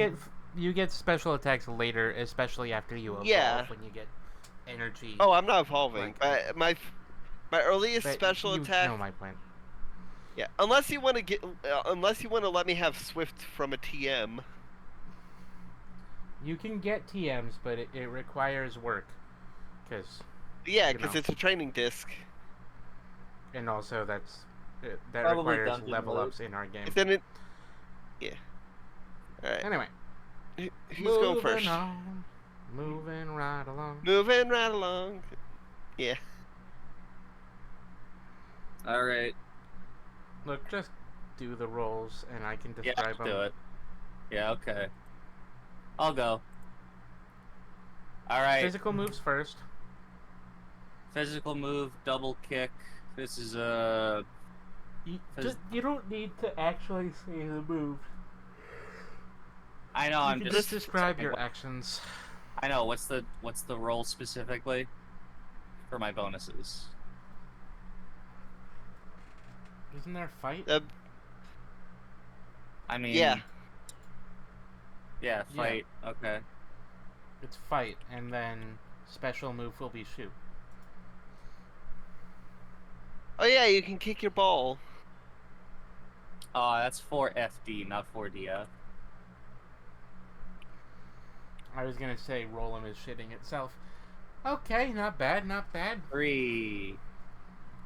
get special attacks later, especially after you evolve Yeah. when you get energy. Oh, I'm not evolving, Like- but my earliest But special you attack. know my point. Yeah, unless you want to let me have Swift from a TM. You can get TMs, but it requires work. Yeah, You because know. it's a training disc. And also that Probably requires dungeon level mode. ups in our game. If then it. Yeah. All right. Anyway, Who's going moving first? on, moving right along. Moving right along. Yeah. All right. Look, just do the rolls, and I can Yeah, describe them. do it. Yeah, okay. I'll go. All right. Physical moves first. Physical move, double kick. This is You don't need to actually say the move. I know. You I'm can just describe your actions. I know. What's the roll specifically for my bonuses? Isn't there a fight? I mean. Yeah. Yeah. Fight. Okay. It's fight, and then special move will be shoot. Oh yeah, you can kick your ball. That's 4FD, not 4DF. I was gonna say Roll'em is shitting itself. Okay, not bad, not bad. 3.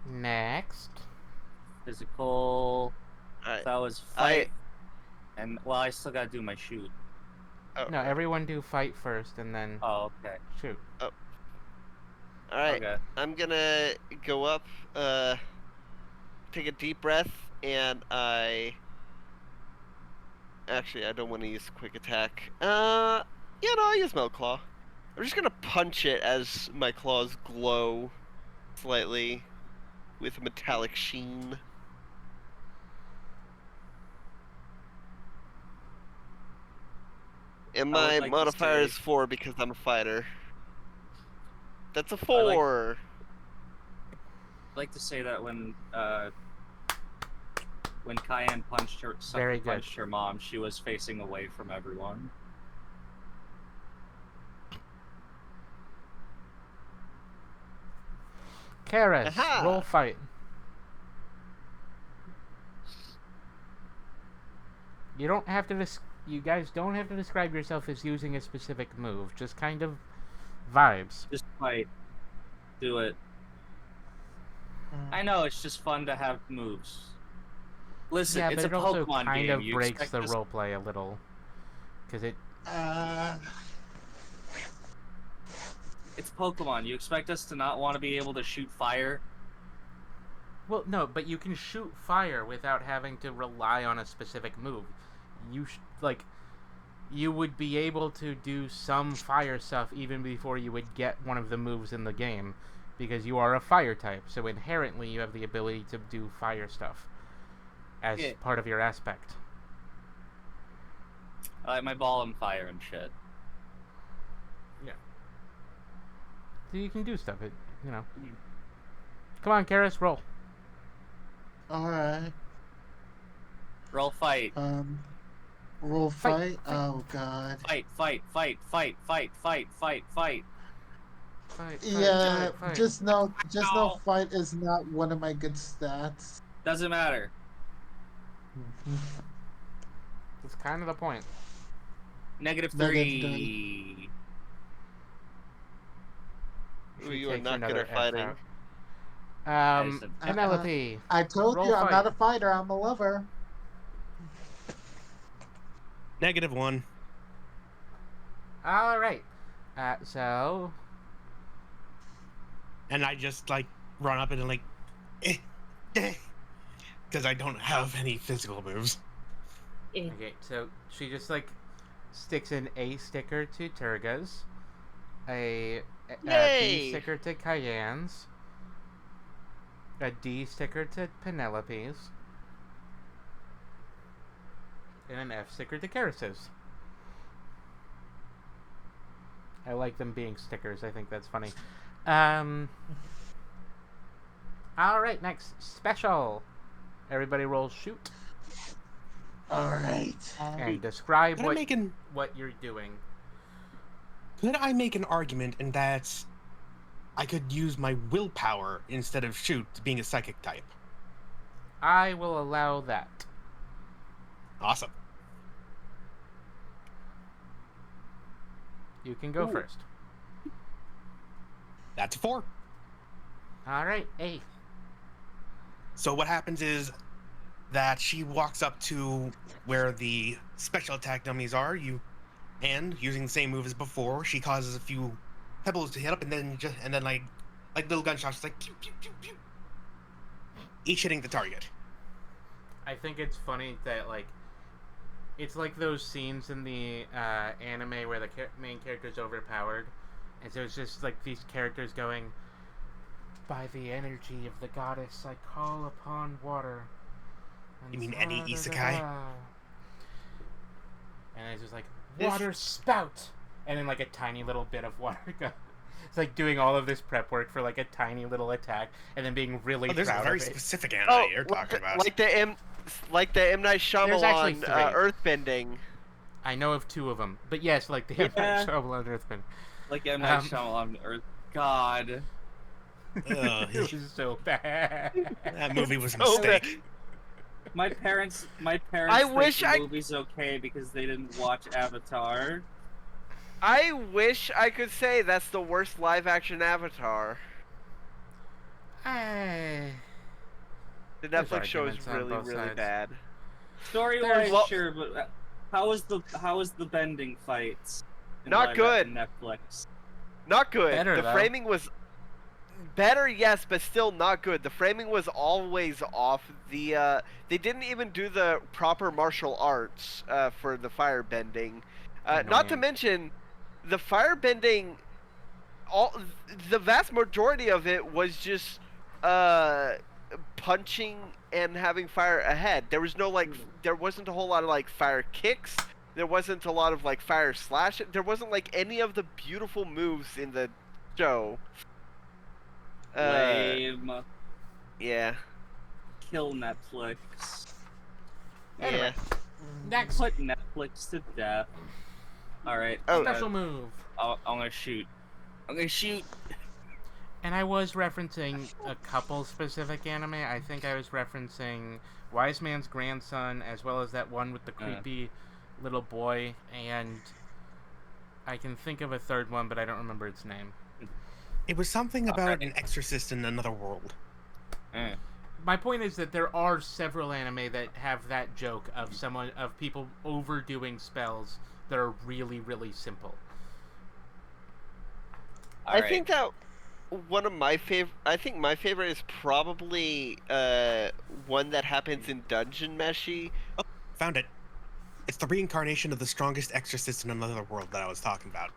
Next. Physical. Alright. That was fight. And well, I still gotta do my shoot. Oh, No, everyone do fight first, and then Oh, okay. shoot. Alright. Okay. I'm gonna go up, take a deep breath, and Actually, I don't want to use quick attack. Yeah, no, I'll use Melt Claw. I'm just gonna punch it as my claws glow slightly with a metallic sheen. And I would my like to modifier say- is 4 because I'm a fighter. That's a I like- 4. I'd like to say that when Cayenne Very good. punched her mom, she was facing away from everyone. Karis, Aha! roll fight. You don't have to. You guys don't have to describe yourself as using a specific move. Just kind of vibes. Just fight. Do it. I know it's just fun to have moves. Listen, Yeah, it's but a it also Pokemon kind game. of You breaks expect the us- roleplay a little, because it. It's Pokemon. You expect us to not want to be able to shoot fire? Well, no, but you can shoot fire without having to rely on a specific move. You would be able to do some fire stuff even before you would get one of the moves in the game, because you are a fire type. So inherently, you have the ability to do fire stuff as Yeah. part of your aspect. I like my ball on fire and shit. So you can do stuff. Come on, Karis, roll. All right. Roll fight. Roll Fight, fight. Oh God. Fight. Fight, Yeah. fight. Just know Ow. fight is not one of my good stats. Doesn't matter. That's kind of the point. -3. Ooh, you are Takes not good another at F fighting. out. is a- Penelope. I told Roll you I'm fight. not a fighter. I'm a lover. -1. All right. So And I just like run up and like, because I don't have any physical moves. okay, so she just sticks an A sticker to Turga's, a B Yay! sticker to Cayenne's, a D sticker to Penelope's, and an F sticker to Karis's. I like them being stickers. I think that's funny. All right, next special. Everybody roll shoot All right. and describe Could what you're doing. I make an argument in that I could use my willpower instead of shoot, being a psychic type? I will allow that. Awesome. You can go Ooh. first. That's a 4. All right, A. So what happens is that she walks up to where the special attack dummies are. And using the same move as before, she causes a few pebbles to hit up, and then like little gunshots, like pew, pew, pew, pew, each hitting the target. I think it's funny that it's like those scenes in the anime where the main character's overpowered, and so it's just like these characters going, "By the energy of the goddess, I call upon water." You mean any isekai? And it's just like, water spout, and then a tiny little bit of water goes. It's like doing all of this prep work for a tiny little attack, and then being really There's a proud very of it. specific anime Oh, you're talking about. like the M Night actually Shyamalan 3. Earthbending. I know of 2 of them, but yes, the Yeah. Shyamalan Earthbend. Like M. Night Um, Shyamalan or God. Ugh, It was so bad. that movie was a So mistake. My parents I think wish the I- movie's okay because they didn't watch Avatar. I wish I could say that's the worst live action Avatar. The There's Netflix show is arguments on really, both really sides. bad. Story-wise, Well- sure, but how was the bending fights? in Not live good. action Netflix. Not good. Better, the though. framing was better, yes, but still not good. The framing was always off. They didn't even do the proper martial arts for the firebending. Not to Annoying. mention, the firebending, the vast majority of it was just punching and having fire ahead. There was no there wasn't a whole lot of fire kicks. There wasn't a lot of like fire slash. There wasn't like any of the beautiful moves in the show. Lame. Yeah. Kill Netflix. Anyway, Yeah. next Put Netflix to death. All right. Oh. special move. I'm gonna shoot. I'm gonna shoot. And I was referencing a couple specific anime. I think I was referencing Wise Man's Grandson, as well as that one with the creepy little boy, and I can think of a third one, but I don't remember its name. It was something about an exorcist in another world. My point is that there are several anime that have that joke of people overdoing spells that are really, really simple. All I right. think that one of my favorite. I think my favorite is probably one that happens in Dungeon Meshi. Oh, found it. It's the reincarnation of the strongest exorcist in another world that I was talking about.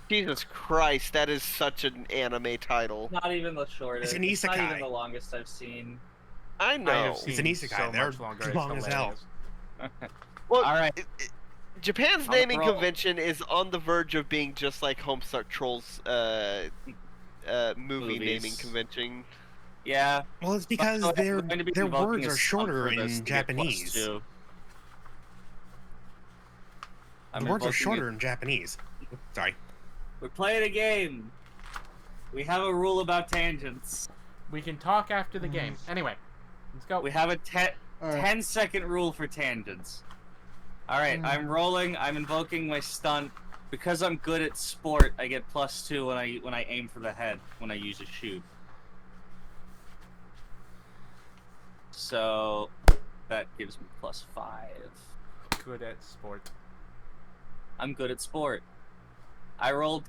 Jesus Christ, that is such an anime title. Not even the shortest. It's an It's not isekai. even the longest I've seen. I I know. have seen It's an isekai. so They're much longer. It's long as hell. hilarious. Well, All right. Japan's On the naming roll. convention is on the verge of being just like Homestuck Trolls movie Movies. naming convention. Yeah. Well, it's because By the way, their I'm going to be their invoking words a are stunt shorter for this in to get plus Japanese. 2. I'm The words are invoking shorter it. in Japanese. Sorry. We're playing a game. We have a rule about tangents. We can talk after the game. Anyway, let's go. We have a All right. 10-second rule for tangents. All right, I'm rolling. I'm invoking my stunt. Because I'm good at sport, I get plus 2 when I aim for the head when I use a shoot. So that gives me plus 5. Good at sport. I'm good at sport. I rolled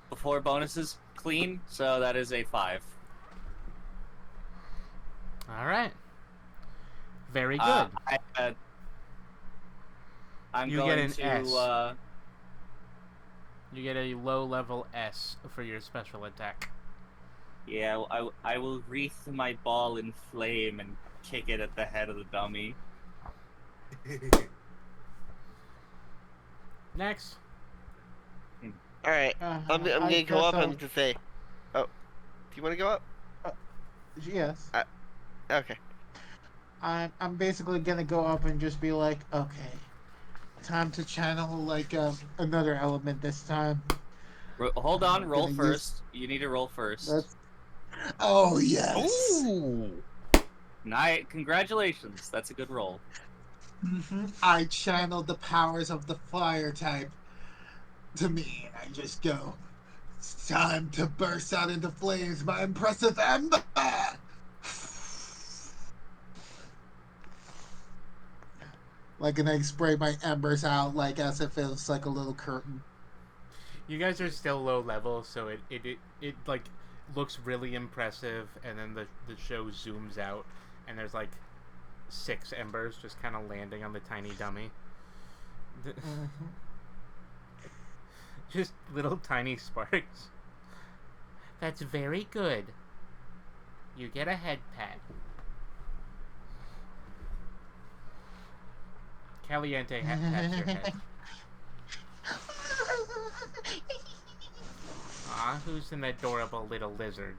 before bonuses clean, so that is a 5. All right. Very good. I'm You going get an to S. You get a low level S for your special attack. yeah, I will wreath my ball in flame and kick it at the head of the dummy. Next. All right, I'm I gonna go up. guess I'm gonna say, oh, do you want to go up? Yes. Okay. I'm basically gonna go up and just be like, okay, time to channel like another element this time. Hold on, I'm roll gonna first. You need to roll first. Oh yes. Ooh. Congratulations, that's a good roll. I channeled the powers of the fire type to me, and I just go, it's time to burst out into flames, my impressive ember! Like, and I spray my embers out like as if it was like a little curtain. You guys are still low level, so it like looks really impressive, and then the show zooms out, and there's like 6 embers just kind of landing on the tiny dummy. Just little tiny sparks. That's very good. You get a head pat. Caliente pats your head. Aw, who's an adorable little lizard?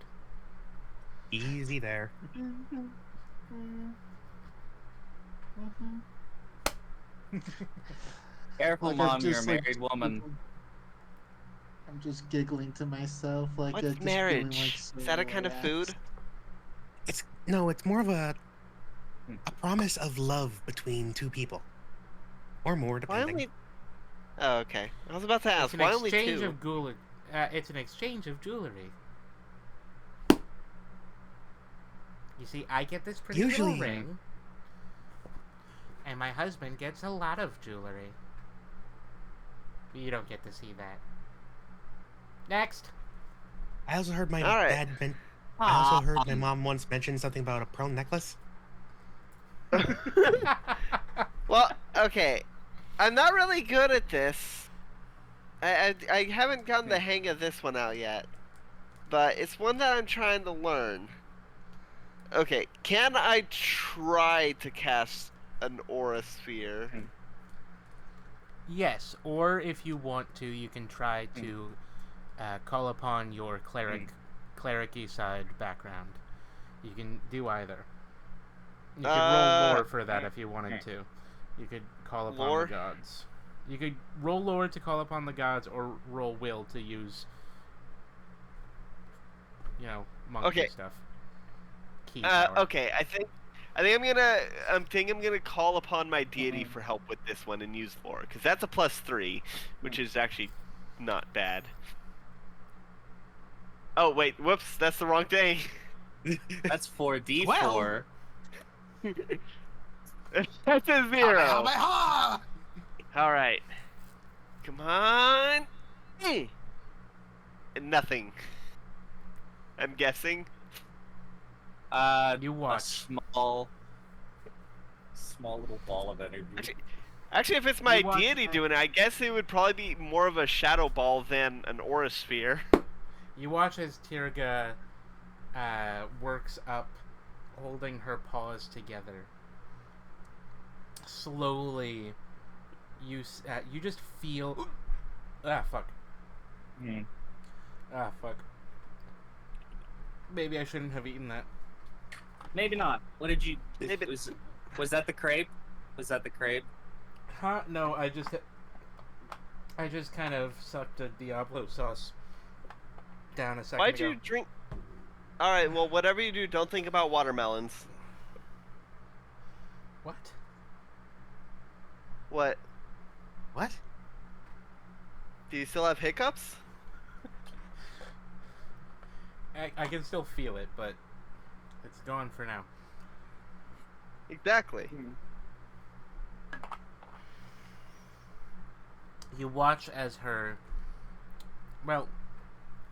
Easy there. Careful, Like, Mom, you're a married woman. I'm just giggling to myself, like What's just marriage? feeling, like, so Is that a kind of relaxed. food? It's more of a promise of love between two people, or more, Why depending. only? Oh, okay. I was about to ask. It's an Why only exchange 2? of jewelry. It's an exchange of jewelry. You see, I get this pretty Usually- little ring, and my husband gets a lot of jewelry. You don't get to see that. Next. I also heard my All right. dad. I also heard my mom once mention something about a pearl necklace. Well, okay. I'm not really good at this. I haven't gotten the hang of this one out yet. But it's one that I'm trying to learn. Okay, can I try to cast an aura sphere. Yes, or if you want to, you can try to call upon your cleric-y side background. You can do either. You could roll lore for that if you wanted to. You could call upon Lore? the gods. You could roll lore to call upon the gods, or roll will to use, monkey Okay. stuff. Key power. Okay, I'm gonna call upon my deity for help with this one and use lore, because that's a +3, which is actually not bad. Oh wait, whoops, that's the wrong thing. That's 4d4. Well. That's a 0. Ha! All right, come on. Nothing. I'm guessing. You A watch. small little ball of energy. Actually, if it's my You watch- deity doing it, I guess it would probably be more of a shadow ball than an aura sphere. You watch as Tirga works up, holding her paws together. Slowly, you just feel. Fuck. Fuck. Maybe I shouldn't have eaten that. Maybe not. What did you? Maybe- Was that the crepe? Was that the crepe? Huh? No, I just kind of sucked a Diablo sauce down a second Why'd ago. you drink? All right, well, whatever you do, don't think about watermelons. What? What? What? Do you still have hiccups? I can still feel it, but it's gone for now. Exactly. You watch as her. Well,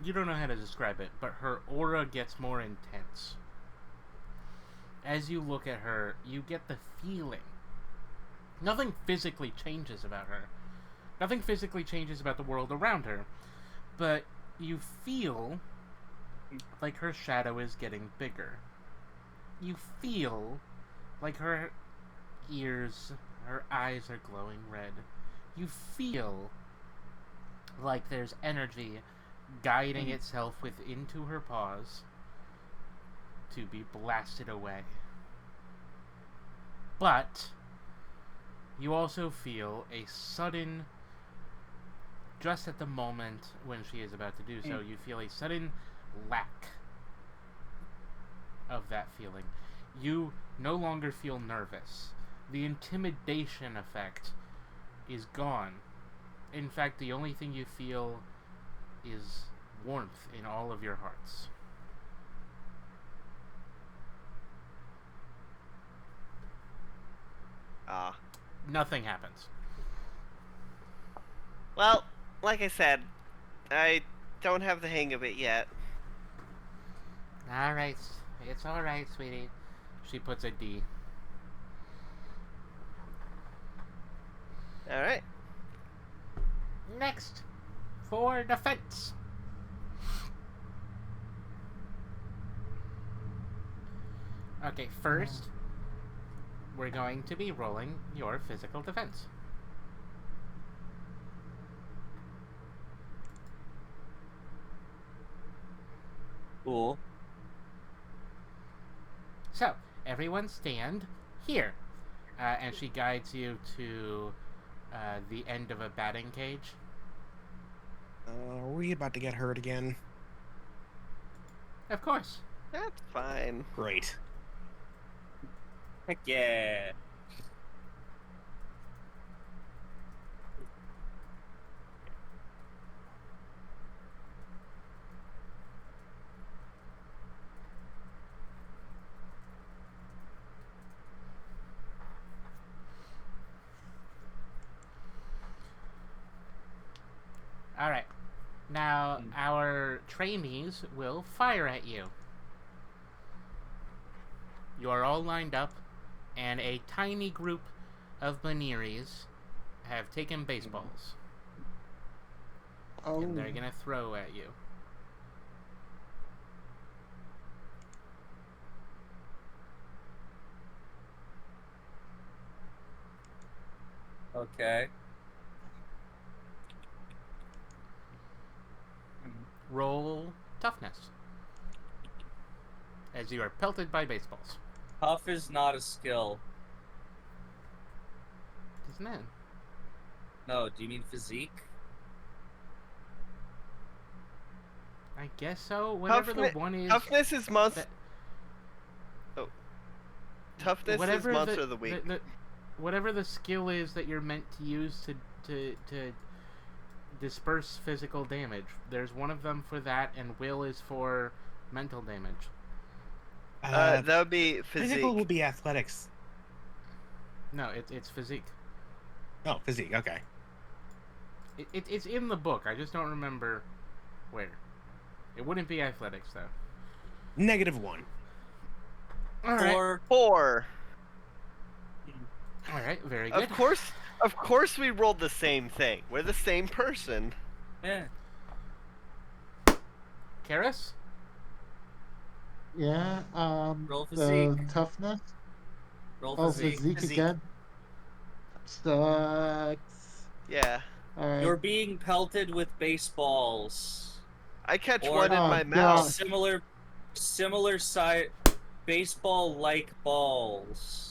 you don't know how to describe it, but her aura gets more intense. As you look at her, you get the feeling. Nothing physically changes about her. Nothing physically changes about the world around her. But you feel like her shadow is getting bigger. You feel like her ears, her eyes are glowing red. You feel like there's energy guiding itself into her paws to be blasted away. But you also feel a sudden, just at the moment when she is about to do so, you feel a sudden lack of that feeling. You no longer feel nervous. The intimidation effect is gone. In fact, the only thing you feel is warmth in all of your hearts. Nothing happens. Well, like I said, I don't have the hang of it yet. Alright, it's alright, sweetie. She puts a D. All right. Next, for defense. Okay, first, we're going to be rolling your physical defense. Cool. So, everyone stand here. And she guides you to the end of a batting cage. Are we about to get hurt again? Of course. That's fine. Great. Heck yeah. Alright. Now, our trainees will fire at you. You are all lined up, and a tiny group of Baniris have taken baseballs. Oh. And they're gonna throw at you. Okay. Roll toughness. As you are pelted by baseballs. Tough is not a skill. Isn't it? No, do you mean physique? I guess so. Whatever the one is. Toughness is monster. that- Oh. Toughness is whatever monster of the week. Whatever the skill is that you're meant to use to disperse physical damage. There's one of them for that, and will is for mental damage. That would be Physical physique. will be athletics. No, it's physique. Oh, physique. Okay. It's in the book. I just don't remember where. It wouldn't be athletics though. -1. All right. Or 4. All right. Very good. Of course, we rolled the same thing. We're the same person. yeah. Karis? Yeah. Roll The physique. toughness. Roll Oh, physique. physique again. Sucks. Yeah. All right. You're being pelted with baseballs. I catch Or- one in Oh, my God. mouth. Similar size baseball-like balls.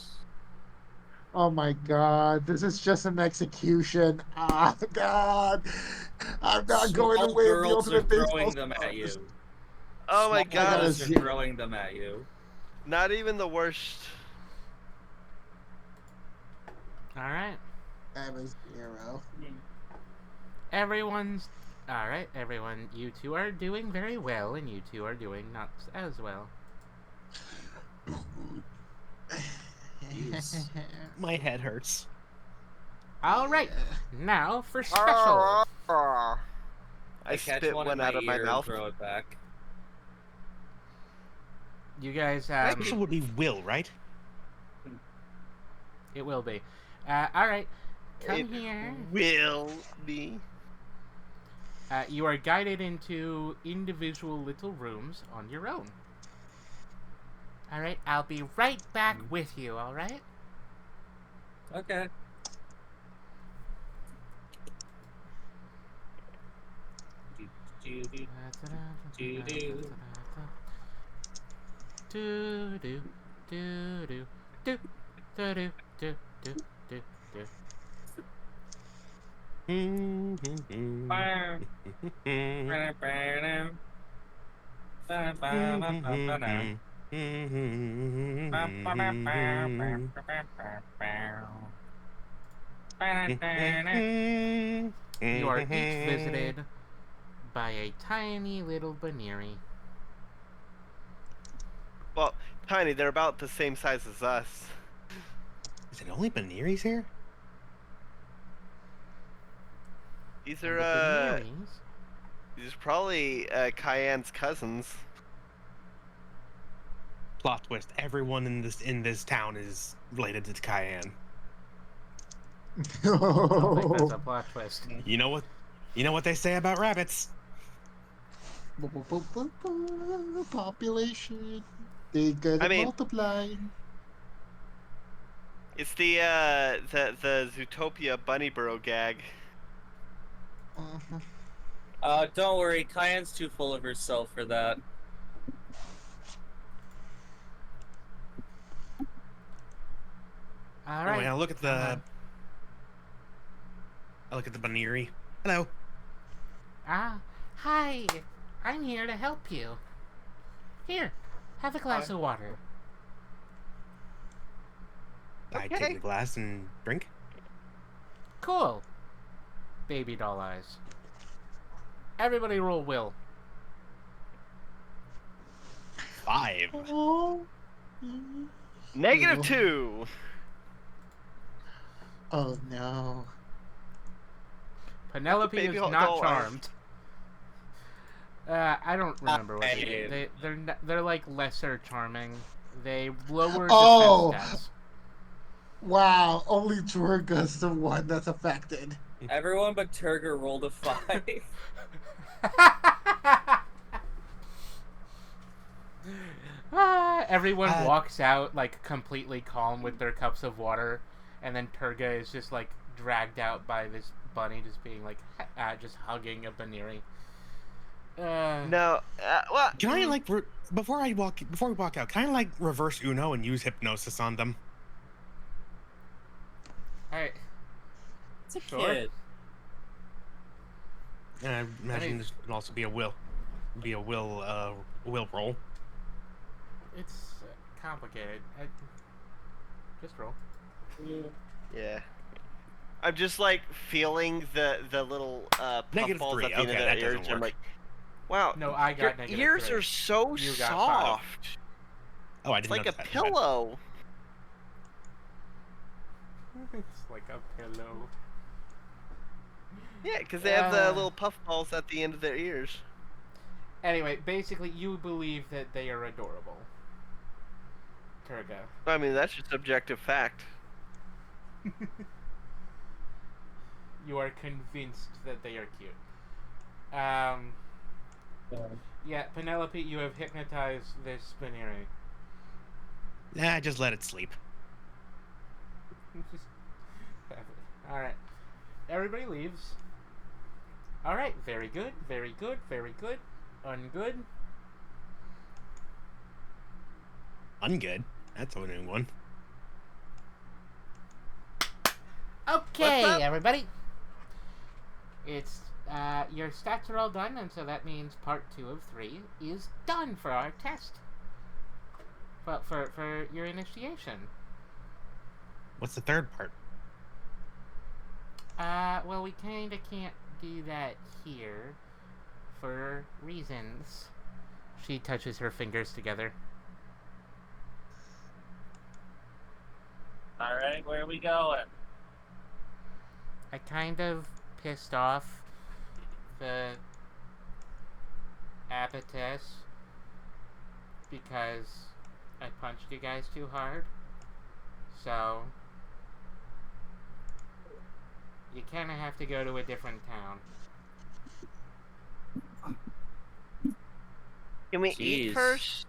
Oh my God! This is just an execution. Ah, God! I'm not going Small to win the girls are ultimate baseball. throwing them at stars. you. Oh my Small god. girls are zero. throwing them at you. Not even the worst. All right. I'm a 0. Everyone's. All right, everyone. You two are doing very well, and you two are doing not as well. Jeez. My head hurts. All right. Now for special. I catch spit one in one out of my ear and mouth. throw it back. You guys. Special would be will, right? It will be. All right. Come It here. will be. You are guided into individual little rooms on your own. All right. I'll be right back with you. All right. Okay. Do do do do do do do do do do do. You are each visited by a tiny little Baneri. Well, tiny. They're about the same size as us. Is it only Baneries here? These And are the Baneris these are probably Cayenne's cousins. Plot twist: everyone in this town is related to Cayenne. I don't think that's a plot twist. You know what? You know what they say about rabbits? Population. They good I at mean- multiplying. It's the Zootopia Bunny Burrow gag. Don't worry, Cayenne's too full of herself for that. All Oh, right. yeah, look at the. I look at the Baneri. Hello. Hi. I'm here to help you. Here, have a glass of water. I Okay. take the glass and drink. Cool. Baby doll eyes. Everybody roll will. 5. Oh. -2. Oh no. Penelope Baby is doll not eyes. charmed. I don't remember what they do. They're like lesser charming. They lower Oh. defense stats. Wow, only Jorga's the one that's affected. Everyone but Turger rolled a 5. Everyone walks out like completely calm with their cups of water, and then Turga is just like dragged out by this bunny just being like, just hugging a Baneri. No, well, Can I like before we walk out? Can I like reverse Uno and use hypnosis on them? Alright. It's a Sure. kid. And I imagine mean- this can also be a will roll. It's complicated. Just roll. yeah. I'm just like feeling the little Negative puffballs 3, at the end okay, of that the doesn't ears. I'm work. like, wow. No, I Your got negative ears 3. are so You got 5. soft. Oh, I It's didn't like a notice that. pillow. It's like a pillow. Yeah, because they have the Uh. little puffballs at the end of their ears. Anyway, basically, you believe that they are adorable. Turga. I mean, that's just objective fact. You are convinced that they are cute. Yeah, Penelope, you have hypnotized this Baneri. Nah, just let it sleep. Alright. Everybody leaves. Alright, very good, very good, very good. Ungood. Ungood. That's a new one. Okay, What's up? everybody. It's your stats are all done, and so that means part 2 of 3 is done for our test. Well, for your initiation. What's the third part? Well, we kinda can't do that here for reasons. She touches her fingers together. All right, where are we going? I kind of pissed off the Abates because I punched you guys too hard. So you kind of have to go to a different town. Can we eat Jeez. first?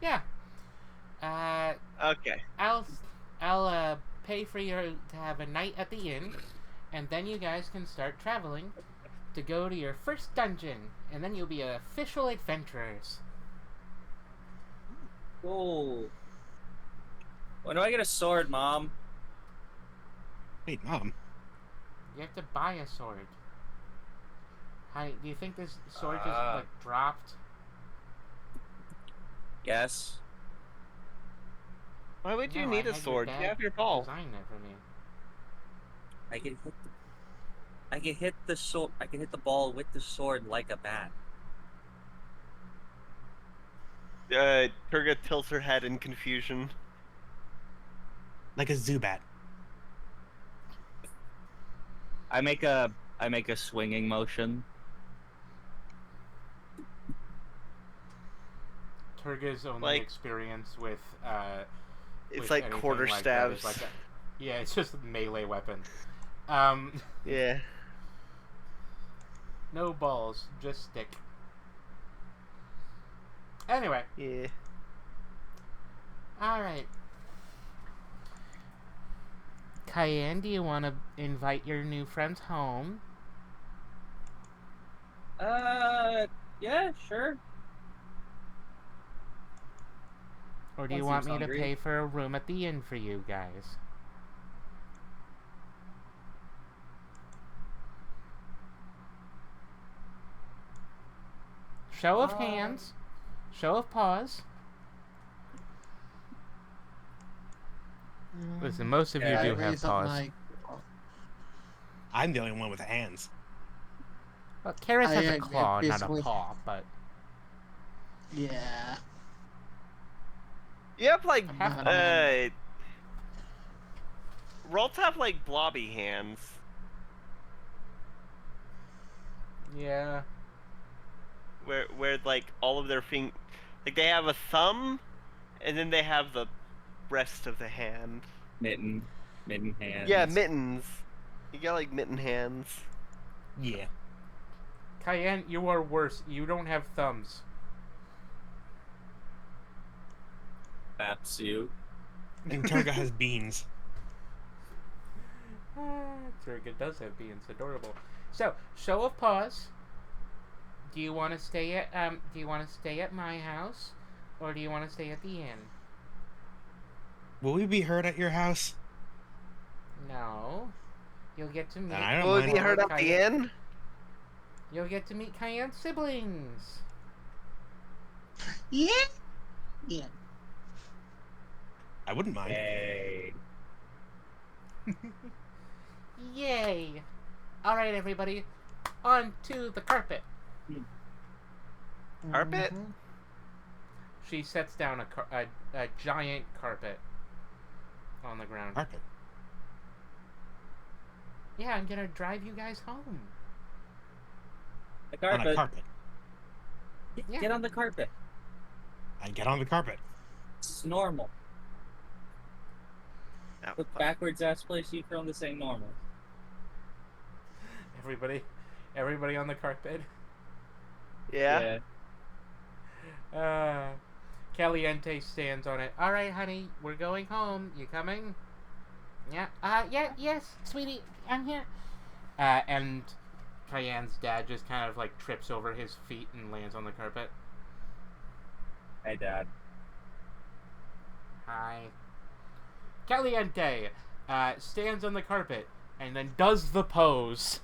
Yeah. Okay. I'll pay for you to have a night at the inn, and then you guys can start traveling to go to your first dungeon, and then you'll be official adventurers. Oh. When do I get a sword, Mom? Wait, Mom. You have to buy a sword. How do you think this sword just Ah. like dropped? Yes. Why would you No, need I a had sword? You dad have your ball. Design that for me. I can hit the sword. I can hit the ball with the sword like a bat. Turga tilts her head in confusion. Like a Zubat. I make a swinging motion. Turga's only Like- experience with It's with like anything quarter like that is stabs. yeah, it's just a melee weapon. Yeah. No balls, just stick. Anyway, Yeah. alright. Cayenne, do you want to invite your new friends home? Yeah, sure. Or do you That want seems me to hungry. pay for a room at the inn for you guys? Show of hands. Show of paws. Listen, most of you Yeah, do I have raise up paws. my- I'm the only one with hands. Well, Karis has I a claw, not a basically- paw, but Yeah. You have like Half Rolts have like blobby hands. yeah. Where like all of their like they have a thumb and then they have the rest of the hand. Mitten hands. Yeah, mittens. You got like mitten hands. Yeah. Cayenne, you are worse. You don't have thumbs. That's you. And Turga has beans. Turga does have being adorable. So, show of paws. Do you want to stay at my house, or do you want to stay at the inn? Will we be heard at your house? No. You'll get to meet. I don't Will we mind. be heard at the Cayenne. inn? You'll get to meet Cayenne's siblings. Yeah. Yeah. I wouldn't mind. Yay. Yay! All right, everybody, on to the carpet. Carpet? Mhm. She sets down a giant carpet on the ground. Carpet. Yeah, I'm gonna drive you guys home. The On a carpet. carpet. Yeah. Get on the carpet. I get on the carpet. It's normal. No. Look backwards ass place you from the same normal. Everybody on the carpet. Yeah. Caliente stands on it. All right, honey, we're going home. You coming? Yeah. Yes, sweetie, I'm here. And Cayenne's dad just kind of like trips over his feet and lands on the carpet. Hey, Dad. Hi. Caliente stands on the carpet and then does the pose.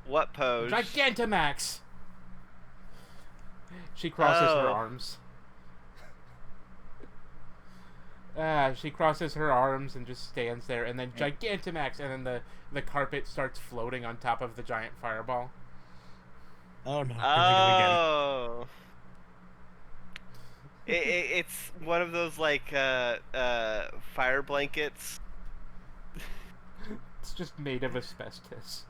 What pose? Gigantamax. She crosses her Oh. arms. She crosses her arms and just stands there, and then Gigantamax, and then the carpet starts floating on top of the giant fireball. Oh no. Here we go again. Oh. It's one of those like fire blankets. It's just made of asbestos.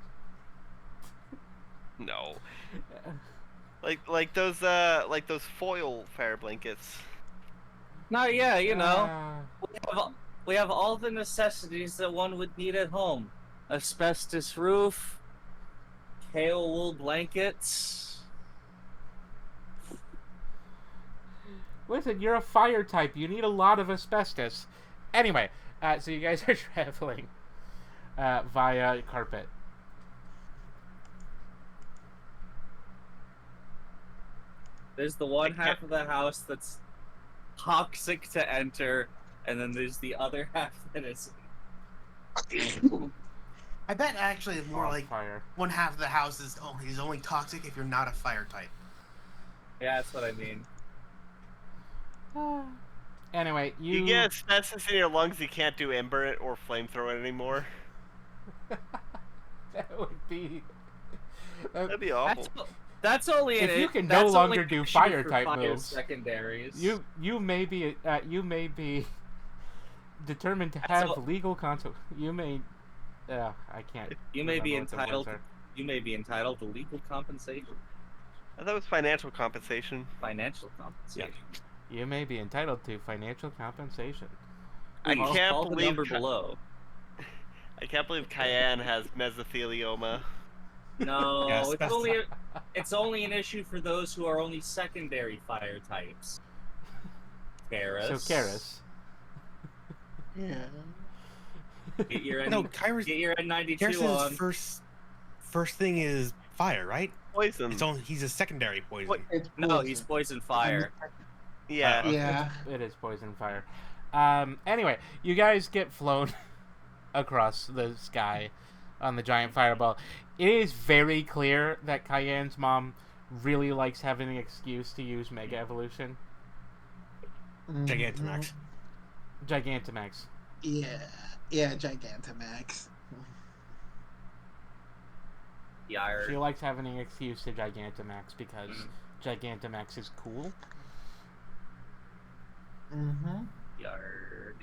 No. Like those foil fire blankets. No, yeah, you know. Uh, We have all the necessities that one would need at home. Asbestos roof, pale wool blankets. Listen, you're a fire type. You need a lot of asbestos. Anyway, so you guys are traveling via carpet. There's the one half of the house that's toxic to enter, and then there's the other half that is. I bet actually it's more on like fire. one half of the house is only toxic if you're not a fire type. Yeah, that's what I mean. Anyway, You get asbestos in your lungs, you can't do ember it or flamethrower it anymore. That would be. That'd be awful. That's only If an, you can that's no only longer an do issue fire for type fire moves, secondaries. you may be determined to That's have all- legal consequences. You may. I can't. You may be remember what the words entitled. are. You may be entitled to legal compensation, I thought it was financial compensation. financial compensation. You may be entitled to financial compensation. I Call- can't call the believe number below. I can't believe Cayenne has mesothelioma. No, Yeah, it's asbestos. only an issue for those who are only secondary fire types. Karis. So, Karis. Yeah. Get your N- No, Kyrus. get your N92 Karis's on. first thing is fire, right? Poison. It's only he's a secondary poison. What? It's No, poison. he's poison fire. Yeah. Yeah. It is poison fire. Anyway, you guys get flown across the sky on the giant fireball. It is very clear that Cayenne's mom really likes having an excuse to use Mega Evolution. Gigantamax. Gigantamax. Yeah. Yeah, Gigantamax. Yar. She likes having an excuse to Gigantamax because Gigantamax is cool. Mm-hmm. Yar.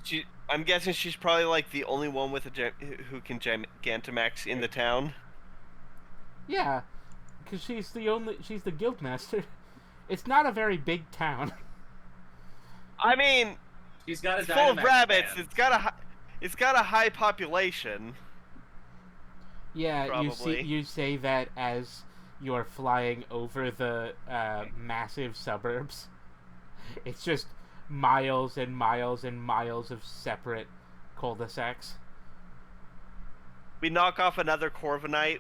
I'm guessing she's probably like the only one with who can Gigantamax in the town. Yeah, because she's the guildmaster. It's not a very big town. I mean, She's got a it's full of Dynamax rabbits. band. It's got a high population. Yeah, Probably. you say that as you are flying over the massive suburbs. It's just miles and miles and miles of separate cul-de-sacs. We knock off another Corviknight.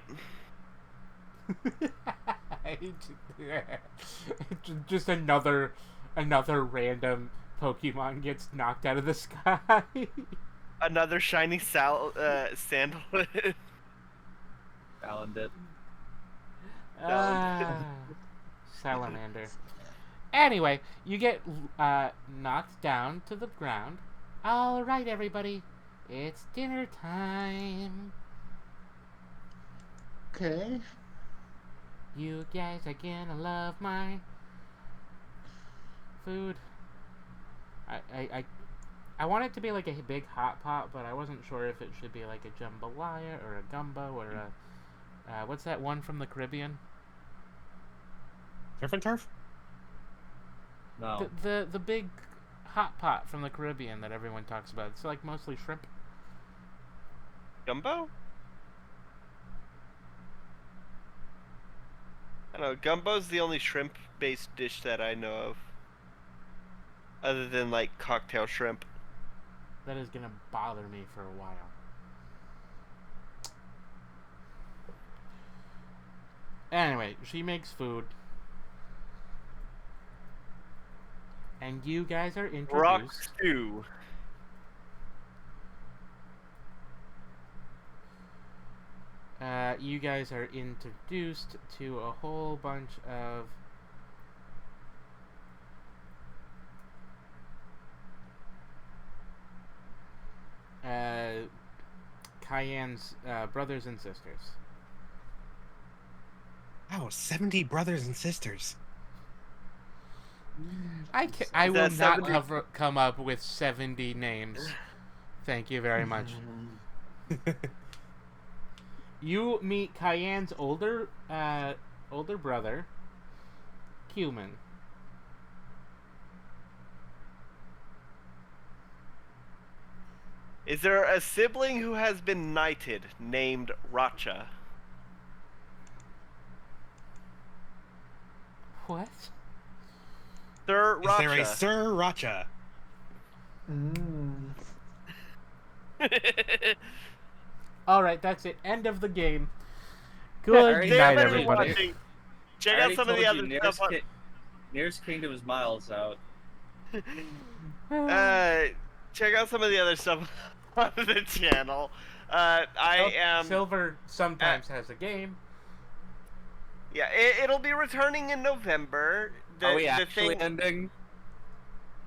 Just another random Pokemon gets knocked out of the sky. Another shiny Sandalwood. Found it. Ah, salamander. Anyway, you get knocked down to the ground. All right, everybody, it's dinner time. Okay. You guys are gonna love my food. I want it to be like a big hot pot, but I wasn't sure if it should be like a jambalaya or a gumbo or a what's that one from the Caribbean? Surf and turf? No. The big hot pot from the Caribbean that everyone talks about. It's like mostly shrimp. Gumbo? I don't know. Gumbo's the only shrimp-based dish that I know of. Other than, like, cocktail shrimp. That is gonna bother me for a while. Anyway, she makes food. And you guys are introduced. Rock stew. You guys are introduced to a whole bunch of Cayenne's brothers and sisters. Wow, 70 brothers and sisters. I will that not 70? come up with 70 names. Thank you very much. You meet Cayenne's older brother, Cumin. Is there a sibling who has been knighted named Racha? What? Sir Is there a Racha. Sir Racha? Mm. All right, that's it. End of the game. Good Alright, night, everybody everybody. watching. I Check out already some of the told other you, stuff on... Nearest Kingdom is miles out. check out some of the other stuff on the channel. I am... Silver sometimes has a game. Yeah, it'll be returning in November. Are we actually thing... ending?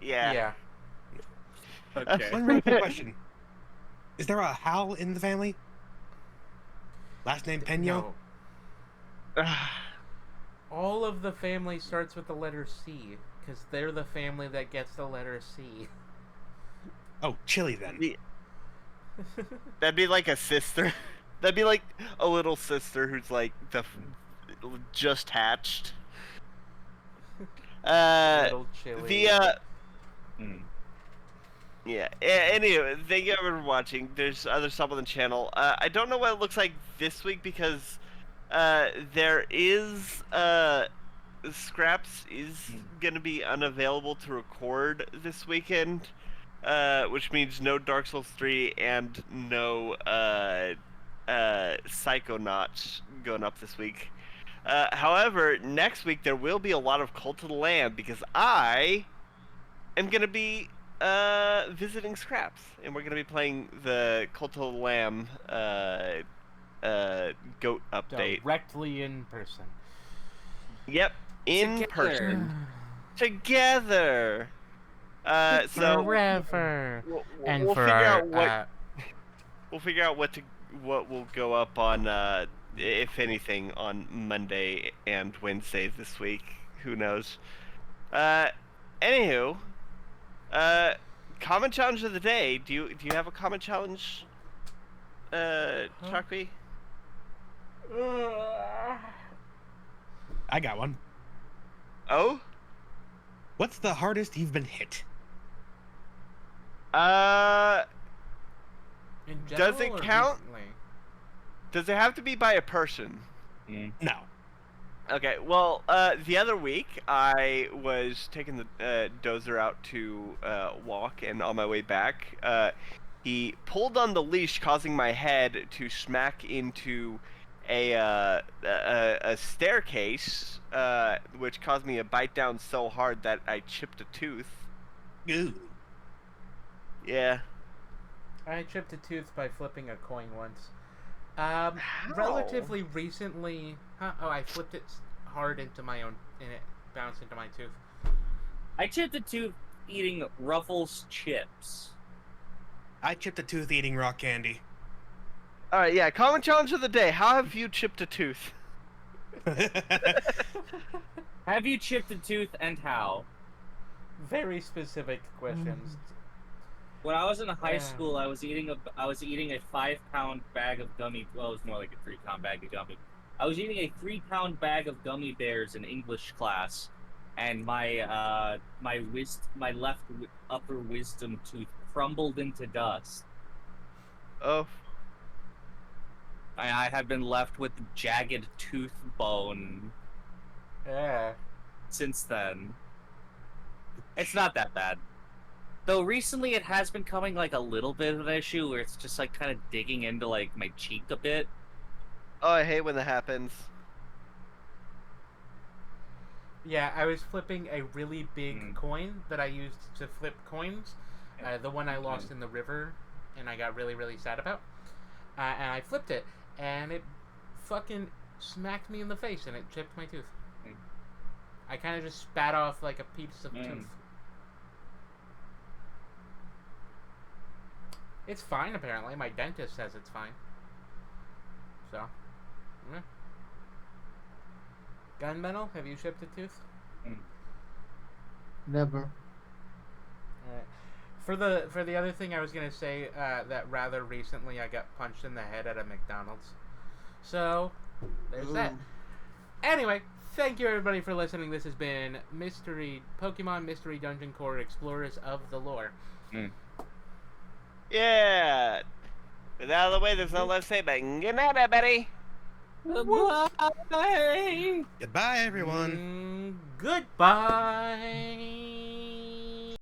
Yeah. Okay. One really quick question. Is there a Hal in the family? Last name Peño? No. All of the family starts with the letter C, because they're the family that gets the letter C. Oh, Chili then. That'd be like a sister. That'd be like a little sister who's like just hatched. Little chili. Yeah. Anyway, thank you everyone for watching. There's other stuff on the channel. I don't know what it looks like this week because there is Scraps is gonna be unavailable to record this weekend, which means no Dark Souls 3 and no Psychonauts going up this week. However, next week there will be a lot of Cult of the Lamb because I am gonna be visiting Scraps, and we're gonna be playing the Cult of the Lamb goat update. Directly in person. Yep, in person. Together. So Forever. And we'll for figure our out what we'll figure out what will go up on if anything on Monday and Wednesday this week. Who knows? Anywho, comment challenge of the day. Do you have a comment challenge, Chucky? I got one. Oh? What's the hardest you've been hit? In Does general it or count? recently? Does it have to be by a person? No. Okay, well, the other week I was taking the dozer out to walk, and on my way back, He pulled on the leash, causing my head to smack into a staircase, which caused me to bite down so hard that I chipped a tooth. Ooh. Yeah. I chipped a tooth by flipping a coin once. How? Relatively recently. Oh, I flipped it hard into my own, and it bounced into my tooth. I chipped a tooth eating Ruffles chips. I chipped a tooth eating rock candy. All right, yeah. Common challenge of the day: how have you chipped a tooth? Have you chipped a tooth and how? Very specific questions. When I was in high Yeah. school, I was eating a 5-pound bag of gummy. Well, it was more like a 3-pound bag of gummy. I was eating a 3-pound bag of gummy bears in English class, and my left upper wisdom tooth crumbled into dust. Oh. I have been left with jagged tooth bone Yeah. since then. It's not that bad. Though recently it has been becoming like a little bit of an issue where it's just like kind of digging into like my cheek a bit. Oh, I hate when that happens. Yeah, I was flipping a really big coin that I used to flip coins. The one I lost in the river, and I got really, really sad about. And I flipped it, and it fucking smacked me in the face, and it chipped my tooth. I kind of just spat off like a piece of tooth. It's fine, apparently. My dentist says it's fine. So, yeah. Gunmetal, have you chipped a tooth? Never. Alright. For the other thing I was gonna say, that rather recently I got punched in the head at a McDonald's. So, there's that. Anyway, thank you everybody for listening. This has been Pokemon Mystery Dungeon Core Explorers of the Lore. Yeah. With that out of the way, there's no less to say, but good night, everybody. Goodbye. Goodbye, everyone. Goodbye.